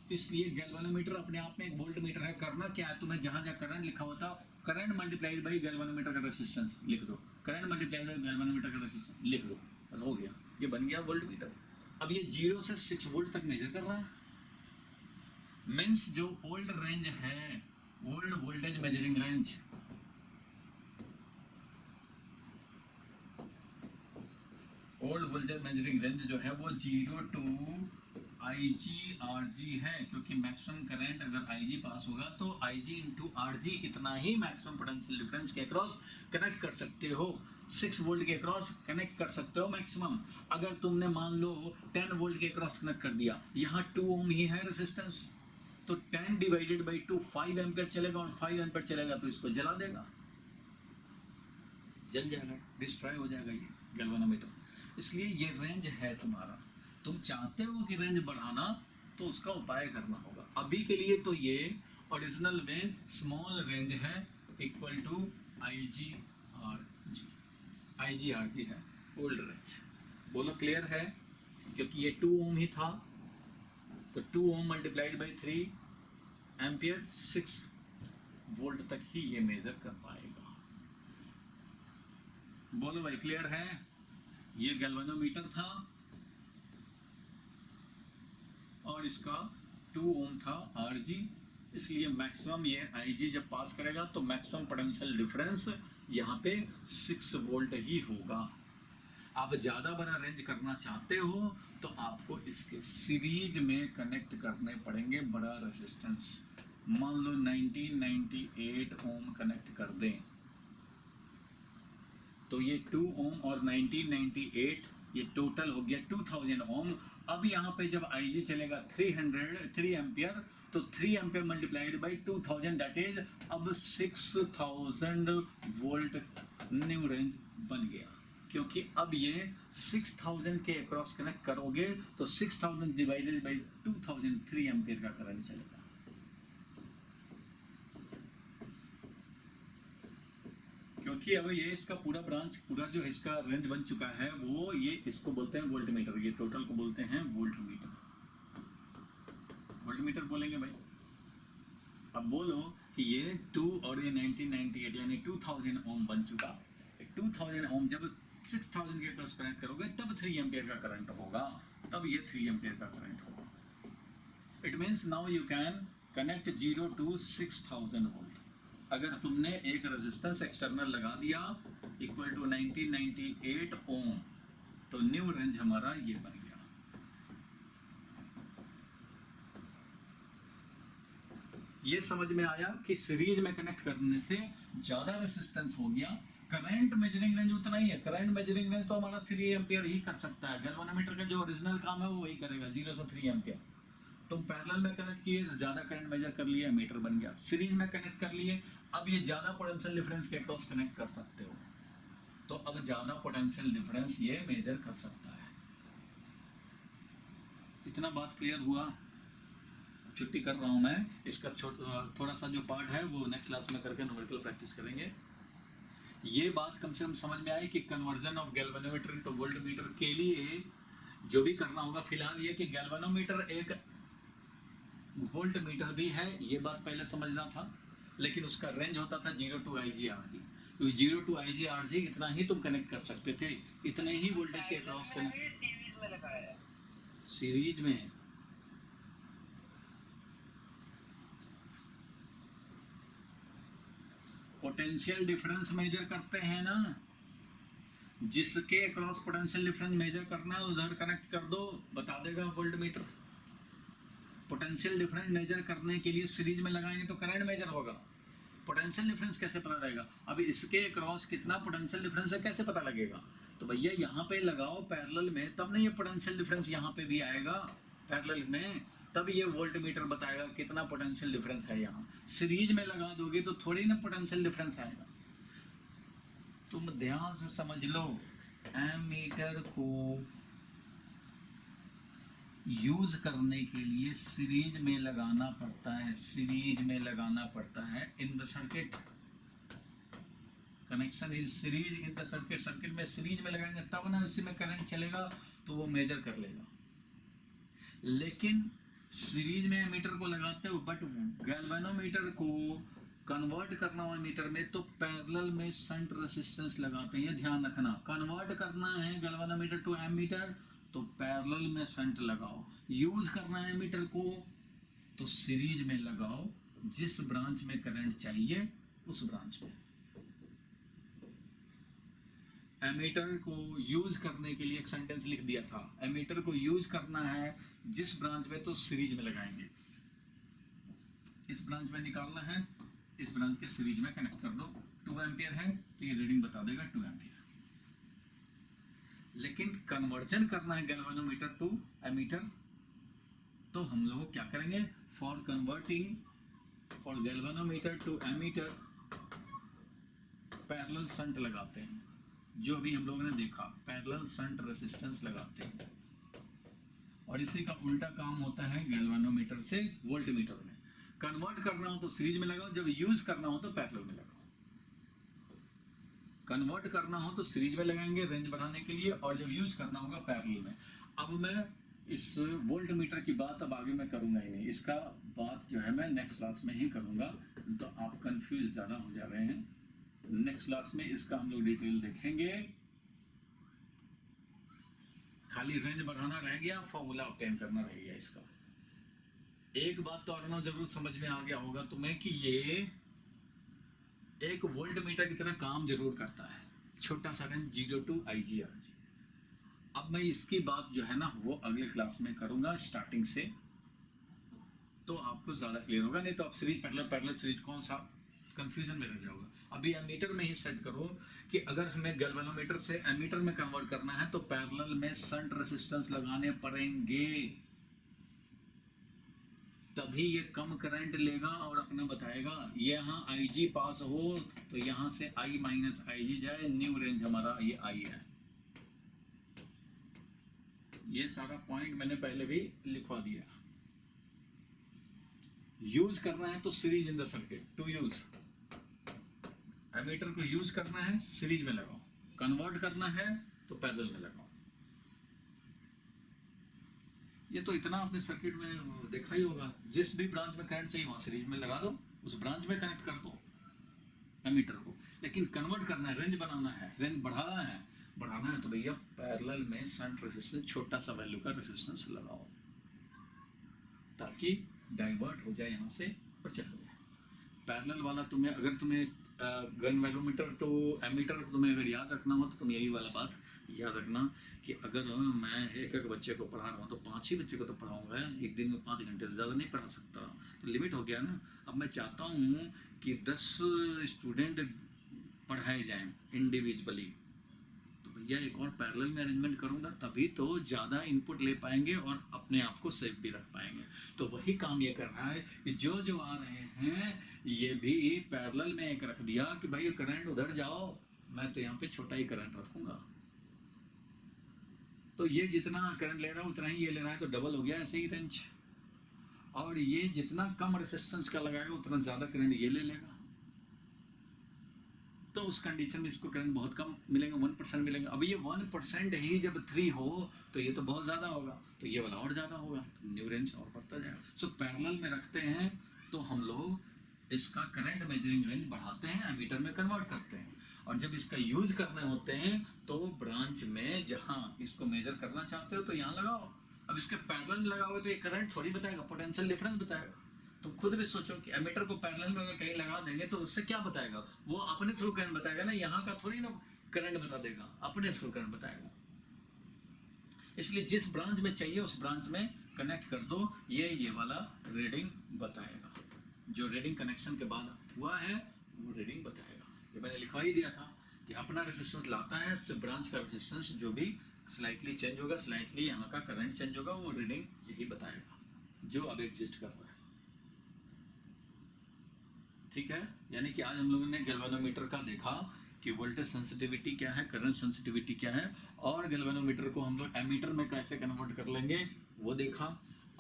तो इसलिए गैल्वेनोमीटर अपने आप में एक वोल्ट मीटर है। करना क्या है, तुम्हें जहां जहां करंट लिखा होता करंट मल्टीप्लाइड बाई गैल्वेनोमीटर का रेजिस्टेंस लिख दो, करंट मल्टीप्लाइड बाई गैल्वेनोमीटर का रेजिस्टेंस लिख दो, बस हो गया, ये बन गया वोल्ट मीटर। अब ये 0 से 6 वोल्ट तक मेजर कर रहा है, मीन्स जो ओल्ड रेंज है, old voltage measuring range, old voltage measuring range जो है वो 0 टू IG/RG है, क्योंकि मैक्सिमम करंट अगर IG पास होगा तो IG इंटू RG इतना ही मैक्सिमम पोटेंशियल डिफरेंस के अक्रॉस कनेक्ट कर सकते हो। 6 वोल्ट के अक्रॉस कनेक्ट कर सकते हो मैक्सिमम। अगर तुमने मान लो 10 वोल्ट के अक्रॉस कनेक्ट कर दिया, यहाँ 2 ओम ही है रेजिस्टेंस, तो 10 डिवाइडेड बाई 2 5 एम्पियर चलेगा, और 5 एम्पियर चलेगा तो इसको जला देगा, जल जाएगा, डिस्ट्रॉय हो जाएगा ये गैल्वेनोमीटर। इसलिए ये रेंज है तुम्हारा। तुम चाहते हो कि रेंज बढ़ाना तो उसका उपाय करना होगा। अभी के लिए तो ये ओरिजिनल में स्मॉल रेंज है इक्वल टू IG/RG है ओल्ड रेंज। बोलो क्लियर है? क्योंकि ये 2 ओम ही था, तो 2 ओम मल्टीप्लाइड बाई 3 एम्पियर 6 वोल्ट तक ही ये मेजर कर पाएगा। बोलो भाई क्लियर है? ये गैल्वेनोमीटर था और इसका 2 ओम था RG, इसलिए मैक्सिमम ये IG जब पास करेगा तो मैक्सिमम पोटेंशियल डिफरेंस यहाँ पे 6 वोल्ट ही होगा। आप ज़्यादा बड़ा रेंज करना चाहते हो तो आपको इसके सीरीज में कनेक्ट करने पड़ेंगे बड़ा रेजिस्टेंस। मान लो 1998 ओम कनेक्ट कर दें तो ये 2 ओम और 1998 ये टोटल हो गया 2000 ओम। अब यहाँ पे जब IG चलेगा 3 एम्पियर, तो 3 ampere multiplied by 2000 that is अब 6000 वोल्ट न्यू रेंज बन गया। क्योंकि अब ये 6000 के अक्रॉस कनेक्ट करोगे तो 6000 डिवाइडेड बाई 2000 3 एम्पियर का करंट चलेगा। क्योंकि अब ये इसका पूरा ब्रांच, पूरा जो इसका रेंज बन चुका है वो ये इसको बोलते हैं वोल्ट मीटर, ये टोटल को बोलते हैं वोल्ट मीटर। वोल्ट मीटर बोलेंगे भाई। अब बोलो कि ये 2 और ये 1998 यानी 2000 ओम बन चुका। 2000 ओम जब 6000 के क्रॉस कनेक्ट करोगे तब 3 एम्पियर का करंट होगा, तब ये 3 एम्पियर का करंट होगा। It means now you can connect 0 to 6000 volt. अगर तुमने एक रेजिस्टेंस एक्सटर्नल लगा दिया इक्वल टू 1998 ओम तो न्यू रेंज हमारा ये बन गया। ये समझ में आया कि सीरीज में कनेक्ट करने से ज्यादा रेजिस्टेंस हो गया। करंट मेजरिंग रेंज उतना ही है, करंट मेजरिंग रेंज तो हमारा 3 एम्पियर ही कर सकता है। गैल्वेनोमीटर का जो ओरिजिनल काम है वो वही करेगा 0 से 3 एम्पियर। तुम पैरेलल में कनेक्ट किए, ज्यादा करंट मेजर कर लिया, मीटर बन गया। सीरीज में कनेक्ट कर लिए, अब ये ज्यादा पोटेंशियल डिफरेंस के अक्रॉस कनेक्ट कर सकते हो, तो अब ज्यादा पोटेंशियल डिफरेंस ये मेजर कर सकता है। इतना बात क्लियर हुआ? छुट्टी कर रहा हूं मैं, इसका थोड़ा सा जो पार्ट है वो नेक्स्ट क्लास में करके न्यूमेरिकल प्रैक्टिस करेंगे। ये बात कम से कम समझ में आई कि conversion of galvanometer into voltmeter के लिए जो भी करना होगा, फिलहाल ये कि गैल्वेनोमीटर एक वोल्ट मीटर भी है, ये बात पहले समझना था। लेकिन उसका रेंज होता था 0 टू IG/RG, तो 0 टू IG/RG इतना ही तुम कनेक्ट कर सकते थे, इतने ही वोल्टेज के अक्रॉस कनेक्ट। सीरीज में पोटेंशियल डिफरेंस मेजर करते हैं ना, जिसके अक्रॉस पोटेंशियल डिफरेंस मेजर करना है उधर कनेक्ट कर दो, बता देगा voltmeter. Potential difference measure करने के लिए सीरीज में लगाएंगे तो करंट मेजर होगा, पोटेंशियल डिफरेंस कैसे पता लगेगा? अब इसके अक्रॉस कितना पोटेंशियल डिफरेंस है कैसे पता लगेगा? तो भैया यहाँ पे लगाओ पैरेलल में, तब नहीं ये पोटेंशियल डिफरेंस यहाँ पे भी आएगा पैरेलल में, तब ये वोल्ट मीटर बताएगा कितना पोटेंशियल डिफरेंस है। यहाँ सीरीज में लगा दोगे तो थोड़ी ना पोटेंशियल डिफरेंस आएगा। तुम ध्यान से समझ लो, एमीटर को यूज करने के लिए सीरीज में लगाना पड़ता है, सीरीज में लगाना पड़ता है इन the circuit. Connection is series in the circuit, circuit में सीरीज में लगाएंगे तब ना उसी में करंट चलेगा तो वो मेजर कर लेगा। लेकिन सीरीज में एमीटर को लगाते हो, बट गैल्वेनोमीटर को कन्वर्ट करना हो एमीटर में तो पैरेलल में शंट रेजिस्टेंस लगाते हैं। ये ध्यान रखना, कन्वर्ट करना है गैल्वेनोमीटर टू एमीटर तो पैरेलल में शंट लगाओ, यूज करना है एमीटर को तो सीरीज में लगाओ, जिस ब्रांच में करंट चाहिए उस ब्रांच में। एमीटर को यूज करने के लिए एक सेंटेंस लिख दिया था, एमीटर को यूज करना है जिस ब्रांच में तो सीरीज में लगाएंगे। इस ब्रांच में निकालना है, इस ब्रांच के सीरीज में कनेक्ट कर दो। 2 एम्पियर है तो ये रीडिंग बता देगा 2 एम्पियर। लेकिन कन्वर्जन करना है गैल्वेनोमीटर टू एमीटर तो हम लोग क्या करेंगे? For converting for galvanometer to ammeter parallel shunt लगाते हैं, जो भी हम लोगों ने देखा पैरेलल शंट रेजिस्टेंस लगाते हैं। और इसी का उल्टा काम होता है गैल्वेनोमीटर से वोल्टमीटर में। कन्वर्ट करना हो तो सीरीज में लगाओ, जब यूज करना हो तो पैरेलल में लगाओ। कन्वर्ट करना हो तो सीरीज में लगाएंगे रेंज बढ़ाने के लिए, और जब यूज करना होगा पैरेलल में। अब मैं इस वोल्ट मीटर की बात अब आगे मैं करूंगा ही नहीं, इसका बात जो है मैं नेक्स्ट क्लास में ही करूंगा, तो आप कंफ्यूज ज़्यादा हो जा रहे हैं। नेक्स्ट क्लास में इसका हम लोग डिटेल देखेंगे। खाली रेंज बढ़ाना रह गया, फॉर्मूला ऑब्टेन करना रह गया इसका। एक बात तो अर्णव जरूर समझ में आ गया होगा तुम्हें कि ये एक वोल्ट मीटर की तरह काम जरूर करता है, छोटा सा रेंज 0 to IGR। अब मैं इसकी बात जो है ना वो अगले क्लास में करूंगा स्टार्टिंग से, तो आपको ज्यादा क्लियर होगा। नहीं तो आप सीरीज पैरेलल पैरेलल सीरीज कौन सा कंफ्यूजन में रह जाओगा। अभी एमीटर में ही सेट करो कि अगर हमें गैल्वेनोमीटर से एमीटर में कन्वर्ट करना है तो पैरेलल में शंट रेजिस्टेंस लगाने पड़ेंगे, तभी ये कम करंट लेगा और अपना बताएगा। यहाँ IG पास हो तो यहाँ से I माइनस IG जाए, न्यू रेंज हमारा ये I है। ये सारा पॉइंट मैंने पहले भी लिखवा दिया। यूज करना है तो series in the circuit to use, ammeter को यूज करना है सीरीज में लगाओ, कन्वर्ट करना है तो पैरेलल में लगाओ। ये तो इतना आपने सर्किट में देखा ही होगा, जिस भी ब्रांच में करंट चाहिए वहां सीरीज में लगा दो, उस ब्रांच में कनेक्ट कर दो एमीटर को। लेकिन कन्वर्ट करना है, रेंज बनाना है, रेंज बढ़ाना है तो भैया पैरेलल में शंट रेजिस्टेंस छोटा सा वैल्यू का रेजिस्टेंस लगाओ, ताकि डाइवर्ट हो जाए यहाँ से और चल जाए। पैरेलल वाला तुम्हें अगर तुम्हें गैल्वेनोमीटर टू एमीटर तुम्हें अगर याद रखना हो तो तुम यही वाला बात याद रखना कि अगर मैं एक बच्चे को पढ़ा रहा हूँ तो 5 ही बच्चे को तो पढ़ाऊंगा, एक दिन में 5 घंटे से ज़्यादा नहीं पढ़ा सकता, तो लिमिट हो गया ना। अब मैं चाहता हूँ कि 10 स्टूडेंट पढ़ाए जाएं इंडिविजुअली, तो भैया एक और पैरेलल में अरेंजमेंट करूँगा, तभी तो ज़्यादा इनपुट ले पाएंगे और अपने आप को सेफ भी रख पाएंगे। तो वही काम ये कर रहा है कि जो आ रहे हैं ये भी पैरेलल में एक रख दिया कि भाई करंट उधर जाओ, मैं तो यहाँ पे छोटा ही करंट रखूंगा, तो ये जितना करंट ले रहा है उतना ही ये ले रहा है, तो डबल हो गया ऐसे ही रेंज। और ये जितना कम रेजिस्टेंस का लगाएगा उतना ज़्यादा करंट ये ले लेगा, तो उस कंडीशन में इसको करंट बहुत कम मिलेगा, 1% मिलेगा। अब ये 1% ही जब 3 हो तो ये तो बहुत ज़्यादा होगा, तो ये वाला और ज़्यादा होगा, तो न्यू रेंज और बढ़ता जाएगा। सो पैरेलल में रखते हैं तो हम लोग इसका करंट मेजरिंग रेंज बढ़ाते हैं, एमीटर में कन्वर्ट करते हैं, और जब इसका यूज करने होते हैं तो ब्रांच में जहाँ इसको मेजर करना चाहते हो तो यहाँ लगाओ। अब इसके पैरेलल में लगाओगे तो ये करंट थोड़ी बताएगा, पोटेंशियल डिफरेंस बताएगा। तो खुद भी सोचो कि एमीटर को पैरेलल में अगर कहीं लगा देंगे तो उससे क्या बताएगा, वो अपने थ्रू करंट बताएगा ना, यहाँ का थोड़ी ना करंट बता देगा, अपने थ्रू करंट बताएगा। इसलिए जिस ब्रांच में चाहिए उस ब्रांच में कनेक्ट कर दो, ये वाला रीडिंग बताएगा, जो रीडिंग कनेक्शन के बाद हुआ है वो रीडिंग बताएगा। ये मैंने लिखवा ही दिया था कि अपना रेजिस्टेंस लाता है, उससे ब्रांच का रेजिस्टेंस जो भी स्लाइटली चेंज होगा, स्लाइटली यहाँ का करंट चेंज होगा, वो रीडिंग यही बताएगा जो अब एग्जिस्ट कर रहा है। ठीक है, यानी कि आज हम लोगों ने गैल्वेनोमीटर का देखा कि वोल्टेज सेंसिटिविटी क्या है, करंट सेंसिटिविटी क्या है, और गैल्वेनोमीटर को हम लोग एमीटर में कैसे कन्वर्ट कर लेंगे वो देखा,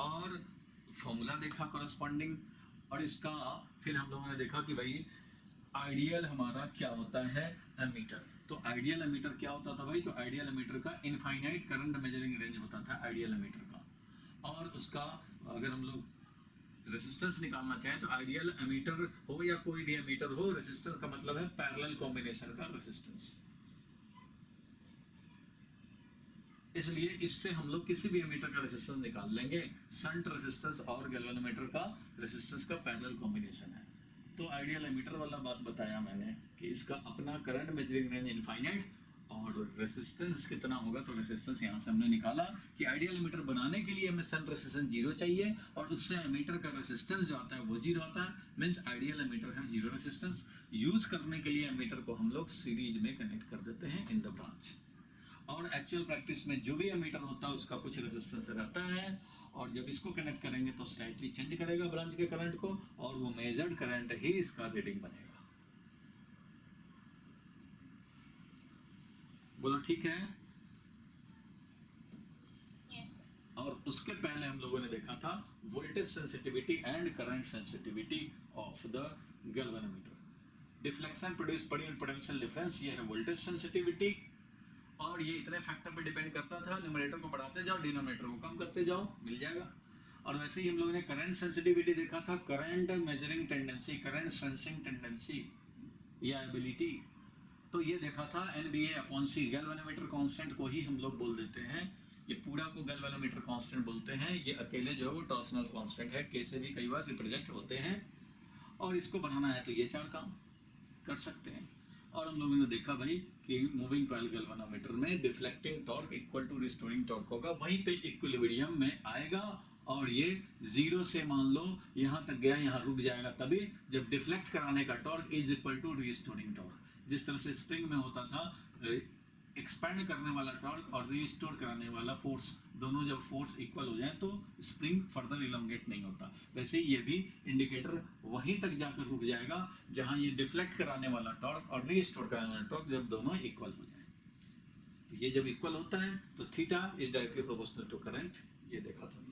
और फॉर्मूला देखा कॉरेस्पॉन्डिंग, और इसका फिर हम लोगों ने देखा कि भाई आइडियल हमारा क्या होता है, एमीटर। तो आइडियल एमीटर क्या होता था भाई, तो आइडियल एमीटर का इनफाइनाइट करंट मेजरिंग रेंज होता था आइडियल एमीटर का, और उसका अगर हम लोग रेजिस्टेंस निकालना चाहें तो आइडियल एमीटर हो या कोई भी एमीटर हो, रेजिस्टेंस का मतलब है पैरेलल कॉम्बिनेशन का रेजिस्टेंस। इसलिए इससे हम लोग किसी भी एमीटर का रेजिस्टेंस निकाल लेंगे, शंट रेजिस्टेंस और गैल्वेनोमीटर का रेजिस्टेंस का पैरेलल कॉम्बिनेशन है। तो आइडियल एमीटर वाला बात बताया मैंने कि इसका अपना करंट मेजरिंग रेंज इनफाइनाइट और रेजिस्टेंस कितना होगा, तो रेजिस्टेंस यहाँ से हमने निकाला कि आइडियल एमीटर बनाने के लिए हमें शन रेजिस्टेंस 0 चाहिए, और उससे एमीटर का रेजिस्टेंस जो आता है वो 0 आता है, मींस आइडियल एमीटर है 0 रेजिस्टेंस। यूज करने के लिए एमीटर को हम लोग सीरीज में कनेक्ट कर देते हैं इन द ब्रांच, और एक्चुअल प्रैक्टिस में जो भी एमीटर होता है उसका कुछ रेजिस्टेंस रहता है, और जब इसको कनेक्ट करेंगे तो स्लाइटली चेंज करेगा ब्रांच के करंट को, और वो मेजर्ड करंट ही इसका रीडिंग बनेगा। बोलो ठीक है। Yes, sir. और उसके पहले हम लोगों ने देखा था voltage sensitivity and current sensitivity of the galvanometer. Deflection produce potential difference, ये है वोल्टेज सेंसिटिविटी, और ये इतने फैक्टर पे डिपेंड करता था, न्यूमरेटर को बढ़ाते जाओ डिनोमिनेटर को कम करते जाओ, मिल जाएगा। और वैसे ही हम लोगों ने करंट सेंसिटिविटी देखा था, current measuring tendency, current sensing tendency या एबिलिटी। तो ये देखा था NBA/C, गैल्वेनोमीटर कांस्टेंट को ही हम लोग बोल देते हैं, ये पूरा को गैल्वेनोमीटर कांस्टेंट बोलते हैं, ये अकेले जो है वो टॉर्सनल कांस्टेंट है, के से भी कई बार रिप्रेजेंट होते हैं, और इसको बनाना है तो ये 4 काम कर सकते हैं। और हम लोगों ने देखा भाई कि मूविंग कॉइल गैल्वेनोमीटर में deflecting torque equal to restoring torque होगा, वहीं पे इक्विलिब्रियम में आएगा, और ये 0 से मान लो यहाँ तक गया, यहाँ रुक जाएगा तभी जब डिफ्लेक्ट कराने का torque is equal to restoring torque. जिस तरह से स्प्रिंग में होता था एक्सपेंड करने वाला टॉर्क और रिस्टोर कराने वाला फोर्स, दोनों जब फोर्स इक्वल हो जाए तो स्प्रिंग फर्दर इलोंगेट नहीं होता, वैसे ही ये भी इंडिकेटर वहीं तक जाकर रुक जाएगा जहां ये डिफ्लेक्ट कराने वाला टॉर्क और रिस्टोर कराने वाला टॉर्क जब दोनों इक्वल हो जाए। तो ये जब इक्वल होता है तो theta is directly proportional to current, ये देखा था।